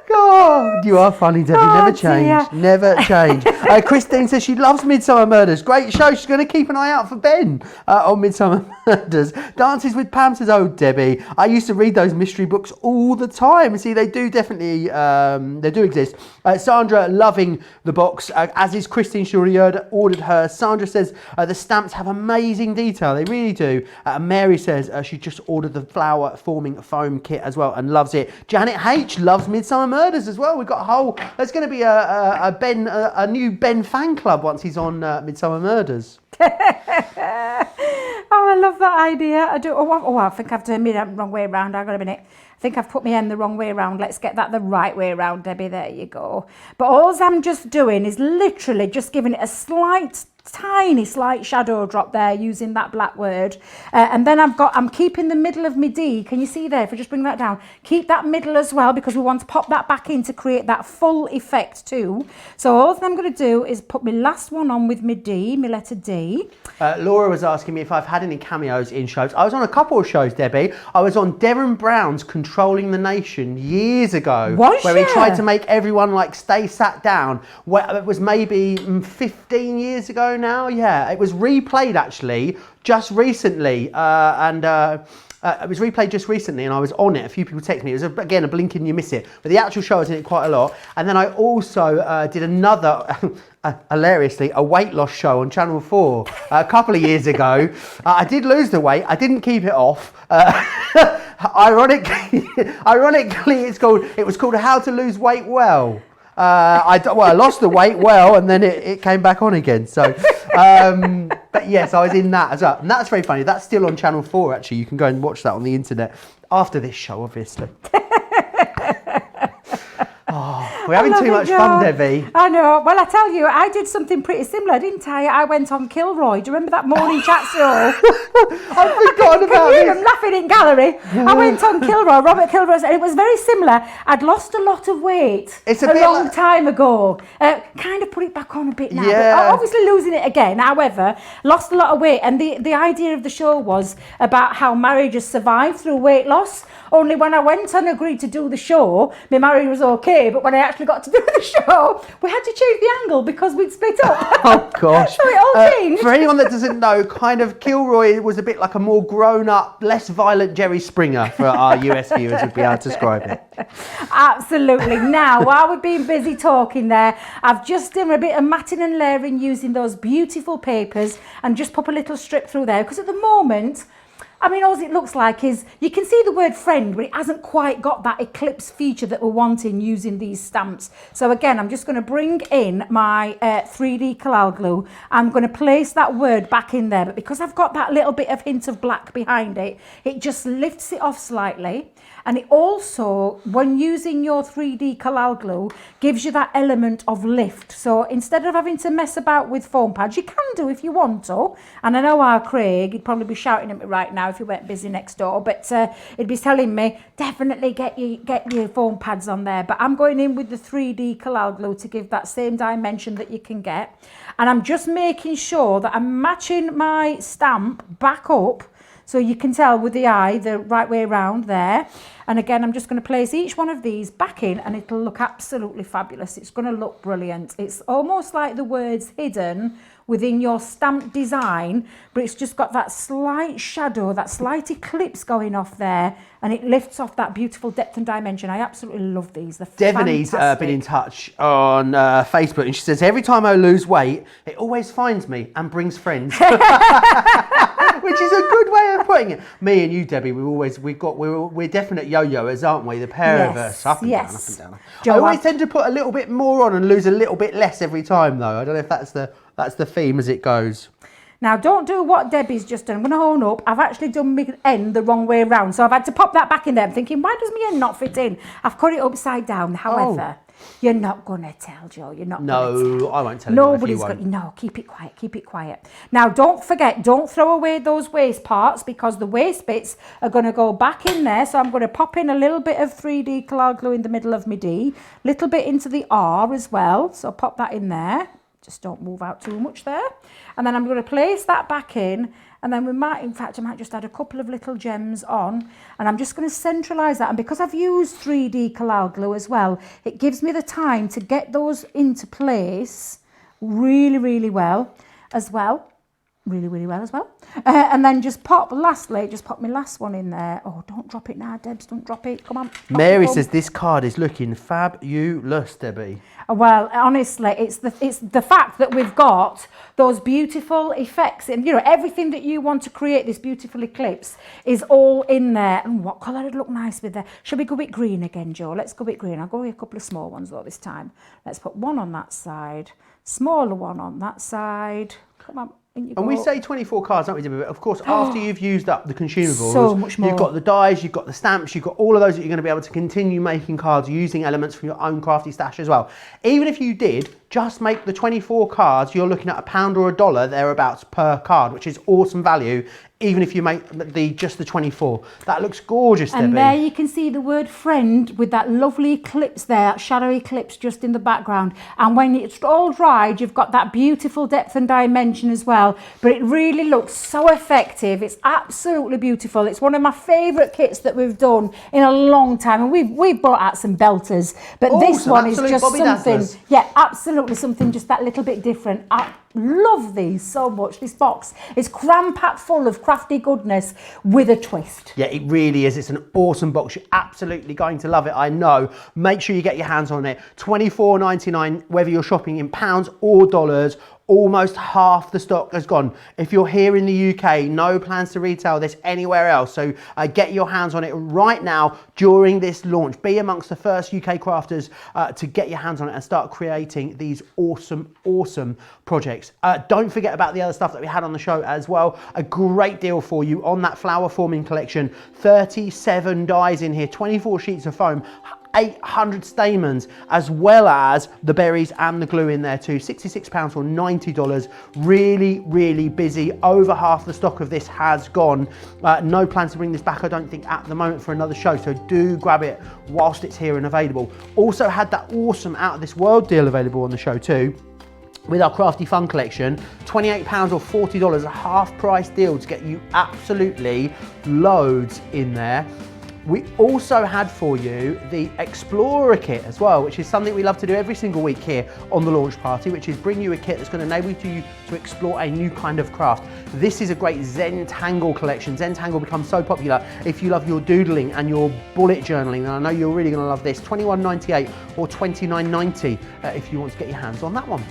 God, you are funny, Debbie. Never change.
Dear.
Never change. Christine says she loves Midsummer Murders. Great show. She's going to keep an eye out for Ben on Midsummer Murders. Dances with Pam says, oh, Debbie, I used to read those mystery books all the time. See, they do definitely, they do exist. Sandra loving the box, as is Christine. She already ordered her. Sandra says the stamps have amazing detail. They really do. Mary says she just ordered the flower forming foam kit as well and loves it. Janet H loves Midsummer Murders as well. We've got a whole. There's going to be a new Ben fan club once he's on Midsummer Murders.
Oh, I love that idea. I do. I think I've turned me the wrong way around. Hang on a minute. I think I've put my end the wrong way around. Let's get that the right way around, Debbie. There you go. But all I'm just doing is literally just giving it a tiny slight shadow drop there using that black word, and then I'm keeping the middle of my D. Can you see there? If I just bring that down, keep that middle as well, because we want to pop that back in to create that full effect too. So all I'm going to do is put my last one on with my D, my letter D.
Laura was asking me if I've had any cameos in shows. I was on a couple of shows, Debbie. I was on Derren Brown's Controlling the Nation years ago, where he tried to make everyone stay sat down. It was maybe 15 years ago now. Yeah, it was replayed actually just recently, it was replayed just recently, and I was on it. A few people texted me. It was again a blink and you miss it, but the actual show I was in it quite a lot. And then I also did another hilariously a weight loss show on Channel 4 a couple of years ago. I did lose the weight. I didn't keep it off. Ironically, it was called How to Lose Weight Well. I lost the weight well, and then it came back on again. So, but yes, I was in that as well, and that's very funny. That's still on Channel 4. Actually, you can go and watch that on the internet after this show, obviously. We're having too much fun, Debbie.
I know. Well, I tell you, I did something pretty similar, didn't I? I went on Kilroy. Do you remember that morning chat show?
I've forgotten about it.
I'm laughing in gallery. I went on Kilroy, Robert Kilroy's, and it was very similar. I'd lost a lot of weight a long time ago. Kind of put it back on a bit now.
Yeah.
But obviously losing it again. However, lost a lot of weight. And the idea of the show was about how marriages survive through weight loss. Only when I went and agreed to do the show, my marriage was okay. But when I actually got to do the show, we had to change the angle because we'd split up.
Oh, gosh.
So it all changed.
For anyone that doesn't know, kind of Kilroy was a bit like a more grown-up, less violent Jerry Springer for our US viewers would be able to describe it.
Absolutely. Now, while we've been busy talking there, I've just done a bit of matting and layering using those beautiful papers and just pop a little strip through there, because at the moment, I mean, all it looks like is, you can see the word friend, but it hasn't quite got that Eclipse feature that we're wanting using these stamps. So again, I'm just going to bring in my 3D Collal glue. I'm going to place that word back in there, but because I've got that little bit of hint of black behind it, it just lifts it off slightly. And it also, when using your 3D Collal glue, gives you that element of lift. So instead of having to mess about with foam pads, you can do if you want to. And I know our Craig, he'd probably be shouting at me right now if he went busy next door, but he'd be telling me, definitely get your foam pads on there. But I'm going in with the 3D Collal glue to give that same dimension that you can get. And I'm just making sure that I'm matching my stamp back up So you can tell with the eye the right way around there. And again, I'm just going to place each one of these back in and it'll look absolutely fabulous. It's going to look brilliant. It's almost like the words hidden within your stamp design, but it's just got that slight shadow, that slight eclipse going off there, and it lifts off that beautiful depth and dimension. I absolutely love these. They're
Devony's been in touch on Facebook, and she says, every time I lose weight, it always finds me and brings friends. Which is a good way of putting it. Me and you, Debbie, we're definite yo-yoers, aren't we? The pair of us, up and down, up and down.
Joe,
I always tend to put a little bit more on and lose a little bit less every time, though. I don't know if that's the theme as it goes.
Now, don't do what Debbie's just done. I'm going to own up. I've actually done my end the wrong way around. So I've had to pop that back in there. I'm thinking, why does my end not fit in? I've cut it upside down. However, you're not going to tell, Joe. You're not going to tell.
No, I won't tell
Nobody's going to. No, keep it quiet. Keep it quiet. Now, don't forget, don't throw away those waist parts because the waist bits are going to go back in there. So I'm going to pop in a little bit of 3D Collage glue in the middle of my D, little bit into the R as well. So pop that in there. Just don't move out too much there. And then I'm going to place that back in. And then I might just add a couple of little gems on. And I'm just going to centralise that. And because I've used 3D Collage glue as well, it gives me the time to get those into place really, really well as well. And then just pop my last one in there. Oh, don't drop it now, Debs, don't drop it. Come on.
Mary says this card is looking fabulous, Debbie.
Well, honestly, it's the fact that we've got those beautiful effects and, everything that you want to create this beautiful eclipse is all in there. And what colour would look nice with there? Should we go with green again, Joe? Let's go with green. I'll go with a couple of small ones though this time. Let's put one on that side, smaller one on that side. Come on.
And we say 24 cards, don't we, Debbie? But of course, after you've used up the consumables,
so much more.
You've got the dies, you've got the stamps, you've got all of those that you're going to be able to continue making cards using elements from your own crafty stash as well. Even if you did just make the 24 cards, you're looking at £1 or $1 thereabouts per card, which is awesome value, even if you make just the 24. That looks gorgeous, Debbie.
And there you can see the word friend with that lovely eclipse there, that shadow eclipse just in the background. And when it's all dried, you've got that beautiful depth and dimension as well. But it really looks so effective. It's absolutely beautiful. It's one of my favourite kits that we've done in a long time. And we've brought out some belters. But this one is just
Bobby
something,
Dazzlers.
yeah, absolutely something just that little bit different. I love these so much. This box is cram-packed full of crafty goodness with a twist.
Yeah, it really is. It's an awesome box. You're absolutely going to love it, I know. Make sure you get your hands on it. $24.99, whether you're shopping in pounds or dollars. Almost half the stock has gone. If you're here in the UK, no plans to retail this anywhere else. So get your hands on it right now during this launch. Be amongst the first UK crafters to get your hands on it and start creating these awesome, awesome projects. Don't forget about the other stuff that we had on the show as well. A great deal for you on that flower forming collection. 37 dies in here, 24 sheets of foam, 800 stamens, as well as the berries and the glue in there too. £66 or $90. Really, really busy. Over half the stock of this has gone. No plans to bring this back, I don't think, at the moment for another show. So do grab it whilst it's here and available. Also had that awesome Out of This World deal available on the show too. With our Crafty Fun collection, £28 or $40, a half price deal to get you absolutely loads in there. We also had for you the Explorer kit as well, which is something we love to do every single week here on the launch party, which is bring you a kit that's going to enable you to explore a new kind of craft. This is a great Zentangle collection. Zentangle becomes so popular if you love your doodling and your bullet journaling, and I know you're really going to love this. $21.98 or $29.90 if you want to get your hands on that one.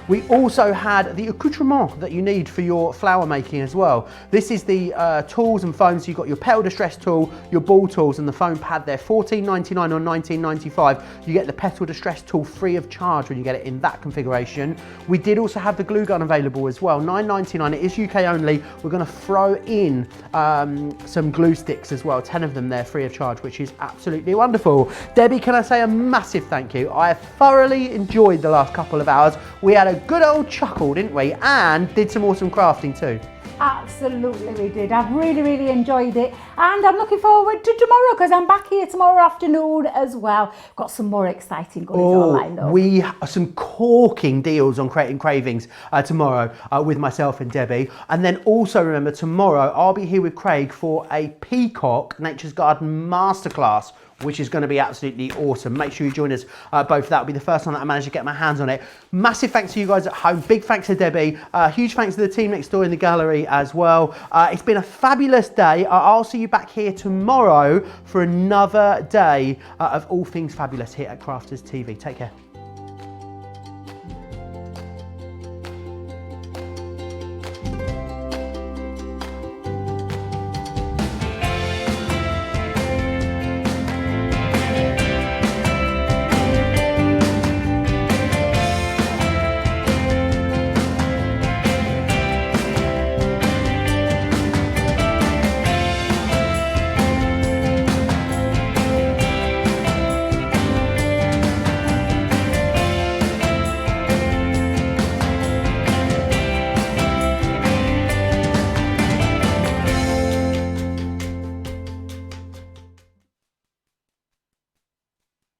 We also had the accoutrement that you need for your flower making as well. This is the tools and foams. So you've got your petal distress tool, your ball tools and the foam pad there. $14.99 or $19.95. You get the petal distress tool free of charge when you get it in that configuration. We did also have the glue gun available as well. $9.99, it is UK only. We're gonna throw in some glue sticks as well, 10 of them there free of charge, which is absolutely wonderful. Debbie, can I say a massive thank you? I thoroughly enjoyed the last couple of hours. We had a good old chuckle, didn't we? And did some awesome crafting too.
Absolutely, we did. I've really enjoyed it, and I'm looking forward to tomorrow because I'm back here tomorrow afternoon as well. Got some more exciting goodies all lined up.
We have some corking deals on Creating Cravings tomorrow with myself and Debbie. And then also remember, tomorrow I'll be here with Craig for a Peacock Nature's Garden Masterclass, which is going to be absolutely awesome. Make sure you join us both. That'll be the first time that I managed to get my hands on it. Massive thanks to you guys at home. Big thanks to Debbie. Huge thanks to the team next door in the gallery as well. It's been a fabulous day. I'll see you back here tomorrow for another day of all things fabulous here at Crafters TV. Take care.